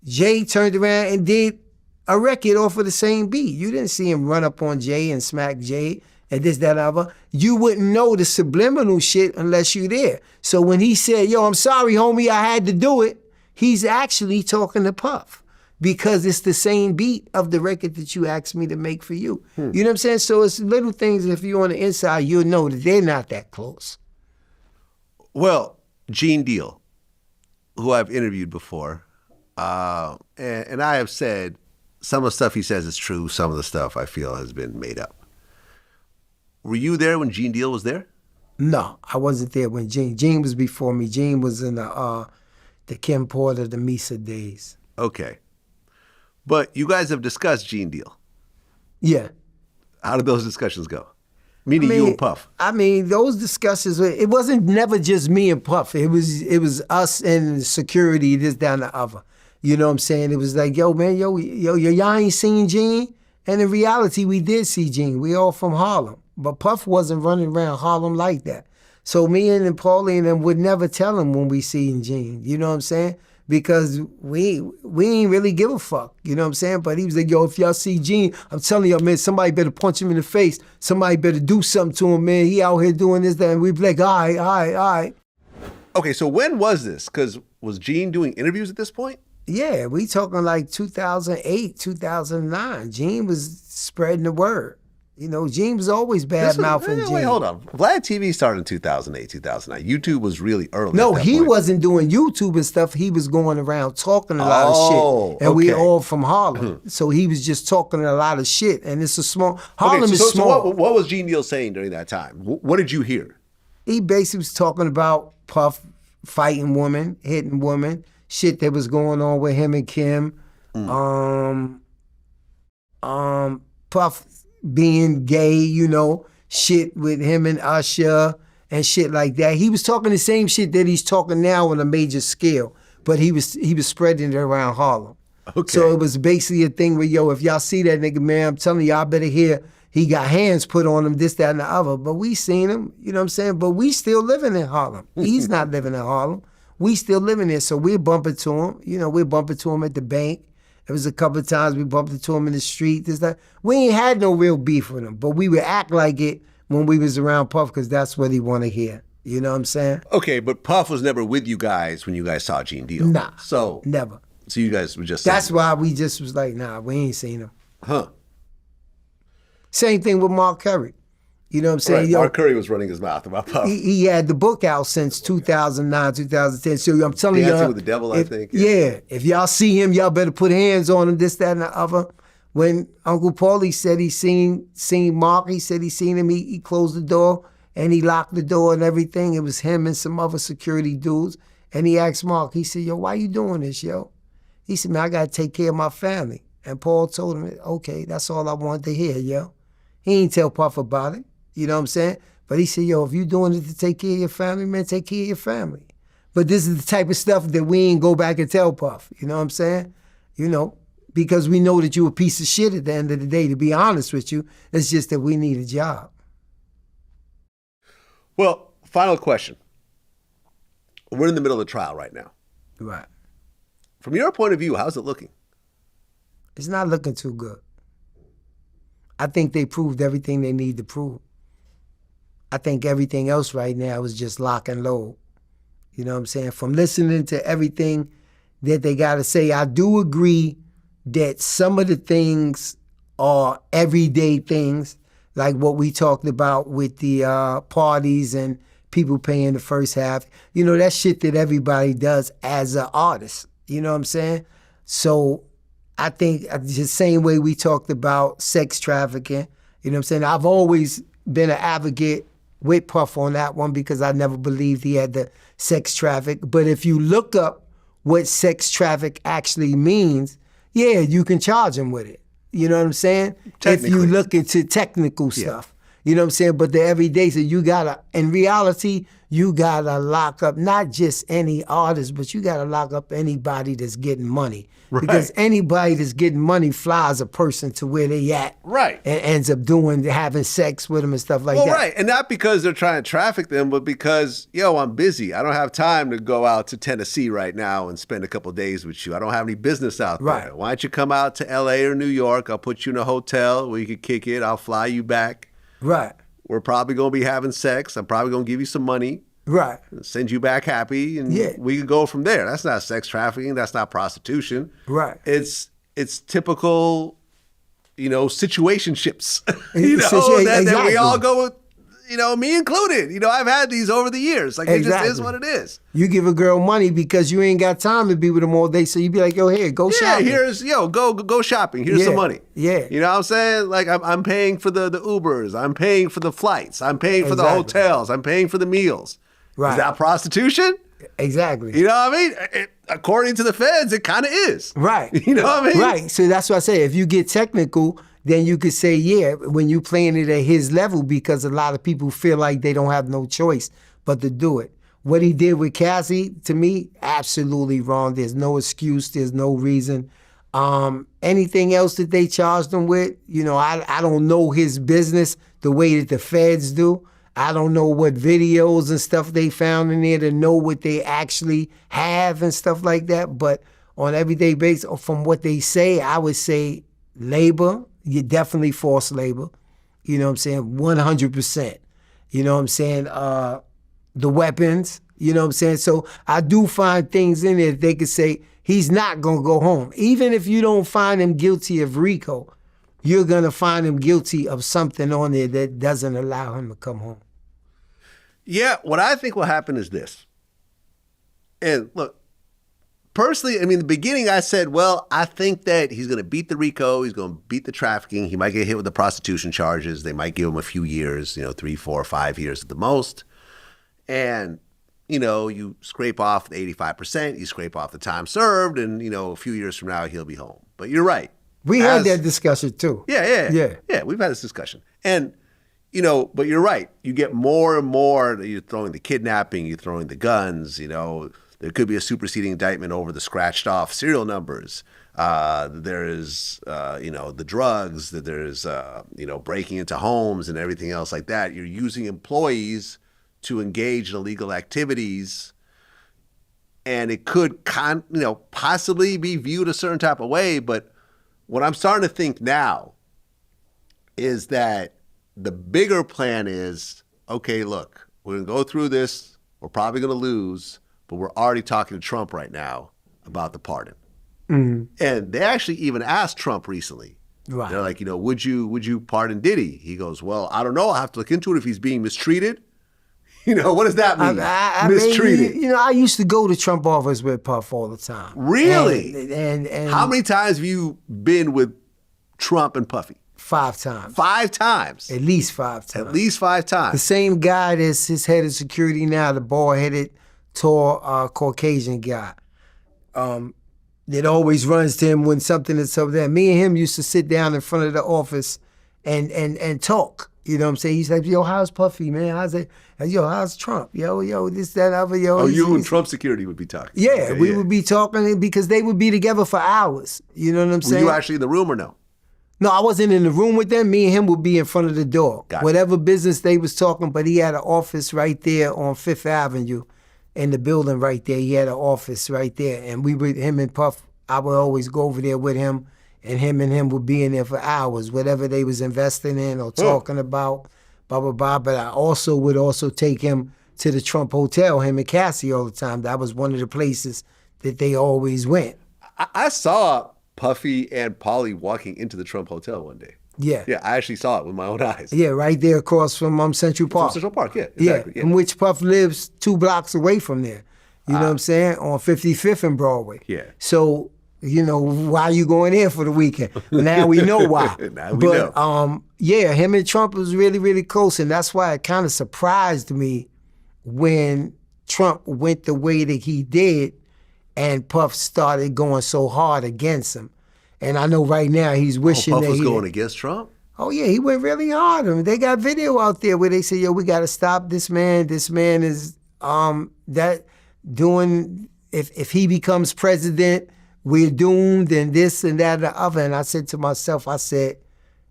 Jay turned around and did a record off of the same beat. You didn't see him run up on Jay and smack Jay and this, that, and other. You wouldn't know the subliminal shit unless you're there. So when he said, yo, I'm sorry, homie, I had to do it, he's actually talking to Puff because it's the same beat of the record that you asked me to make for you. You know what I'm saying? So it's little things, if you're on the inside, you'll know that they're not that close. Well, Gene Deal, who I've interviewed before, and I have said some of the stuff he says is true, some of the stuff I feel has been made up. Were you there when Gene Deal was there? No, I wasn't there when Gene. Gene was before me. Gene was in the Kim Porter, the Misa days. Okay. But you guys have discussed Gene Deal. Yeah. How did those discussions go? Meaning you and Puff. I mean, those discussions, it wasn't never just me and Puff. It was us and security, this, that, and the other. You know what I'm saying? It was like, yo, man, y'all ain't seen Gene? And in reality, we did see Gene. We all from Harlem. But Puff wasn't running around Harlem like that. So me and Paulie and them would never tell him when we seen Gene. You know what I'm saying? Because we ain't really give a fuck. You know what I'm saying? But he was like, yo, if y'all see Gene, I'm telling y'all, man, somebody better punch him in the face. Somebody better do something to him, man. He out here doing this, that. And we'd be like, all right. Okay, so when was this? Because was Gene doing interviews at this point? Yeah, we talking like 2008, 2009. Gene was spreading the word. You know, Gene was always bad-mouthing Gene. Wait, hold on. Vlad TV started in 2008, 2009. YouTube was really early. No, he wasn't doing YouTube and stuff. He was going around talking a lot of shit. And we all from Harlem. So he was just talking a lot of shit. And it's a small, Harlem is small. So what was Gene Deal saying during that time? What did you hear? He basically was talking about Puff fighting women, hitting women, shit that was going on with him and Kim. Puff being gay, you know, shit with him and Usher and shit like that. He was talking the same shit that he's talking now on a major scale, but he was spreading it around Harlem. Okay. So it was basically a thing where, yo, if y'all see that nigga, man, I'm telling y'all better hear he got hands put on him, this, that, and the other. But we seen him, you know what I'm saying? But we still living in Harlem. He's not living in Harlem. We still living there, so we're bumping to him. You know, we're bumping to him at the bank. It was a couple of times we bumped into him in the street. This, that. We ain't had no real beef with him, but we would act like it when we was around Puff because that's what he want to hear. You know what I'm saying? Okay, but Puff was never with you guys when you guys saw Gene Deal. Nah, so never. So you guys were just That's why we just was like, nah, we ain't seen him. Huh. Same thing with Mark Curry. You know what I'm saying? Right. Yo, Mark Curry was running his mouth about Puff. He had the book out since 2009, 2010. So I'm telling Dancing y'all. with the Devil, I think. Yeah. If y'all see him, y'all better put hands on him, this, that, and the other. When Uncle Paulie said he seen Mark, he said he seen him, he closed the door and he locked the door and everything. It was him and some other security dudes. And he asked Mark, he said, yo, why you doing this, yo? He said, man, I got to take care of my family. And Paul told him, okay, that's all I wanted to hear, yo. He ain't tell Puff about it. You know what I'm saying? But he said, yo, if you doing it to take care of your family, man, take care of your family. But this is the type of stuff that we ain't go back and tell Puff. You know what I'm saying? You know, because we know that you a piece of shit at the end of the day, to be honest with you. It's just that we need a job. Well, final question. We're in the middle of the trial right now. Right. From your point of view, how's it looking? It's not looking too good. I think they proved everything they need to prove. I think everything else right now is just lock and load. You know what I'm saying? From listening to everything that they got to say, I do agree that some of the things are everyday things, like what we talked about with the parties and people paying the first half. You know, that shit that everybody does as an artist. You know what I'm saying? So I think the same way we talked about sex trafficking, you know what I'm saying? I've always been an advocate with Puff on that one because I never believed he had the sex traffic. But if you look up what sex traffic actually means, yeah, you can charge him with it. You know what I'm saying? If you look into technical stuff. You know what I'm saying? But the everyday, so you gotta, in reality, you gotta lock up not just any artist, but you gotta lock up anybody that's getting money. Right. Because anybody that's getting money flies a person to where they at. Right. And ends up having sex with them and stuff like that. Well, right. And not because they're trying to traffic them, but because, I'm busy. I don't have time to go out to Tennessee right now and spend a couple of days with you. I don't have any business out there. Right. Why don't you come out to LA or New York? I'll put you in a hotel where you can kick it. I'll fly you back. Right. We're probably going to be having sex. I'm probably going to give you some money. Right. Send you back happy, and we could go from there. That's not sex trafficking. That's not prostitution. Right. It's typical, situationships. That we all go with, me included. I've had these over the years. Like, it just is what it is. You give a girl money because you ain't got time to be with them all day, so you be like, yo, here, go shopping. Yeah, here's, go shopping. Here's some money. Yeah. You know what I'm saying? Like, I'm paying for the Ubers. I'm paying for the flights. I'm paying for the hotels. I'm paying for the meals. Right. Is that prostitution? Exactly. You know what I mean? According to the feds, it kind of is. Right. You know what I mean? Right. So that's what I say. If you get technical, then you could say, yeah, when you playing it at his level, because a lot of people feel like they don't have no choice but to do it. What he did with Cassie, to me, absolutely wrong. There's no excuse. There's no reason. Anything else that they charged him with, I don't know his business the way that the feds do. I don't know what videos and stuff they found in there to know what they actually have and stuff like that. But on everyday basis, from what they say, I would say labor, you're definitely forced labor. You know what I'm saying? 100%. You know what I'm saying? The weapons, you know what I'm saying? So I do find things in there that they could say he's not going to go home. Even if you don't find him guilty of RICO, you're going to find him guilty of something on there that doesn't allow him to come home. Yeah, what I think will happen is this. And look, personally, in the beginning I said, well, I think that he's going to beat the RICO, he's going to beat the trafficking, he might get hit with the prostitution charges, they might give him a few years, 3, 4, 5 years at the most. And, you scrape off the 85%, you scrape off the time served, and, a few years from now he'll be home. But you're right. We had that discussion too. Yeah, we've had this discussion. And, but you're right. You get more and more, you're throwing the kidnapping, you're throwing the guns, there could be a superseding indictment over the scratched off serial numbers. There is, the drugs, that there's, breaking into homes and everything else like that. You're using employees to engage in illegal activities, and it could, possibly be viewed a certain type of way, but what I'm starting to think now is that the bigger plan is, okay, look, we're going to go through this. We're probably going to lose, but we're already talking to Trump right now about the pardon. Mm-hmm. And they actually even asked Trump recently. Right. They're like, would you pardon Diddy? He goes, well, I don't know. I'll have to look into it if he's being mistreated. What does that mean? Mistreated. I used to go to Trump office with Puff all the time. Really? And how many times have you been with Trump and Puffy? 5 times. 5 times? At least 5 times. At least 5 times. The same guy that's his head of security now, the bald-headed, tall, Caucasian guy, that always runs to him when something is up there. Me and him used to sit down in front of the office and talk. You know what I'm saying? He's like, yo, how's Puffy, man? How's it? Yo, how's Trump? Yo, this, that, other, yo. Oh, you and Trump security would be talking. Yeah, okay, we would be talking because they would be together for hours. You know what I'm saying? Were you actually in the room or no? No, I wasn't in the room with them. Me and him would be in front of the door. Got Whatever business they was talking, but he had an office right there on 5th Avenue in the building right there. He had an office right there. And him and Puff, I would always go over there with him, and him would be in there for hours, whatever they was investing in or talking about, blah, blah, blah. But I would take him to the Trump Hotel, him and Cassie all the time. That was one of the places that they always went. I saw Puffy and Pauly walking into the Trump Hotel one day. Yeah. Yeah, I actually saw it with my own eyes. Yeah, right there across from Central Park. From Central Park, yeah, exactly. Yeah, in which Puff lives 2 blocks away from there. You know what I'm saying? On 55th and Broadway. Yeah. So, why are you going there for the weekend? Now we know why. Now we know. Yeah, him and Trump was really, really close, and that's why it kind of surprised me when Trump went the way that he did and Puff started going so hard against him. And I know right now he's wishing Puff that was going against Trump? Oh yeah, he went really hard on him. They got video out there where they say, yo, we gotta stop this man. This man is that doing if he becomes president, we're doomed and this and that and the other. And I said to myself, I said,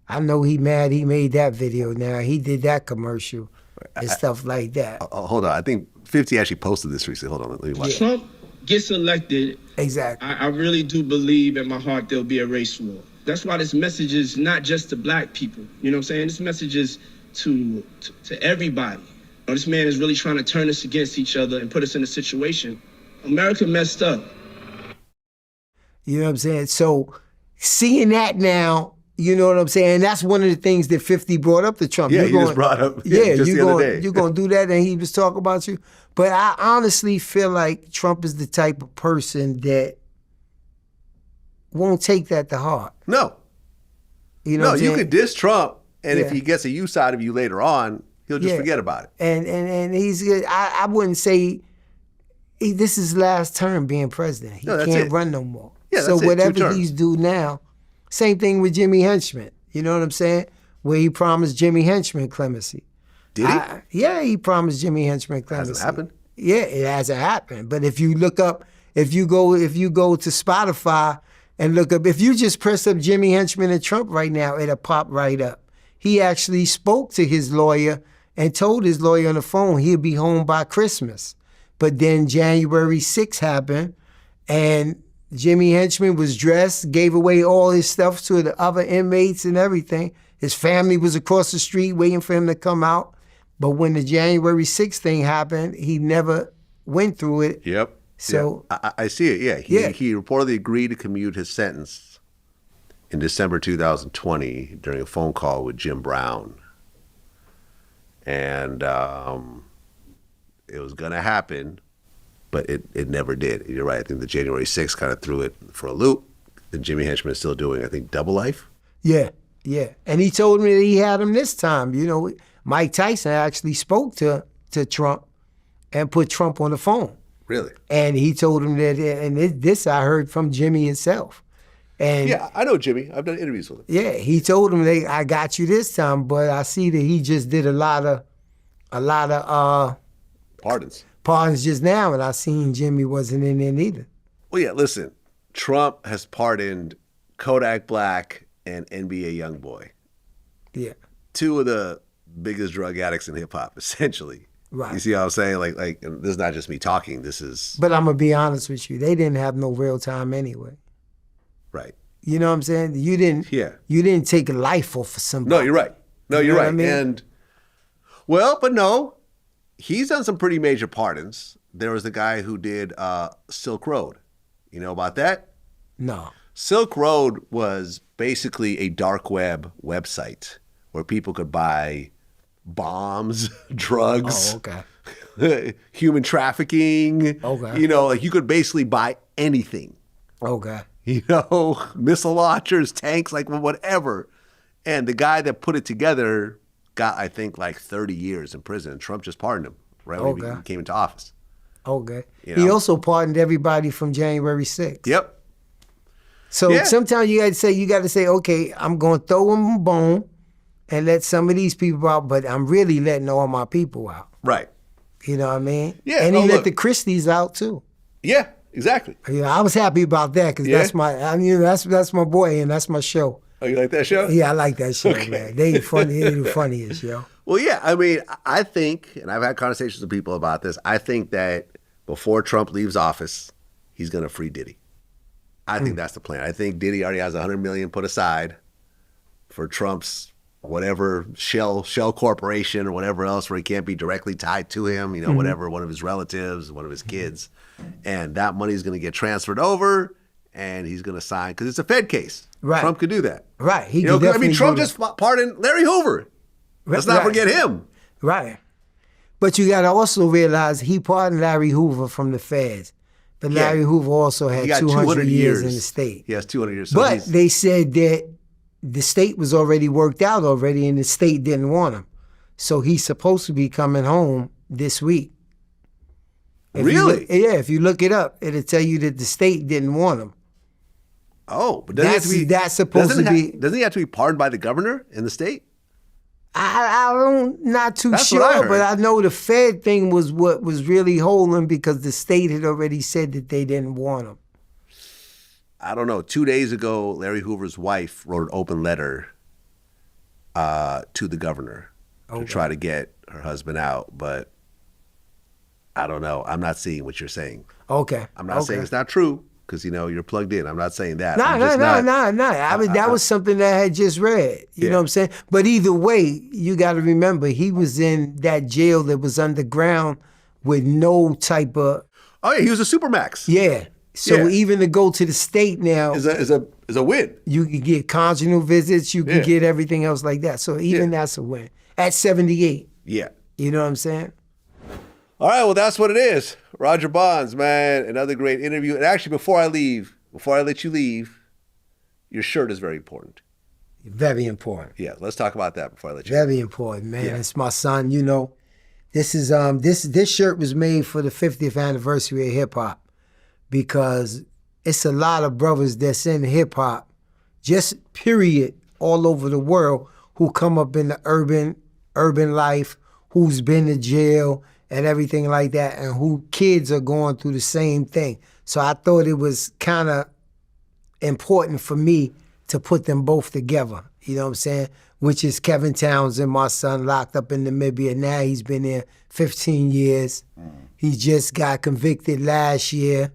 I know he mad he made that video now. He did that commercial and stuff like that. Hold on. I think 50 actually posted this recently. Hold on. Let me watch. Trump gets elected. Exactly. I really do believe in my heart there'll be a race war. That's why this message is not just to black people. You know what I'm saying? This message is to everybody. This man is really trying to turn us against each other and put us in a situation. America messed up. You know what I'm saying? So seeing that now, you know what I'm saying? That's one of the things that 50 brought up to Trump. Yeah, he just brought up just the other day. You're going to do that and he was talking about you. But I honestly feel like Trump is the type of person that won't take that to heart. No. You know you could diss Trump, and if Yeah. he gets a use out of you later on, he'll just forget about it. And he's good. I wouldn't say this is his last term being president. He No, that's can't it. run no more. Yeah, so that's it. 2 whatever terms. he's do now, same thing with Jimmy Henchman. You know what I'm saying? Where he promised Jimmy Henchman clemency. Did he? Yeah, he promised Jimmy Henchman clemency. Hasn't happened? Yeah, it hasn't happened. But if you look up, if you go to Spotify and look up, if you just press up Jimmy Henchman and Trump right now, it'll pop right up. He actually spoke to his lawyer and told his lawyer on the phone he'll be home by Christmas. But then January 6th happened, and Jimmy Henchman was dressed, gave away all his stuff to the other inmates and everything. His family was across the street waiting for him to come out. But when the January 6th thing happened, he never went through it. Yep. So I see it. Yeah. He reportedly agreed to commute his sentence in December 2020 during a phone call with Jim Brown. And it was going to happen, but it never did. You're right. I think the January 6th kind of threw it for a loop. And Jimmy Henchman is still doing, I think, double life. Yeah. And he told me that he had him this time. You know, Mike Tyson actually spoke to Trump and put Trump on the phone. Really? And he told him that, and this I heard from Jimmy himself. And Yeah, I know Jimmy. I've done interviews with him. yeah, he told him that I got you this time, but I see that he just did a lot of Pardons. just now, and I seen Jimmy wasn't in there neither. Well, yeah, listen. Trump has pardoned Kodak Black and NBA Youngboy. Yeah. 2 of the biggest drug addicts in hip hop, essentially. Right. You see what I'm saying? Like, and this is not just me talking. This is But I'm gonna be honest with you, they didn't have no real time anyway. right. You know what I'm saying? You didn't take a life off of somebody. No, you're right. No, You you're know right. what I mean? And but no, he's done some pretty major pardons. There was the guy who did Silk Road. You know about that? No. Silk Road was basically a dark web website where people could buy bombs, drugs, Oh, okay. human trafficking. Okay. You know, like you could basically buy anything. Okay. You know, missile launchers, tanks, like whatever. And the guy that put it together got, I think, like 30 years in prison. Trump just pardoned him right when he came into office. Okay. You He know? also pardoned everybody from January 6th. Yep. So Yeah. sometimes you got to say, okay, I'm going to throw him a bone and let some of these people out, but I'm really letting all my people out. Right. You know what I mean? Yeah, And he no, let look. the Christies out too. Yeah, exactly. You know, I was happy about that because Yeah? that's my boy and that's my show. Oh, you like that show? Yeah, I like that show, Okay. man. They funny. They the funniest, yo. Well, yeah, I mean, I think, and I've had conversations with people about this, I think that before Trump leaves office, he's going to free Diddy. I think that's the plan. I think Diddy already has $100 million put aside for Trump's whatever shell corporation or whatever else where he can't be directly tied to him, you know, whatever, one of his relatives, one of his kids. And that money is going to get transferred over and he's going to sign, because it's a Fed case. Right. Trump could do that. Right. He You know, could 'cause, I mean, definitely Trump do just pardoned Larry Hoover. Let's not Right. forget him. Right. But you got to also realize he pardoned Larry Hoover from the feds. But Yeah. Larry Hoover also had He got 200 years in the state. He has 200 years. So But he's- they said that the state was already worked out already and the state didn't want him. So he's supposed to be coming home this week. If you Really? look- if you look it up, it'll tell you that the state didn't want him. Oh, but doesn't That's supposed to be. Doesn't he have to be pardoned by the governor in the state? I don't, not too That's what I sure, heard. but I know the Fed thing was what was really holding because the state had already said that they didn't want him. I don't know. 2 days ago, Larry Hoover's wife wrote an open letter to the governor to try to get her husband out, but I don't know. I'm not seeing what you're saying. Okay. I'm not saying it's not true because, you're plugged in. I'm not saying that. No. I'm just That was something that I had just read. You know what I'm saying? But either way, you got to remember, he was in that jail that was underground with no type of... Oh, yeah, he was a supermax. Yeah. So even to go to the state now... Is a win. You can get conjugal visits. You can get everything else like that. So even that's a win. At 78. Yeah. You know what I'm saying? All right, well, that's what it is. Roger Bonds, man, another great interview. And actually, before I let you leave, your shirt is very important. Very important. Yeah, let's talk about that before I let you Very important, man. Yeah. It's my son, This is this shirt was made for the 50th anniversary of hip hop because it's a lot of brothers that's in hip hop, just period, all over the world who come up in the urban life, who's been to jail and everything like that, and who kids are going through the same thing. So I thought it was kind of important for me to put them both together, you know what I'm saying? Which is Kevin Townsend, my son, locked up in Namibia. Now he's been there 15 years. He just got convicted last year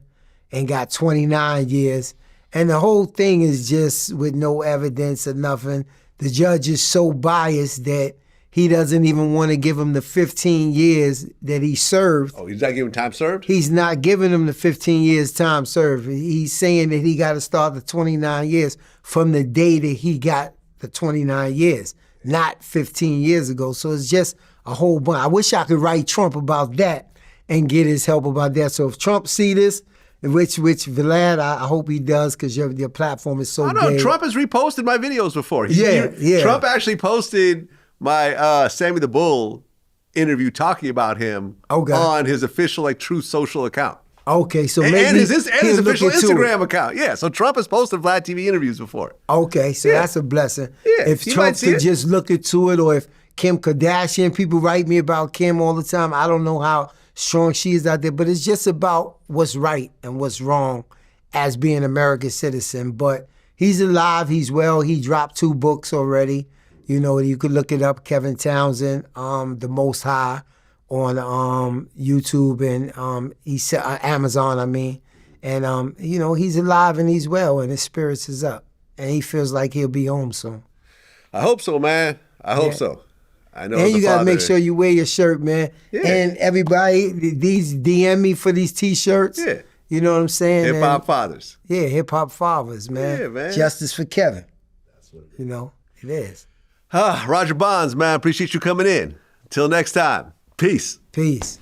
and got 29 years. And the whole thing is just with no evidence or nothing. The judge is so biased that he doesn't even want to give him the 15 years that he served. Oh, he's not giving time served? He's not giving him the 15 years time served. He's saying that he got to start the 29 years from the day that he got the 29 years, not 15 years ago. So it's just a whole bunch. I wish I could write Trump about that and get his help about that. So if Trump see this, which Vlad, I hope he does because your platform is so big. No, Trump has reposted my videos before. Yeah. Trump actually posted my Sammy the Bull interview talking about him on his official Truth Social account. Okay, so maybe and his official Instagram it. account. Yeah, so Trump has posted Vlad TV interviews before. Okay, so that's a blessing. Yeah, if Trump could just look into it, or if Kim Kardashian, people write me about Kim all the time. I don't know how strong she is out there, but it's just about what's right and what's wrong as being an American citizen. But he's alive, he's well, he dropped 2 books already. You could look it up, Kevin Townsend, The Most High, on YouTube and he said Amazon, and he's alive and he's well and his spirits is up and he feels like he'll be home soon. I hope so, man. I hope so. I know. And you gotta make sure you wear your shirt, man. Yeah. And everybody, these DM me for these T-shirts. Yeah. You know what I'm saying? Hip hop fathers. Yeah, hip hop fathers, man. Yeah, man. Justice for Kevin. That's what it is. It is. Roger Bonds, man. Appreciate you coming in. Till next time. Peace. Peace.